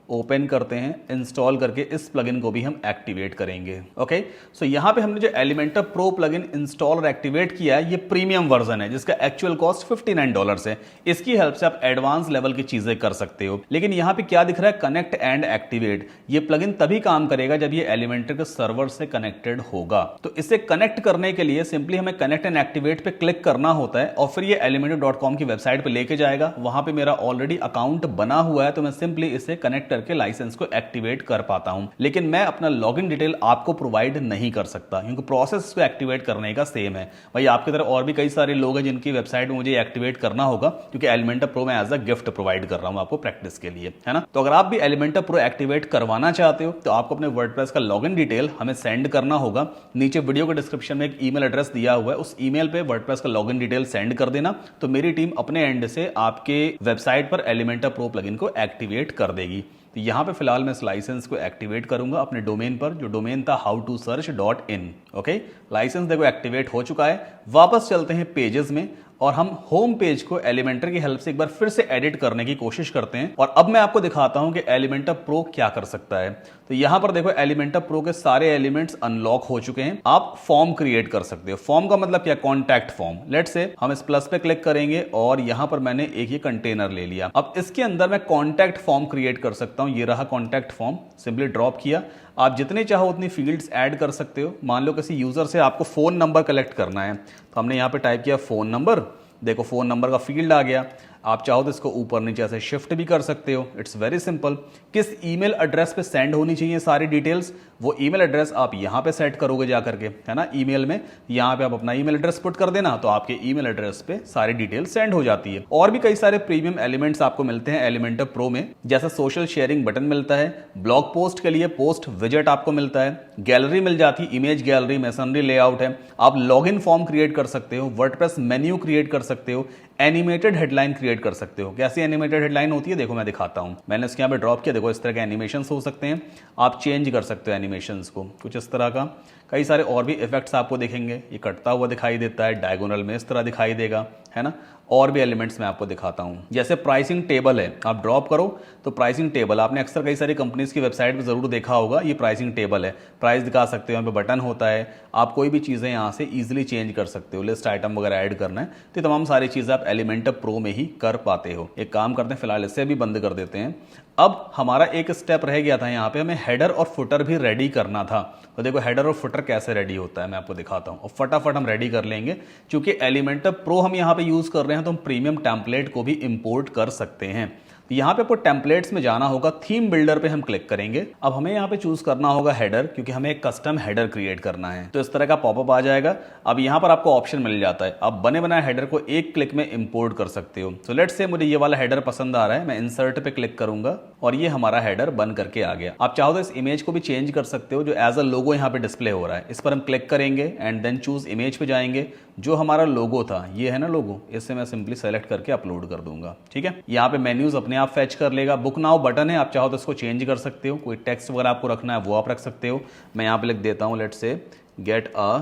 ओपन करते हैं, इंस्टॉल करके इस प्लगइन को भी हम एक्टिवेट करेंगे। ओके, सो यहाँ पे हमने जो एलिमेंटर प्रो प्लगइन इंस्टॉल और एक्टिवेट किया है, ये प्रीमियम वर्जन है जिसका एक्चुअल कॉस्ट $59 है। इसकी हेल्प से आप एडवांस लेवल की चीजें कर सकते हो। लेकिन यहाँ पे क्या दिख रहा है, कनेक्ट एंड एक्टिवेट। ये प्लगइन तभी काम करेगा जब ये एलिमेंटर के सर्वर से कनेक्टेड होगा। तो इसे कनेक्ट करने के लिए सिंपली हमें कनेक्ट एंड एक्टिवेट पे क्लिक करना होता है और फिर ये elementor.com की वेबसाइट पे लेके जाएगा। वहां पे मेरा ऑलरेडी अकाउंट बना हुआ है, तो मैं सिंपली इसे कनेक्ट करके लाइसेंस को एक्टिवेट कर पाता हूं। लेकिन मैं अपना लॉगिन डिटेल आपको प्रोवाइड नहीं कर सकता, क्योंकि प्रोसेस को एक्टिवेट करने का सेम है। भाई आपकी तरह और भी कई सारे लोग हैं जिनकी वेबसाइट में मुझे एक्टिवेट करना होगा, क्योंकि एलिमेंटर प्रो मैं एज अ गिफ्ट प्रोवाइड कर रहा हूं आपको प्रैक्टिस के लिए, है ना। तो अगर आप भी एलिमेंटर प्रो एक्टिवेट करवाना चाहते हो तो आपको अपने वर्डप्रेस का लॉगिन डिटेल हमें सेंड करना होगा। नीचे वीडियो के डिस्क्रिप्शन में एक ईमेल एड्रेस दिया हुआ है, उस ईमेल पे वर्डप्रेस का लॉगिन डिटेल सेंड कर देना। तो मेरी टीम अपने एंड से आपके वेबसाइट पर एलिमेंटर प्रो प्लगइन को एक्टिवेट कर देगी। तो यहाँ पे फिलहाल मैं इस लाइसेंस को एक्टिवेट करूंगा अपने डोमेन पर, जो डोमेन था howtosearch.in। ओके, लाइसेंस देखो एक्टिवेट हो चुका है। वापस चलते हैं पेजेस में और हम होम पेज को एलिमेंटर की हेल्प से एक बार फिर से एडिट करने की कोशिश करते हैं। और अब मैं आपको दिखाता हूं कि एलिमेंटर प्रो क्या कर सकता है। तो यहां पर देखो एलिमेंटर प्रो के सारे एलिमेंट्स अनलॉक हो चुके हैं। आप फॉर्म क्रिएट कर सकते हो। फॉर्म का मतलब क्या, कॉन्टैक्ट फॉर्म। लेट्स से हम इस प्लस पे क्लिक करेंगे और यहां पर मैंने एक ये कंटेनर ले लिया। अब इसके अंदर मैं कॉन्टैक्ट फॉर्म क्रिएट कर सकता हूं। ये रहा कॉन्टैक्ट फॉर्म, सिंपली ड्रॉप किया। आप जितने चाहो उतनी फील्ड्स ऐड कर सकते हो। मान लो किसी यूजर से आपको फोन नंबर कलेक्ट करना है, तो हमने यहां पे टाइप किया फोन नंबर। देखो फोन नंबर का फील्ड आ गया। आप चाहो तो इसको ऊपर नीचे ऐसे शिफ्ट भी कर सकते हो। It's very simple. किस ईमेल एड्रेस पे सेंड होनी चाहिए सारी डिटेल्स, वो ईमेल एड्रेस आप यहां पे सेट करोगे जा करके, है ना। ईमेल में यहां पे आप अपना ईमेल एड्रेस पुट कर देना, तो आपके ईमेल एड्रेस पे सारी डिटेल्स सेंड हो जाती है। और भी कई सारे प्रीमियम एलिमेंट्स आपको मिलते हैं एलिमेंटर प्रो में, जैसा सोशल शेयरिंग बटन मिलता है, ब्लॉग पोस्ट के लिए पोस्ट विजेट आपको मिलता है, गैलरी मिल जाती है, इमेज गैलरी, मैसनरी लेआउट है, आप लॉगिन फॉर्म क्रिएट कर सकते हो, वर्डप्रेस मेन्यू क्रिएट कर सकते हो, एनिमेटेड हेडलाइन क्रिएट कर सकते हो। कैसी एनिमेटेड हेडलाइन होती है देखो मैं दिखाता हूं। मैंने इसके यहाँ पे ड्रॉप किया, देखो इस तरह के एनिमेशंस हो सकते हैं। आप चेंज कर सकते हो एनिमेशंस को कुछ इस तरह का। कई सारे और भी इफेक्ट्स आपको दिखेंगे। ये कटता हुआ दिखाई देता है, डायगोनल में इस तरह दिखाई देगा, है ना। और भी एलिमेंट्स मैं आपको दिखाता हूं। जैसे प्राइसिंग टेबल है, आप ड्रॉप करो तो प्राइसिंग टेबल, आपने अक्सर कई सारी कंपनीज की वेबसाइट पे जरूर देखा होगा। ये प्राइसिंग टेबल है, प्राइस दिखा सकते हो, यहाँ पे बटन होता है। आप कोई भी चीजें यहाँ से इजीली चेंज कर सकते हो। लिस्ट आइटम वगैरह ऐड करना है तो तमाम सारी चीजें आप एलिमेंटर प्रो में ही कर पाते हो। एक काम करते हैं, फिलहाल इसे भी बंद कर देते हैं। अब हमारा एक स्टेप रह गया था, यहाँ पे हमें हेडर और फुटर भी रेडी करना था। तो देखो हेडर और फुटर कैसे रेडी होता है मैं आपको दिखाता हूँ, और फटाफट हम रेडी कर लेंगे। क्योंकि एलिमेंटर प्रो हम यहाँ पे यूज कर रहे हैं तो हम प्रीमियम टेम्पलेट को भी इंपोर्ट कर सकते हैं। तो यहाँ पे आपको टेम्पलेट्स में जाना होगा, थीम बिल्डर पे हम क्लिक करेंगे। अब हमें यहाँ पे चूज करना होगा हेडर, क्योंकि हमें एक कस्टम हेडर क्रिएट करना है। तो इस तरह का पॉपअप आ जाएगा। अब यहाँ पर आपको ऑप्शन मिल जाता है, आप बने बनाए हेडर को एक क्लिक में इंपोर्ट कर सकते हो। तो लेट्स से मुझे ये वाला हेडर पसंद आ रहा है, मैं इंसर्ट पे क्लिक करूंगा और ये हमारा हेडर बन करके आ गया। आप चाहो तो इस इमेज को भी चेंज कर सकते हो, जो एज अ लोगो यहाँ पे डिस्प्ले हो रहा है। इस पर हम क्लिक करेंगे एंड देन चूज इमेज पे जाएंगे। जो हमारा लोगो था, ये है ना लोगो, इससे मैं सिंपली सेलेक्ट करके अपलोड कर दूंगा। ठीक है, यहाँ पे मेन्यूज अपने आप फेच कर लेगा। बुक नाउ बटन है, आप चाहो तो इसको चेंज कर सकते हो। कोई टेक्स्ट वगैरह आपको रखना है वो आप रख सकते हो। मैं यहाँ पे लिख देता हूँ, let's say get a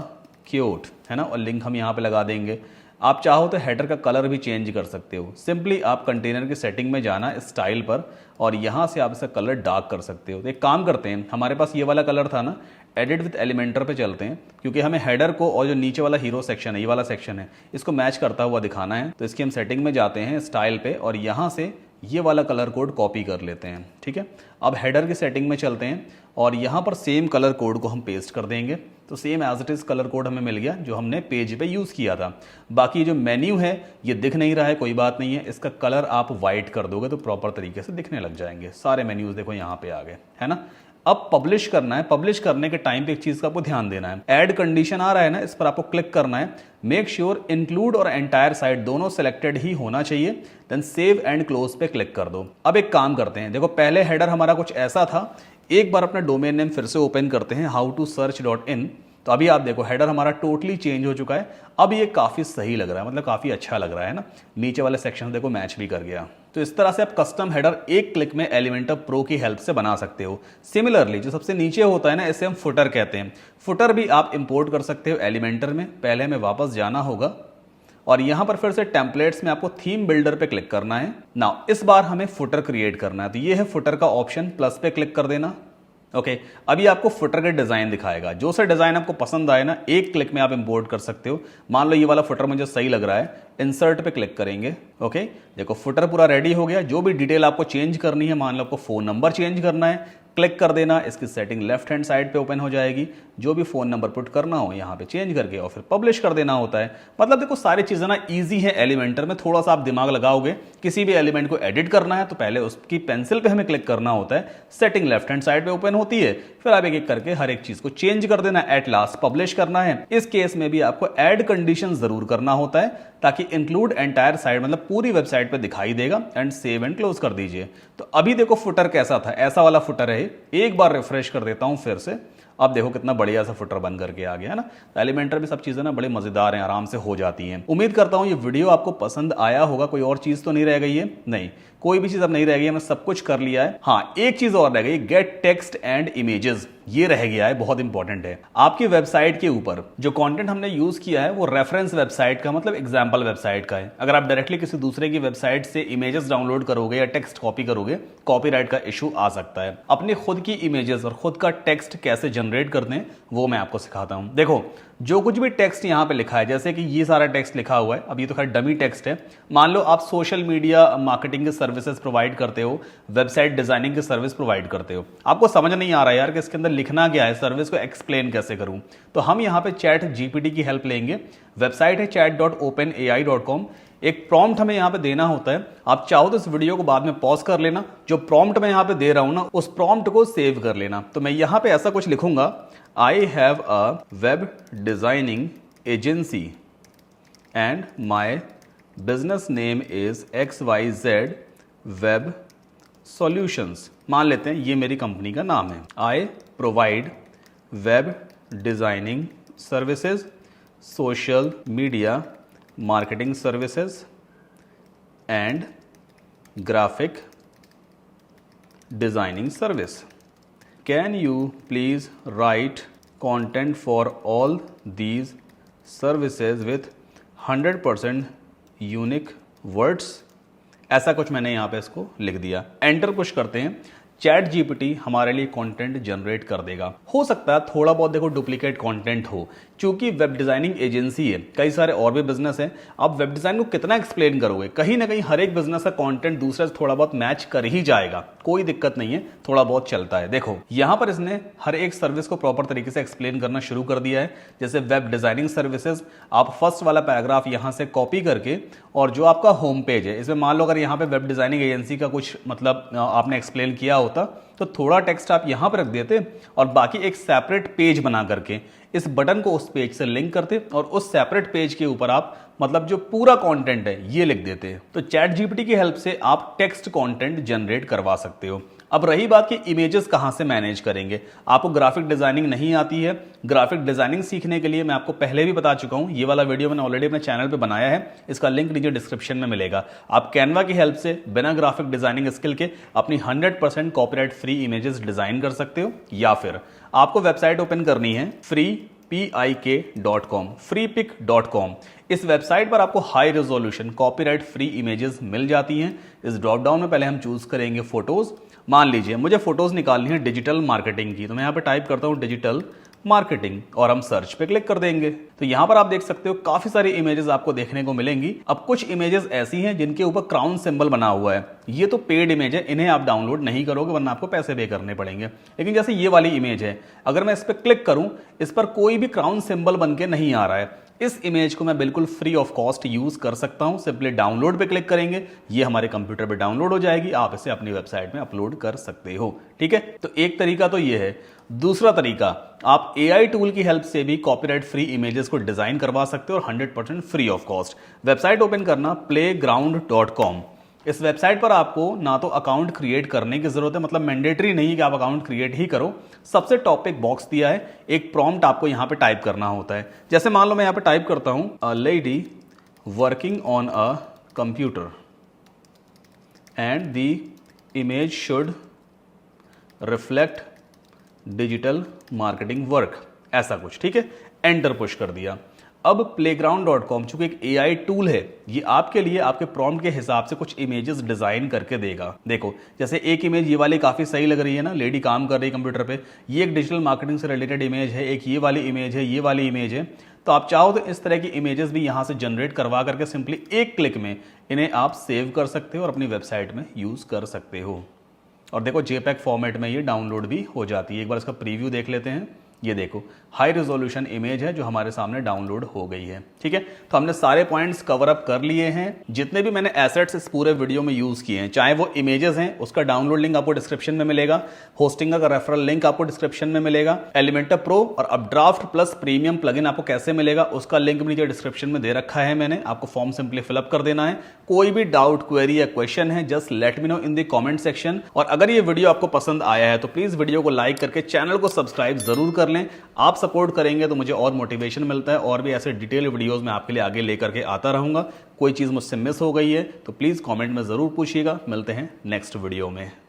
cute, है ना, और लिंक हम यहाँ पे लगा देंगे। आप चाहो तो हेडर का कलर भी चेंज कर सकते हो। सिंपली आप कंटेनर की सेटिंग में जाना, स्टाइल पर, और यहाँ से आप इसका कलर डार्क कर सकते हो। तो एक काम करते हैं, हमारे पास ये वाला कलर था ना, एडिट विद एलिमेंटर पे चलते हैं, क्योंकि हमें हेडर को और जो नीचे वाला हीरो सेक्शन है, ये वाला सेक्शन है, इसको मैच करता हुआ दिखाना है। तो इसकी हम सेटिंग में जाते हैं, स्टाइल पे, और यहाँ से ये वाला कलर कोड कॉपी कर लेते हैं। ठीक है, अब हेडर की सेटिंग में चलते हैं और यहाँ पर सेम कलर कोड को हम पेस्ट कर देंगे। तो same as it is colour code हमें मिल गया जो हमने पेज पे यूज किया था। बाकी जो मेन्यू है ये दिख नहीं रहा है, कोई बात नहीं है, इसका कलर आप व्हाइट कर दोगे तो प्रॉपर तरीके से दिखने लग जाएंगे। सारे मेन्यूज देखो यहाँ पे आ गए, है ना। अब पब्लिश करना है। पब्लिश करने के टाइम पे एक चीज का आपको ध्यान देना है, ऐड कंडीशन आ रहा है ना, इस पर आपको क्लिक करना है। मेक श्योर इंक्लूड और एंटायर साइट दोनों सेलेक्टेड ही होना चाहिए। देन सेव एंड क्लोज पे क्लिक कर दो। अब एक काम करते हैं, देखो पहले हेडर हमारा कुछ ऐसा था। एक बार अपना डोमेन नेम फिर से ओपन करते हैं, howtosearch.in। तो अभी आप देखो हेडर हमारा टोटली चेंज हो चुका है। अब ये काफी सही लग रहा है, मतलब काफी अच्छा लग रहा है ना। नीचे वाले सेक्शन देखो मैच भी कर गया। तो इस तरह से आप कस्टम हेडर एक क्लिक में एलिमेंटर प्रो की हेल्प से बना सकते हो। सिमिलरली जो सबसे नीचे होता है ना, इसे हम फुटर कहते हैं। फुटर भी आप इंपोर्ट कर सकते हो एलिमेंटर में। पहले हमें वापस जाना होगा और यहां पर फिर से टेम्पलेट्स में आपको थीम बिल्डर पे क्लिक करना है। नाउ इस बार हमें फुटर क्रिएट करना है, तो ये है फुटर का ऑप्शन, प्लस पे क्लिक कर देना। ओके, अभी आपको फुटर के डिजाइन दिखाएगा। जो सा डिजाइन आपको पसंद आए ना, एक क्लिक में आप इंपोर्ट कर सकते हो। मान लो ये वाला फुटर मुझे सही लग रहा है, इंसर्ट पे क्लिक करेंगे। ओके, देखो फुटर पूरा रेडी हो गया। जो भी डिटेल आपको चेंज करनी है, मान लो आपको फोन नंबर चेंज करना है, क्लिक कर देना, इसकी सेटिंग लेफ्ट हैंड साइड पे ओपन हो जाएगी। जो भी फोन नंबर पुट करना हो यहाँ पे चेंज करके और फिर पब्लिश कर देना होता है। मतलब देखो सारी चीजें ना इजी है एलिमेंटर में। थोड़ा सा आप दिमाग लगाओगे, किसी भी एलिमेंट को एडिट करना है तो पहले उसकी पेंसिल पे हमें क्लिक करना होता है, सेटिंग लेफ्ट हैंड साइड पे ओपन होती है, फिर आप एक एक करके हर एक चीज को चेंज कर देना, एट लास्ट पब्लिश करना है। इस केस में भी आपको ऐड कंडीशन जरूर करना होता है, ताकि इंक्लूड एंटायर साइट मतलब पूरी वेबसाइट पे दिखाई देगा। एंड सेव एंड क्लोज कर दीजिए। तो अभी देखो फुटर कैसा था, ऐसा वाला फुटर है। एक बार रिफ्रेश कर देता हूं फिर से, अब देखो कितना बढ़िया सा फुटर बन करके आ गया है ना। एलिमेंटर भी सब चीजें ना बड़े मजेदार हैं, आराम से हो जाती हैं। उम्मीद करता हूं ये वीडियो आपको पसंद आया होगा। कोई और चीज तो नहीं रह गई है? नहीं, कोई भी चीज अब नहीं रह गई है, मैं सब कुछ कर लिया है। हाँ, एक चीज और रह गई, गेट टेक्स्ट एंड इमेजेस। ये रह गया है, बहुत इंपॉर्टेंट है। आपकी वेबसाइट के ऊपर जो कंटेंट हमने यूज किया है वो रेफरेंस वेबसाइट का मतलब एग्जांपल वेबसाइट का है। अगर आप डायरेक्टली किसी दूसरे की वेबसाइट से इमेजेस डाउनलोड करोगे या टेक्स्ट कॉपी करोगे, कॉपीराइट का इशू आ सकता है। अपनी खुद की इमेजेस और खुद का टेक्स्ट कैसे जनरेट करते हैं वो मैं आपको सिखाता हूं। देखो, जो कुछ भी टेक्स्ट यहां पे लिखा है, जैसे कि ये सारा टेक्स्ट लिखा हुआ है, अब ये तो खैर डमी टेक्स्ट है। मान लो आप सोशल मीडिया मार्केटिंग के सर्विसेज प्रोवाइड करते हो, वेबसाइट डिजाइनिंग की सर्विस प्रोवाइड करते हो, आपको समझ नहीं आ रहा है यार कि इसके अंदर लिखना क्या है, सर्विस को एक्सप्लेन कैसे करूं, तो हम यहां पे चैट जीपीटी की हेल्प लेंगे। वेबसाइट है chat.openai.com। एक प्रॉम्प्ट हमें यहां पे देना होता है। आप चाहो तो इस वीडियो को बाद में पॉज कर लेना, जो प्रॉम्प्ट मैं यहां पे दे रहा हूं ना, उस प्रॉम्प्ट को सेव कर लेना। तो मैं यहां पे ऐसा कुछ लिखूंगा, I have a web designing agency and my business name is XYZ web solutions. मान लेते हैं ये मेरी कंपनी का नाम है। I provide web designing services, social media marketing services and graphic designing service. Can you please write content for all these services with 100% unique words? ऐसा कुछ मैंने यहाँ पे इसको लिख दिया। एंटर पुश करते हैं, चैट जीपीटी हमारे लिए कंटेंट जनरेट कर देगा। हो सकता है थोड़ा बहुत देखो डुप्लीकेट कंटेंट हो, क्योंकि वेब डिजाइनिंग एजेंसी है, कई सारे और भी बिजनेस हैं। आप वेब डिजाइन को कितना एक्सप्लेन करोगे, कहीं ना कहीं हर एक बिजनेस का कंटेंट दूसरे से थोड़ा बहुत मैच कर ही जाएगा, कोई दिक्कत नहीं है, थोड़ा बहुत चलता है। देखो यहां पर इसने हर एक सर्विस को प्रॉपर तरीके से एक्सप्लेन करना शुरू कर दिया है। जैसे वेब डिजाइनिंग सर्विसेज, आप फर्स्ट वाला पैराग्राफ यहां से कॉपी करके, और जो आपका होम पेज है इसमें मान लो अगर यहां पे वेब डिजाइनिंग एजेंसी का कुछ मतलब आपने एक्सप्लेन किया होता तो थोड़ा टेक्स्ट आप यहां पर रख देते और बाकी एक सेपरेट पेज बना करके इस बटन को उस पेज से लिंक करते और उस सेपरेट पेज के ऊपर आप मतलब जो पूरा कंटेंट है ये लिख देते हैं। तो चैट जीपीटी की हेल्प से आप टेक्स्ट कंटेंट जनरेट करवा सकते हो। अब रही बात कि इमेजेस कहां से मैनेज करेंगे। आपको ग्राफिक डिजाइनिंग नहीं आती है, ग्राफिक डिजाइनिंग सीखने के लिए मैं आपको पहले भी बता चुका हूं, ये वाला वीडियो मैंने ऑलरेडी अपने चैनल पे बनाया है, इसका लिंक नीचे डिस्क्रिप्शन में मिलेगा। आप कैनवा की हेल्प से बिना ग्राफिक डिजाइनिंग स्किल के अपनी 100% कॉपीराइट फ्री इमेजेस डिजाइन कर सकते हो, या फिर आपको वेबसाइट ओपन करनी है freepik.com, freepik.com। इस वेबसाइट पर आपको high resolution copyright free images मिल जाती हैं। इस ड्रॉप डाउन में पहले हम चूज करेंगे फोटोज। मान लीजिए मुझे फोटोज निकालनी है डिजिटल मार्केटिंग की, तो मैं यहाँ पे टाइप करता हूँ डिजिटल मार्केटिंग और हम सर्च पे क्लिक कर देंगे। तो यहां पर आप देख सकते हो काफी सारी इमेजेस आपको देखने को मिलेंगी। अब कुछ इमेजेस ऐसी हैं जिनके ऊपर क्राउन सिंबल बना हुआ है, ये तो पेड इमेज है, इन्हें आप डाउनलोड नहीं करोगे वरना आपको पैसे पे करने पड़ेंगे। लेकिन जैसे ये वाली इमेज है, अगर मैं इस पर क्लिक करूं, इस पर कोई भी क्राउन सिंबल बन के नहीं आ रहा है। इस इमेज को मैं बिल्कुल फ्री ऑफ कॉस्ट यूज कर सकता हूं। सिंपली डाउनलोड पे क्लिक करेंगे, ये हमारे कंप्यूटर पे डाउनलोड हो जाएगी, आप इसे अपनी वेबसाइट में अपलोड कर सकते हो। ठीक है, तो एक तरीका तो ये है। दूसरा तरीका, आप AI टूल की हेल्प से भी कॉपीराइट फ्री इमेजेस को डिजाइन करवा सकते हो और 100% free of cost. Website open करना playground.com। इस वेबसाइट पर आपको ना तो अकाउंट क्रिएट करने की जरूरत है, मतलब मैंडेटरी नहीं है कि आप अकाउंट क्रिएट ही करो। सबसे टॉप पे एक बॉक्स दिया है, एक प्रॉम्प्ट आपको यहां पे टाइप करना होता है। जैसे मान लो मैं यहां पे टाइप करता हूं a lady working on a computer and the image should reflect digital marketing work, ऐसा कुछ। ठीक है, एंटर पुश कर दिया। अब playground.com चूंकि एक AI टूल है, ये आपके लिए आपके प्रॉम्प्ट के हिसाब से कुछ इमेजेस डिजाइन करके देगा। देखो जैसे एक इमेज ये वाली काफी सही लग रही है ना, लेडी काम कर रही है कंप्यूटर पे, ये एक डिजिटल मार्केटिंग से रिलेटेड इमेज है। एक ये वाली इमेज है, ये वाली इमेज है। तो आप चाहो तो इस तरह की इमेजेस भी यहां से जनरेट करवा करके सिंपली एक क्लिक में इन्हें आप सेव कर सकते हो और अपनी वेबसाइट में यूज कर सकते हो। और देखो JPEG फॉर्मेट में ये डाउनलोड भी हो जाती है। एक बार इसका प्रीव्यू देख लेते हैं। ये देखो हाई रेजोल्यूशन इमेज है जो हमारे सामने डाउनलोड हो गई है। ठीक है, तो हमने सारे पॉइंट्स कवर अप कर लिए हैं। जितने भी मैंने एसेट्स इस पूरे वीडियो में यूज किए हैं, चाहे वो इमेजेस हैं, उसका डाउनलोड लिंक आपको डिस्क्रिप्शन में मिलेगा, होस्टिंग का रेफरल लिंक आपको डिस्क्रिप्शन में मिलेगा, एलिमेंटर प्रो और अपड्राफ्ट प्लस प्रीमियम प्लगइन आपको कैसे मिलेगा उसका लिंक नीचे डिस्क्रिप्शन में दे रखा है मैंने। आपको फॉर्म सिंपली फिलअप कर देना है। कोई भी डाउट, क्वेरी या क्वेश्चन है, just let me know in the comment section. और अगर ये वीडियो आपको पसंद आया है तो प्लीज वीडियो को लाइक करके चैनल को सब्सक्राइब जरूर कर लें। आप सपोर्ट करेंगे तो मुझे और मोटिवेशन मिलता है, और भी ऐसे डिटेल वीडियोस मैं आपके लिए आगे लेकर के आता रहूंगा। कोई चीज मुझसे मिस हो गई है तो प्लीज कमेंट में जरूर पूछिएगा। मिलते हैं नेक्स्ट वीडियो में।